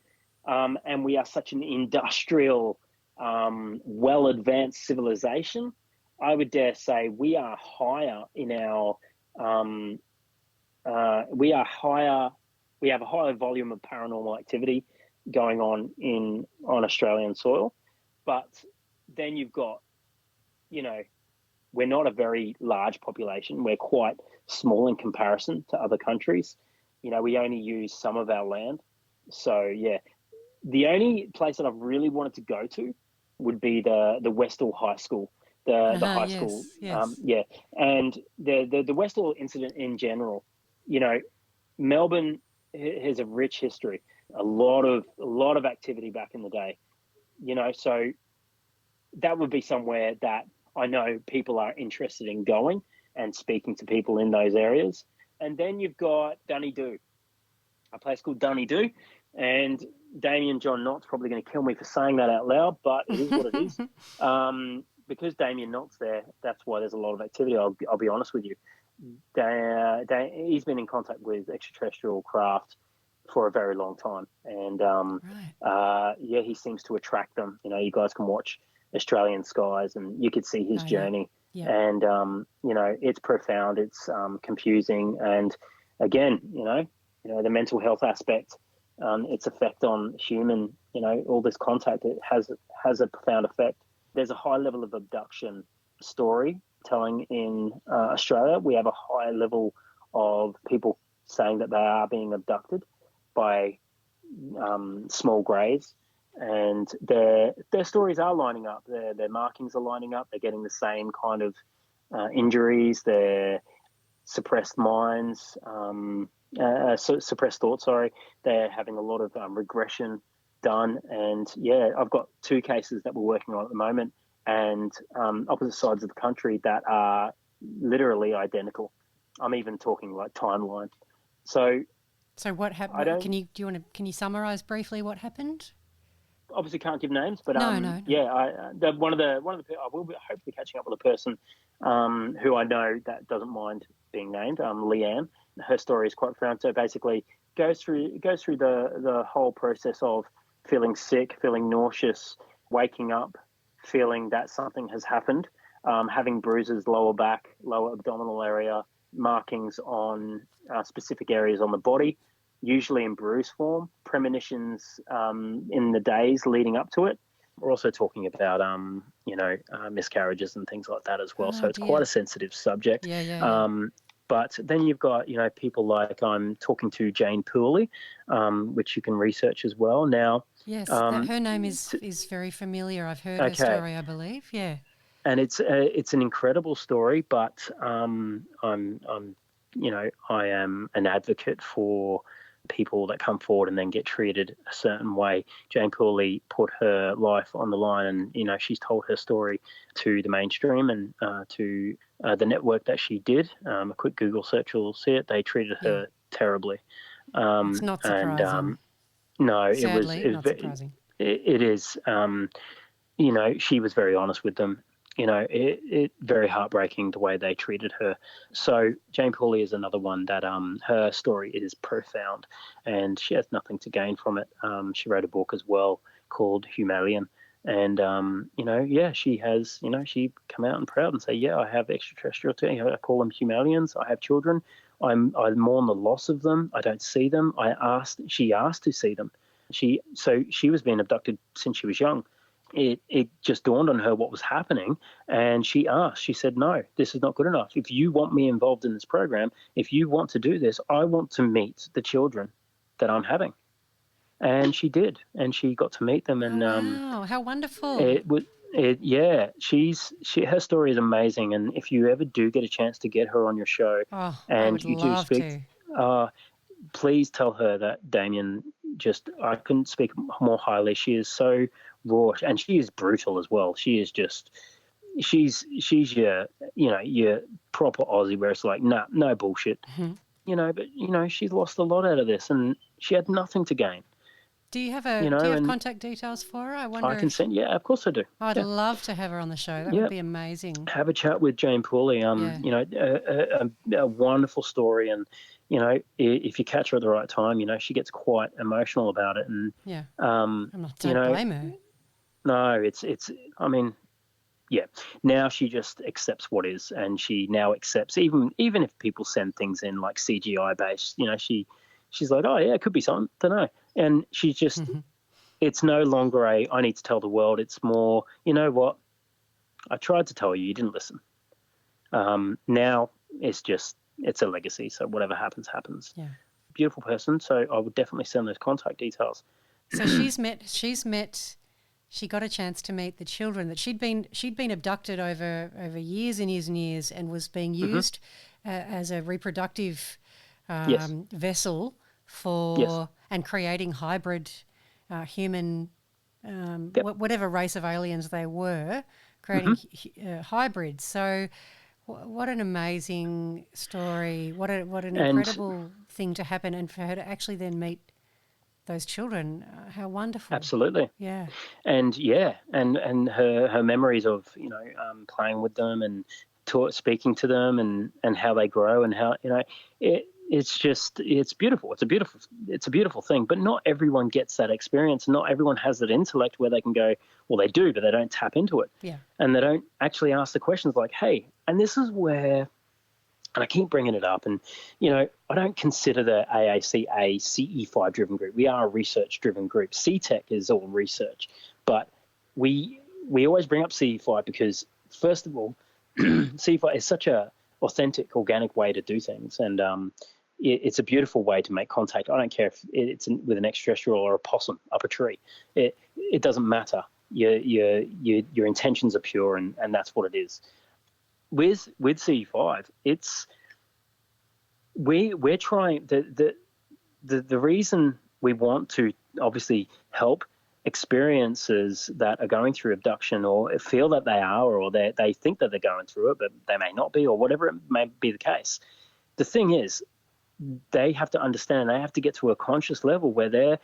and we are such an industrial, well-advanced civilization. I would dare say we are higher in our, we have a higher volume of paranormal activity going on on Australian soil. But then you've got, we're not a very large population. We're quite small in comparison to other countries. We only use some of our land. So, the only place that I've really wanted to go to would be the Westall High School, the high school. Yes. And the Westall incident in general, Melbourne has a rich history, a lot of activity back in the day, so that would be somewhere that I know people are interested in going and speaking to people in those areas. And then you've got Dunedoo, a place called Dunedoo, and Damien John Knott's probably going to kill me for saying that out loud, but it is what it is. Because Damien Knott's there, that's why there's a lot of activity. I'll be honest with you. He's been in contact with extraterrestrial craft for a very long time, and he seems to attract them. You guys can watch Australian Skies, and you could see his journey. Yeah. And it's profound. It's confusing, and again, the mental health aspect, its effect on human, all this contact, it has a profound effect. There's a high level of abduction story telling in Australia. We have a high level of people saying that they are being abducted by small greys, and their stories are lining up. Their markings are lining up. They're getting the same kind of injuries. Their suppressed minds, suppressed thoughts. Sorry, they're having a lot of regression done. And yeah, I've got 2 cases that we're working on at the moment, and opposite sides of the country that are literally identical. I'm even talking like timeline. So what happened? Can you summarize briefly what happened? Obviously can't give names, but No. yeah, one of the I will be hopefully catching up with a person who I know that doesn't mind being named, Leanne. Her story is quite profound. So basically, goes through the whole process of feeling sick, feeling nauseous, waking up, feeling that something has happened, having bruises, lower back, lower abdominal area, markings on specific areas on the body, usually in bruise form, premonitions in the days leading up to it. We're also talking about, miscarriages and things like that as well. So it's quite a sensitive subject. Yeah. But then you've got, people like I'm talking to Jane Pooley, which you can research as well. Now, yes, her name is very familiar. I've heard her story, I believe. Yeah. And it's an incredible story, but I am an advocate for people that come forward and then get treated a certain way. Jane Pooley put her life on the line, and she's told her story to the mainstream and to the network that she did. A quick Google search will see it. They treated her terribly. It's not surprising. And no, Sadly, it was not surprising. It is. She was very honest with them. It very heartbreaking the way they treated her. So Jane Pooley is another one that her story is profound, and she has nothing to gain from it. She wrote a book as well called Humalian, and she has she come out and proud and say, I have extraterrestrial. I call them Humalians. I have children. I mourn the loss of them. I don't see them. She asked to see them. She was being abducted since she was young. It just dawned on her what was happening, and she asked. She said, no, this is not good enough. If you want me involved in this program, if you want to do this, I want to meet the children that I'm having. And she did, and she got to meet them. And wow, how wonderful! Her story is amazing. And if you ever do get a chance to get her on your show, and you do speak, please tell her that Damien. I couldn't speak more highly. She is so raw, and she is brutal as well. She is just, she's your proper Aussie, where it's like, nah, no bullshit. Mm-hmm. But she's lost a lot out of this, and she had nothing to gain. Do you have contact details for her? I wonder. I can send. Yeah, of course I do. I'd love to have her on the show. That would be amazing. Have a chat with Jane Pooley. A wonderful story, and if you catch her at the right time, she gets quite emotional about it. And don't blame her. No, it's. I mean, yeah. Now she just accepts what is, and she now accepts even if people send things in like CGI based. She's like, oh yeah, it could be something. Don't know. And she's just. Mm-hmm. It's no longer I need to tell the world. It's more, you know what? I tried to tell you, you didn't listen. Now it's a legacy. So whatever happens, happens. Yeah. Beautiful person. So I would definitely send those contact details. So she got a chance to meet the children that she'd been abducted over years and years and years, and was being used as a reproductive vessel for and creating hybrid human, whatever race of aliens they were, creating hybrids. So what an amazing story. What an incredible thing to happen, and for her to actually then meet those children. How wonderful. Absolutely. Yeah. And her memories of, playing with them and speaking to them and how they grow and how, it's beautiful. It's a beautiful thing, but not everyone gets that experience. Not everyone has that intellect where they can go, well, they do, but they don't tap into it. Yeah. And they don't actually ask the questions like, hey, and this is where, and I keep bringing it up, and, I don't consider the AAC a CE5 driven group. We are a research driven group. SETEC is all research, but we always bring up CE5 because, first of all, CE5 is such a authentic, organic way to do things, and it's a beautiful way to make contact. I don't care if it's with an extraterrestrial or a possum up a tree. It doesn't matter. Your intentions are pure, and that's what it is. With CE5, we're trying the reason we want to obviously help experiences that are going through abduction, or feel that they are, or they think that they're going through it, but they may not be, or whatever it may be the case. The thing is, they have to understand, they have to get to a conscious level where they're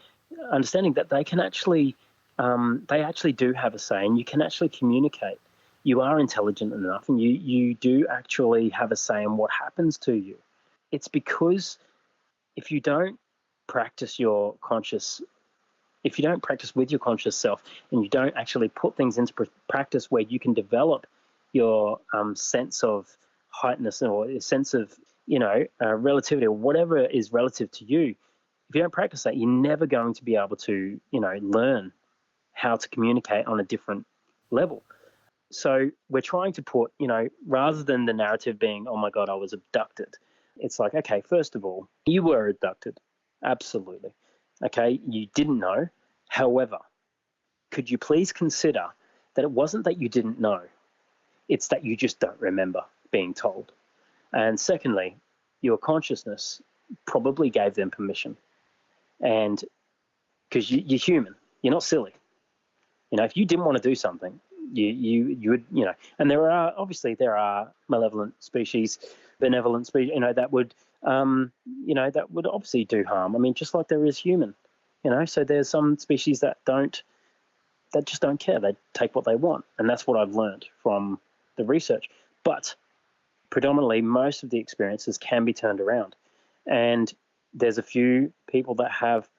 understanding that they can actually, they actually do have a say, and you can actually communicate. You are intelligent enough, and you do actually have a say in what happens to you. It's because if you don't practice if you don't practice with your conscious self, and you don't actually put things into practice where you can develop your sense of heightness, or a sense of, relativity, or whatever is relative to you, if you don't practice that, you're never going to be able to, learn how to communicate on a different level. So we're trying to put, rather than the narrative being, oh my God, I was abducted, it's like, okay, first of all, you were abducted. Absolutely. Okay, you didn't know. However, could you please consider that it wasn't that you didn't know, it's that you just don't remember being told. And secondly, your consciousness probably gave them permission. And because you're human, you're not silly. If you didn't want to do something, you would, and there are malevolent species, benevolent species, that would, that would obviously do harm. I mean, just like there is human, so there's some species that just don't care. They take what they want. And that's what I've learned from the research. But predominantly, most of the experiences can be turned around. And there's a few people that have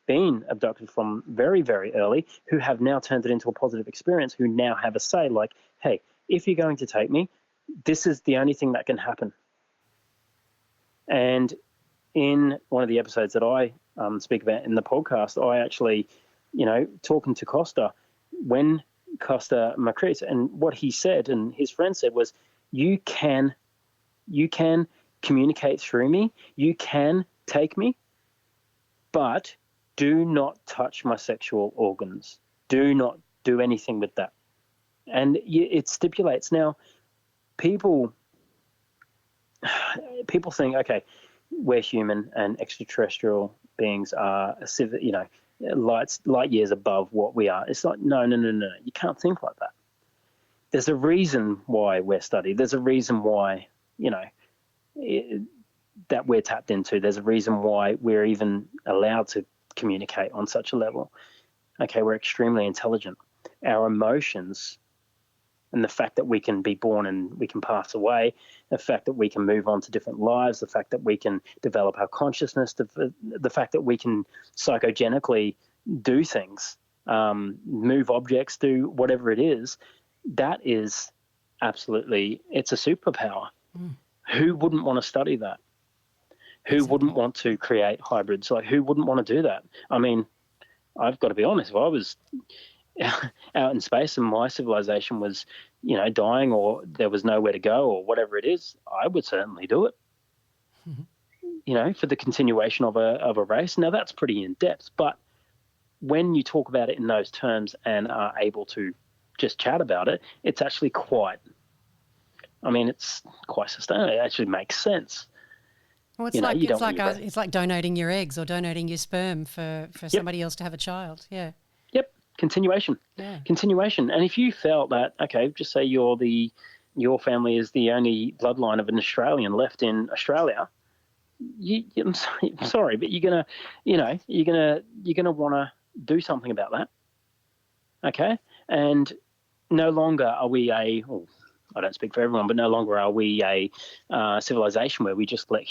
been abducted from very, very early who have now turned it into a positive experience, who now have a say, like, hey, if you're going to take me, this is the only thing that can happen. And in one of the episodes that I speak about in the podcast, I actually, talking to Costa, when Costa Macris, and what he said and his friend said was, you can communicate through me, you can take me, but do not touch my sexual organs. Do not do anything with that. And it stipulates. Now, people think, okay, we're human and extraterrestrial beings are, light years above what we are. It's like, no. You can't think like that. There's a reason why we're studied. There's a reason why, that we're tapped into. There's a reason why we're even allowed to communicate on such a level. Okay, we're extremely intelligent. Our emotions, and the fact that we can be born and we can pass away, the fact that we can move on to different lives, the fact that we can develop our consciousness, the fact that we can psychogenically do things, move objects, do whatever it is, that is absolutely, it's a superpower. Who wouldn't want to study that? Who wouldn't want to create hybrids? Like, who wouldn't want to do that? I mean, I've got to be honest, if I was out in space and my civilization was, dying, or there was nowhere to go, or whatever it is, I would certainly do it. For the continuation of a race. Now, that's pretty in depth, but when you talk about it in those terms and are able to just chat about it, it's actually it's quite sustainable. It actually makes sense. Well, it's like donating your eggs or donating your sperm for somebody else to have a child. Yeah. Yep. Continuation. Yeah. Continuation. And if you felt that, okay, just say your family is the only bloodline of an Australian left in Australia, I'm sorry, but you're gonna want to do something about that. Okay. And no longer are we I don't speak for everyone, but no longer are we a civilization where we just let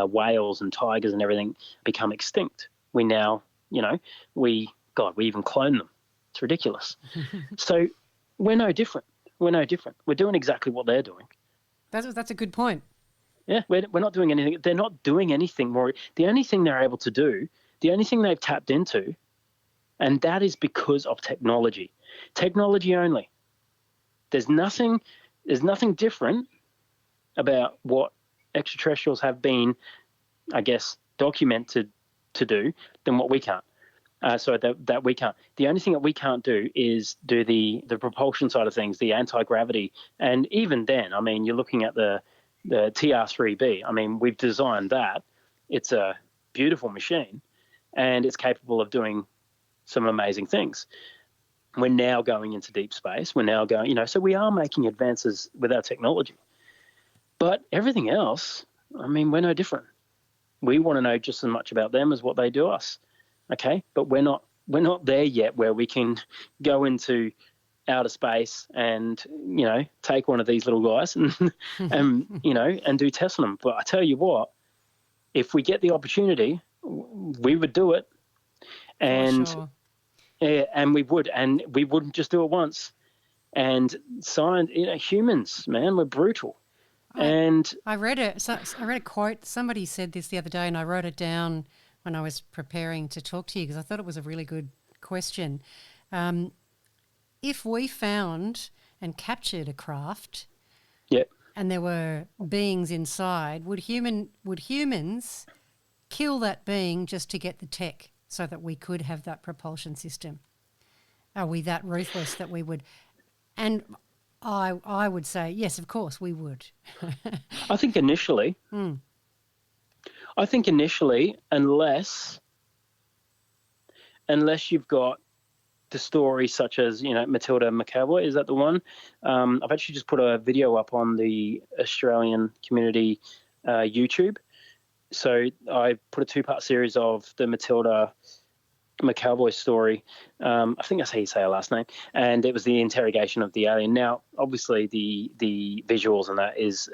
whales and tigers and everything become extinct. We now, we even clone them. It's ridiculous. So we're no different. We're doing exactly what they're doing. That's a good point. Yeah, we're not doing anything. They're not doing anything more. The only thing they're able to do, the only thing they've tapped into, and that is because of technology. Technology only. There's nothing There's nothing different about what extraterrestrials have been, I guess, documented to do than what we can't. That we can't. The only thing that we can't do is do the propulsion side of things, the anti-gravity. And even then, I mean, you're looking at the TR3B. I mean, we've designed that. It's a beautiful machine, and it's capable of doing some amazing things. We're now going into deep space. We're now going, so we are making advances with our technology. But everything else, I mean, we're no different. We want to know just as much about them as what they do us. Okay, but we're not there yet where we can go into outer space and take one of these little guys and do tests on them. But I tell you what, if we get the opportunity, we would do it, and sure. and we wouldn't just do it once. And science, humans, man, we're brutal. I read a quote. Somebody said this the other day, and I wrote it down when I was preparing to talk to you because I thought it was a really good question. If we found and captured a craft, yep, and there were beings inside, would humans kill that being just to get the tech so that we could have that propulsion system? Are we that ruthless that we would? And I would say yes, of course we would. I think initially. Unless you've got the story such as, Matilda McAvoy, is that the one? I've actually just put a video up on the AustrAlien Community YouTube. So I put a 2-part series of the Matilda McAvoy story. I think that's how you say her last name. And it was the interrogation of the alien. Now, obviously, the visuals and that is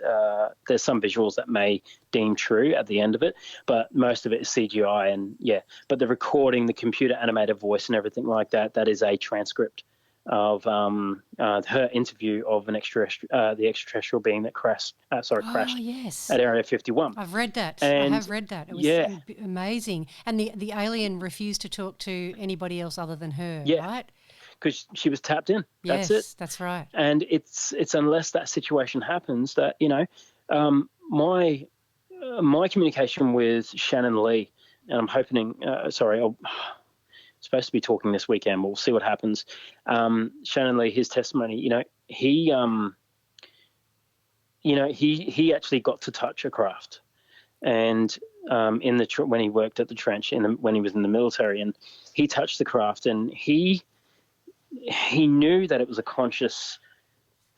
there's some visuals that may deem true at the end of it, but most of it is CGI. And but the recording, the computer animated voice and everything like that, that is a transcript of her interview of the extraterrestrial being that crashed yes, at Area 51. I've read that. And I have read that. It was amazing. And the alien refused to talk to anybody else other than her, right? Because she was tapped in. That's it. That's right. And it's unless that situation happens that, my communication with Shannon Lee, and I'm hoping, I'm supposed to be talking this weekend, but we'll see what happens. Shannon Lee, his testimony, he actually got to touch a craft, and when he worked at the trench, when he was in the military, and he touched the craft, and he knew that it was a conscious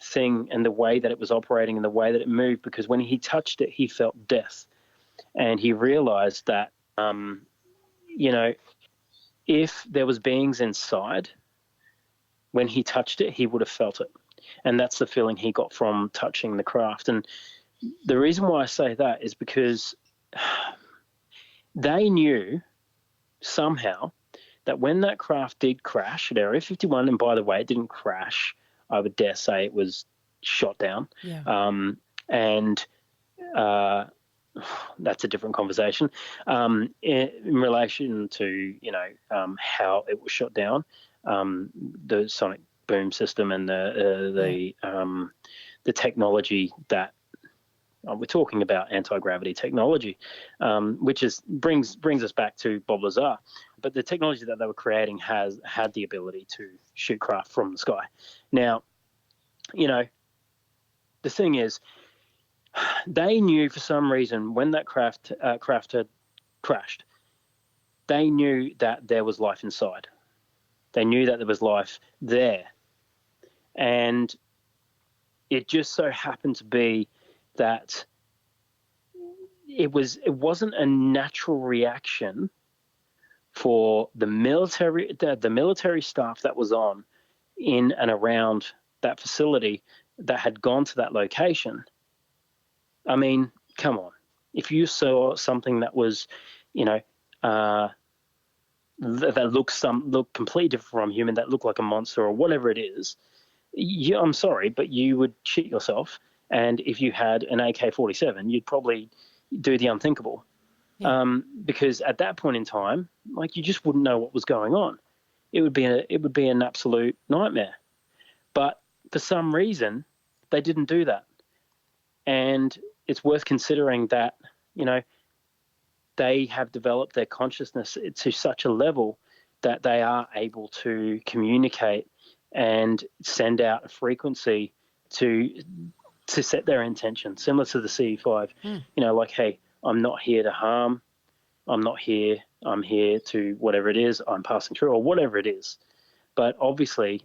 thing, and the way that it was operating and the way that it moved, because when he touched it, he felt death, and he realized that, if there was beings inside, when he touched it, he would have felt it. And that's the feeling he got from touching the craft. And the reason why I say that is because they knew somehow that when that craft did crash at Area 51, and by the way, it didn't crash, I would dare say it was shot down. Yeah. That's a different conversation. In relation to how it was shot down, the sonic boom system and the technology that we're talking about, anti-gravity technology, which brings us back to Bob Lazar. But the technology that they were creating had the ability to shoot craft from the sky. Now, the thing is, they knew for some reason when that craft had crashed, they knew that there was life inside. They knew that there was life there. And it just so happened to be that it wasn't a natural reaction for the military staff that was on in and around that facility that had gone to that location. I mean, come on. If you saw something that was, that looked completely different from human, that looked like a monster or whatever it is, I'm sorry, but you would shit yourself. And if you had an AK-47, you'd probably do the unthinkable. Yeah. Because at that point in time, you just wouldn't know what was going on. It would be an absolute nightmare. But for some reason, they didn't do that. And it's worth considering that, they have developed their consciousness to such a level that they are able to communicate and send out a frequency to set their intention, similar to the CE5. Like, hey, I'm not here to harm. I'm not here. I'm here to whatever it is I'm passing through, or whatever it is. But obviously,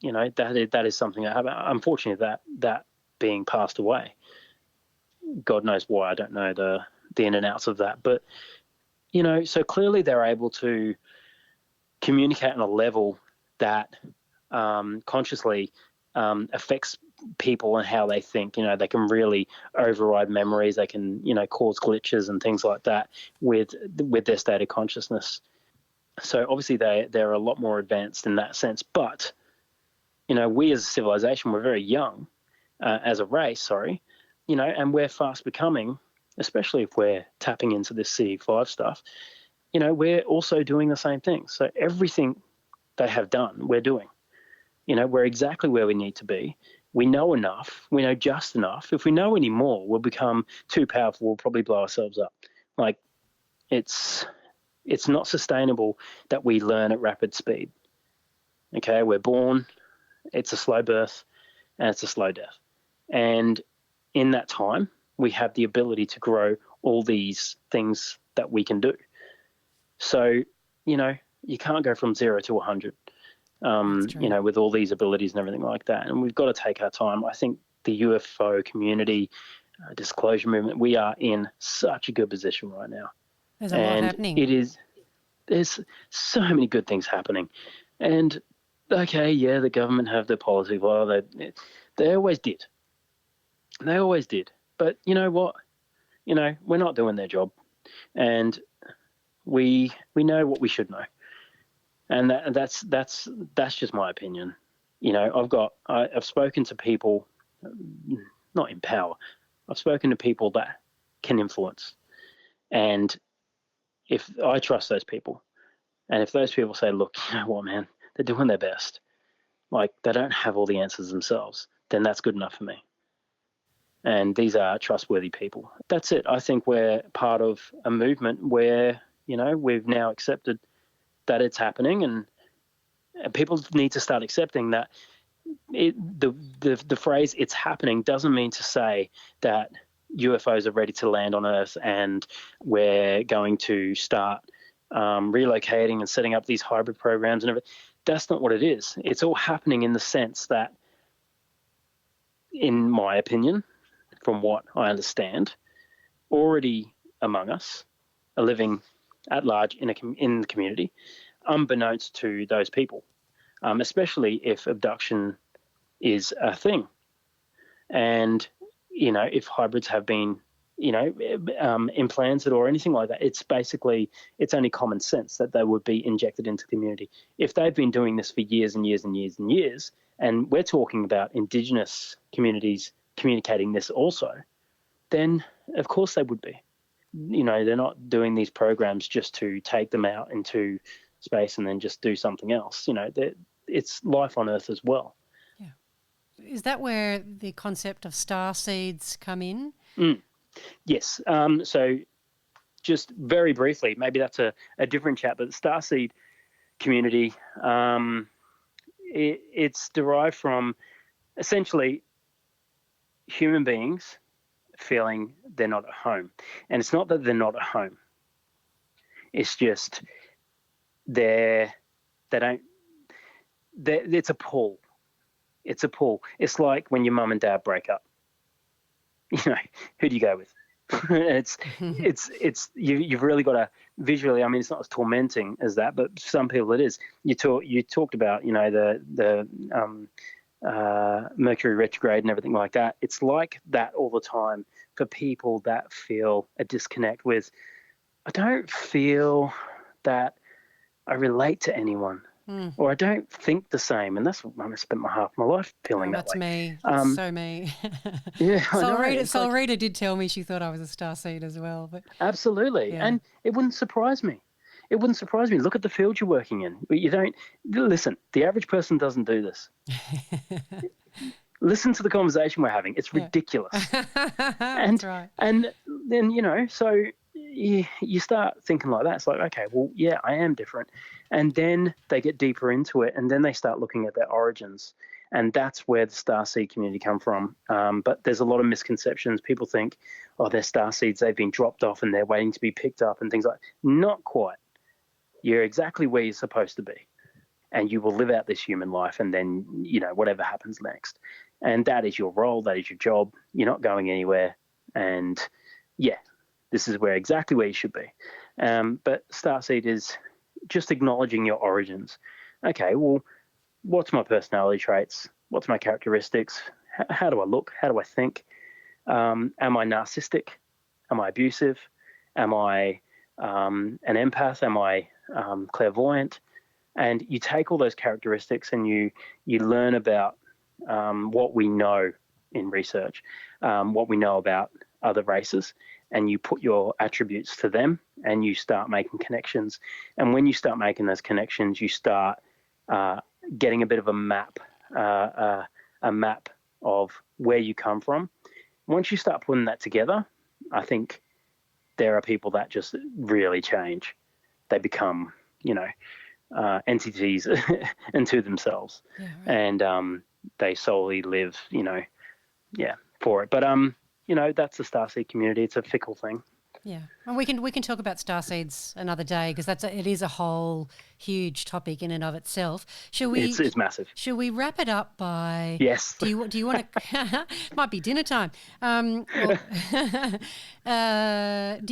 that is something that happened. Unfortunately, that being passed away. God knows why. I don't know the in and outs of that. But, so clearly they're able to communicate on a level that consciously affects people and how they think. They can really override memories. They can, cause glitches and things like that with their state of consciousness. So obviously they're a lot more advanced in that sense. But, we as a civilization, we're very young as a race, and we're fast becoming, especially if we're tapping into this CE5 stuff, we're also doing the same thing. So everything they have done, we're doing. We're exactly where we need to be. We know enough. We know just enough. If we know any more, we'll become too powerful. We'll probably blow ourselves up. Like, it's not sustainable that we learn at rapid speed. Okay, we're born, it's a slow birth, and it's a slow death. And in that time, we have the ability to grow all these things that we can do. So, you can't go from 0 to 100, with all these abilities and everything like that. And we've got to take our time. I think the UFO community, disclosure movement, we are in such a good position right now. There's a lot happening. There's so many good things happening. And, okay, yeah, the government have their policy. Well, they always did. They always did. But you know what? We're not doing their job. And we know what we should know. And that's just my opinion. I've spoken to people, not in power. I've spoken to people that can influence. And if I trust those people, and if those people say, look, you know what, man, they're doing their best, like they don't have all the answers themselves, then that's good enough for me. And these are trustworthy people. That's it. I think we're part of a movement where, we've now accepted that it's happening, and people need to start accepting that the phrase "it's happening" doesn't mean to say that UFOs are ready to land on Earth and we're going to start relocating and setting up these hybrid programs and everything. That's not what it is. It's all happening in the sense that, in my opinion, from what I understand, already among us are living at large in the community, unbeknownst to those people, especially if abduction is a thing. And, if hybrids have been, implanted or anything like that, it's only common sense that they would be injected into the community. If they've been doing this for years and years and years and years, and we're talking about Indigenous communities communicating this also, then of course they would be. They're not doing these programs just to take them out into space and then just do something else. It's life on Earth as well. Yeah. Is that where the concept of star seeds come in? Yes. So just very briefly, maybe that's a different chat, but the starseed community, it's derived from essentially human beings feeling they're not at home. And it's not that they're not at home. It's just it's a pull. It's a pull. It's like when your mum and dad break up. Who do you go with? You've really got to visually. I mean, it's not as tormenting as that, but some people it is. You talked about the Mercury retrograde and everything like that. It's like that all the time for people that feel a disconnect with, I don't feel that I relate to anyone, or I don't think the same. And that's what I spent half my life feeling that way. That's me. That's so me. Yeah. Rita did tell me she thought I was a starseed as well. But absolutely. Yeah. And it wouldn't surprise me. Look at the field you're working in. You don't listen. The average person doesn't do this. listen to the conversation we're having. It's ridiculous. That's right. And then, so you start thinking like that. It's like, okay, well, yeah, I am different. And then they get deeper into it, and then they start looking at their origins. And that's where the starseed community come from. But there's a lot of misconceptions. People think, oh, they're starseeds, they've been dropped off and they're waiting to be picked up and things like that. Not quite. You're exactly where you're supposed to be. And you will live out this human life, and then, whatever happens next. And that is your role. That is your job. You're not going anywhere. And yeah, this is exactly where you should be. But starseed is just acknowledging your origins. Okay, well, what's my personality traits? What's my characteristics? How do I look? How do I think? Am I narcissistic? Am I abusive? Am I an empath? Am I clairvoyant? And you take all those characteristics and you learn about what we know in research, what we know about other races, and you put your attributes to them and you start making connections. And when you start making those connections, you start getting a bit of a map of where you come from. Once you start putting that together, I think there are people that just really change. They become, entities into themselves, yeah, right. And they solely live, for it. But that's the starseed community. It's a fickle thing. Yeah, and we can talk about starseeds another day, because it is a whole huge topic in and of itself. Shall we? It's massive. Shall we wrap it up by? Yes. Do you want to? Might be dinner time. Do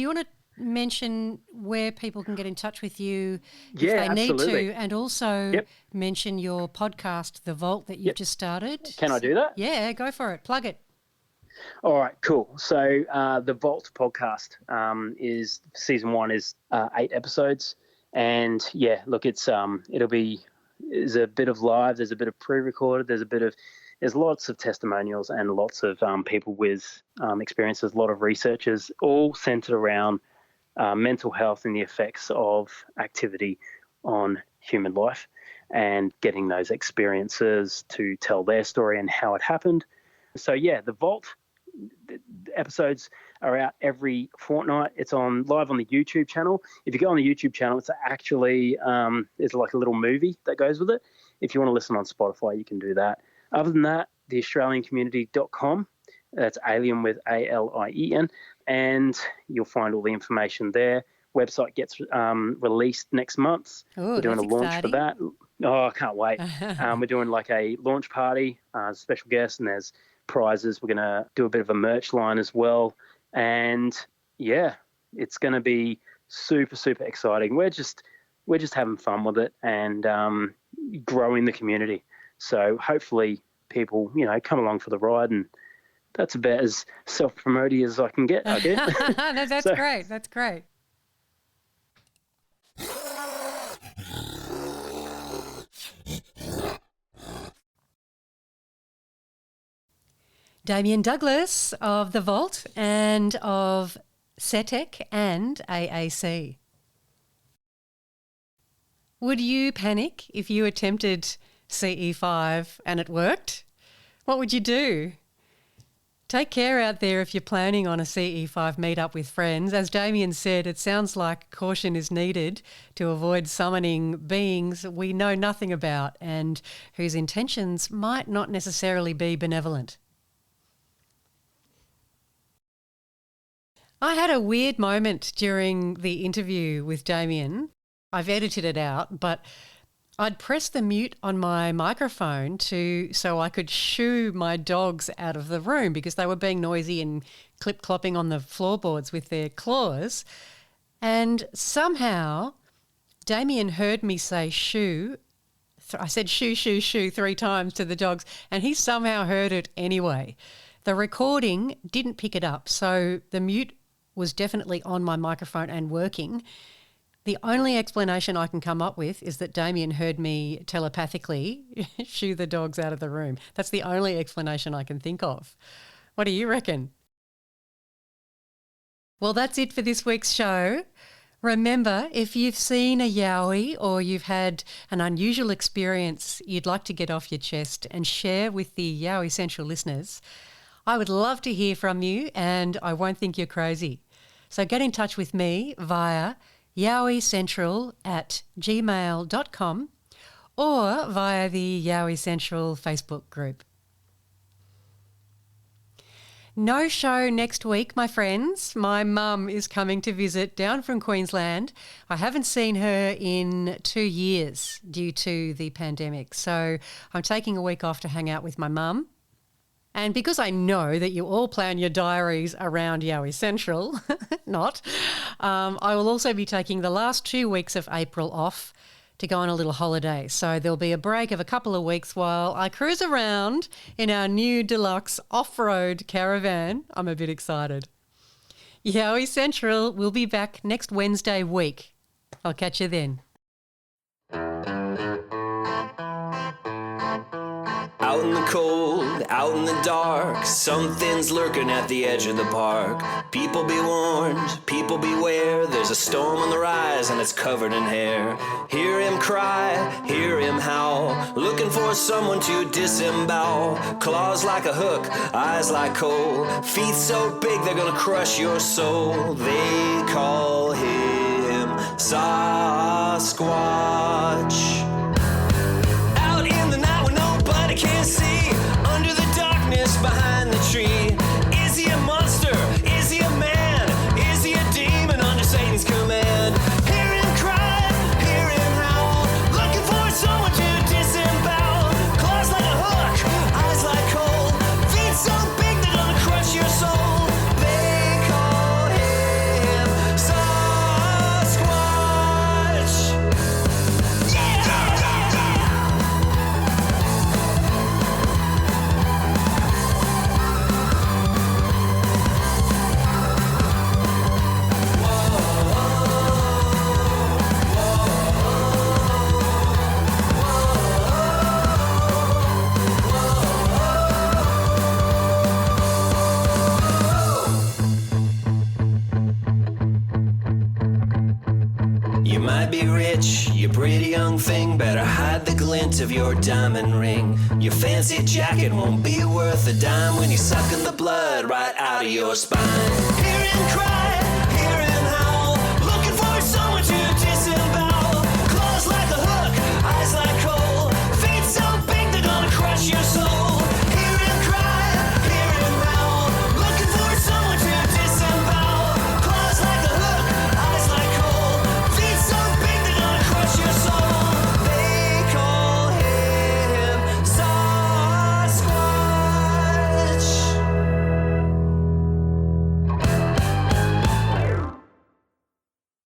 you want to mention where people can get in touch with you if they absolutely. need to, and also mention your podcast, The Vault, that you've just started? Can I do that? Yeah, go for it. Plug it. All right, cool. So the Vault podcast is season 1 is 8 episodes, and look, there's a bit of live, there's a bit of pre-recorded, there's lots of testimonials and lots of people with experiences, a lot of researchers, all centered around mental health and the effects of activity on human life, and getting those experiences to tell their story and how it happened. So the Vault episodes are out every fortnight. It's live on the YouTube channel. If you go on the YouTube channel, it's actually there's like a little movie that goes with it. If you want to listen on Spotify, you can do that. Other than that, the AustrAlienCommunity.com. That's alien with ALIEN, and you'll find all the information there. Website gets released next month. Ooh, we're doing a launch exciting. for that. Oh, I can't wait. We're doing like a launch party, special guest, and there's prizes. We're going to do a bit of a merch line as well. And it's going to be super, super exciting. We're just having fun with it and growing the community. So hopefully people, come along for the ride, and that's about as self-promoting as I can get, I guess. No, that's great. That's great. Damien Douglas of The Vault and of SETEC and AAC. Would you panic if you attempted CE5 and it worked? What would you do? Take care out there if you're planning on a CE5 meet-up with friends. As Damien said, it sounds like caution is needed to avoid summoning beings we know nothing about and whose intentions might not necessarily be benevolent. I had a weird moment during the interview with Damien. I've edited it out, but I'd pressed the mute on my microphone so I could shoo my dogs out of the room because they were being noisy and clip-clopping on the floorboards with their claws. And somehow Damien heard me say shoo. I said shoo, shoo, shoo 3 times to the dogs, and he somehow heard it anyway. The recording didn't pick it up, so the mute was definitely on my microphone and working. The only explanation I can come up with is that Damien heard me telepathically shoo the dogs out of the room. That's the only explanation I can think of. What do you reckon? Well, that's it for this week's show. Remember, if you've seen a Yowie or you've had an unusual experience you'd like to get off your chest and share with the Yowie Central listeners, I would love to hear from you and I won't think you're crazy. So get in touch with me via yowicentral@gmail.com or via the Yowie Central Facebook group. No show next week, my friends. My mum is coming to visit down from Queensland. I haven't seen her in 2 years due to the pandemic, so I'm taking a week off to hang out with my mum. And because I know that you all plan your diaries around Yowie Central, I will also be taking the last 2 weeks of April off to go on a little holiday. So there'll be a break of a couple of weeks while I cruise around in our new deluxe off-road caravan. I'm a bit excited. Yowie Central will be back next Wednesday week. I'll catch you then. Out in the cold, out in the dark, something's lurking at the edge of the park. People be warned, people beware, there's a storm on the rise and it's covered in hair. Hear him cry, hear him howl, looking for someone to disembowel. Claws like a hook, eyes like coal, feet so big they're gonna crush your soul. They call him Sasquatch. Can't see under the darkness behind the tree. Is he a monster? Is he a man? Is he a demon under Satan's command? Hear him cry, hear him howl, looking for someone to disembowel. Claws like a hook, eyes like coal, feet so big they're gonna crush your soul. They call him Sasquatch. Yeah! You might be rich, you pretty young thing, better hide the glint of your diamond ring. Your fancy jacket won't be worth a dime when you're sucking the blood right out of your spine. Hear him cry, hear him